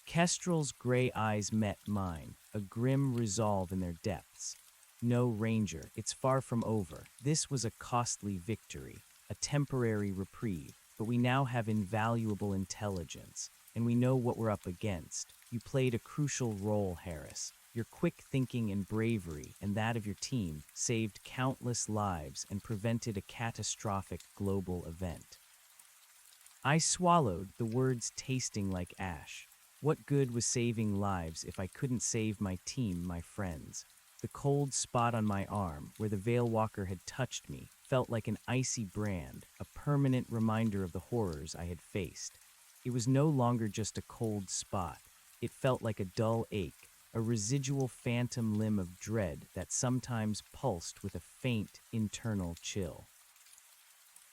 Kestrel's gray eyes met mine, a grim resolve in their depths. "No, Ranger, it's far from over. This was a costly victory, a temporary reprieve, but we now have invaluable intelligence, and we know what we're up against. You played a crucial role, Harris. Your quick thinking and bravery, and that of your team, saved countless lives and prevented a catastrophic global event." I swallowed, the words tasting like ash. What good was saving lives if I couldn't save my team, my friends? The cold spot on my arm, where the Veil Walker had touched me, felt like an icy brand, a permanent reminder of the horrors I had faced. It was no longer just a cold spot. It felt like a dull ache, a residual phantom limb of dread that sometimes pulsed with a faint internal chill.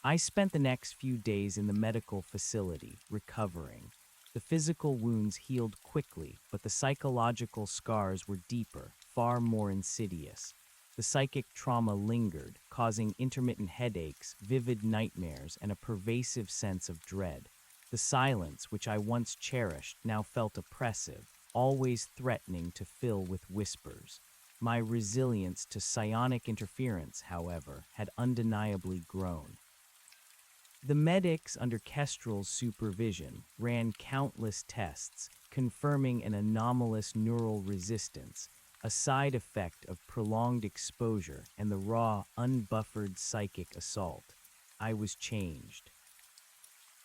I spent the next few days in the medical facility, recovering. The physical wounds healed quickly, but the psychological scars were deeper, far more insidious. The psychic trauma lingered, causing intermittent headaches, vivid nightmares, and a pervasive sense of dread. The silence, which I once cherished, now felt oppressive, always threatening to fill with whispers. My resilience to psionic interference, however, had undeniably grown. The medics under Kestrel's supervision ran countless tests, confirming an anomalous neural resistance, a side effect of prolonged exposure and the raw, unbuffered psychic assault. I was changed.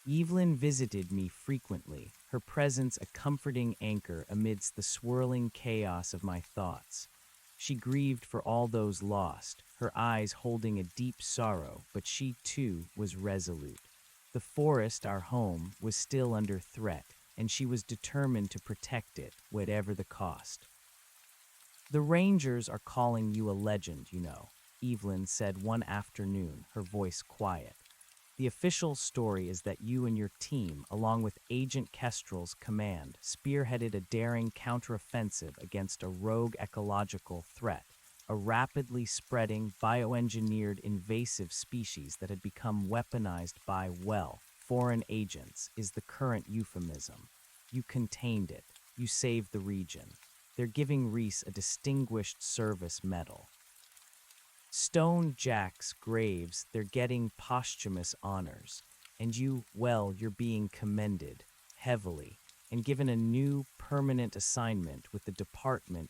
Evelyn visited me frequently, her presence a comforting anchor amidst the swirling chaos of my thoughts. She grieved for all those lost, her eyes holding a deep sorrow, but she too was resolute. The forest, our home, was still under threat, and she was determined to protect it, whatever the cost. "The Rangers are calling you a legend, you know," Evelyn said one afternoon, her voice quiet. "The official story is that you and your team, along with Agent Kestrel's command, spearheaded a daring counteroffensive against a rogue ecological threat, a rapidly spreading, bioengineered invasive species that had become weaponized by, well, foreign agents, is the current euphemism. You contained it. You saved the region. They're giving Reese a Distinguished Service Medal. Stone Jack's graves, they're getting posthumous honors. And you, well, you're being commended, heavily, and given a new, permanent assignment with the Department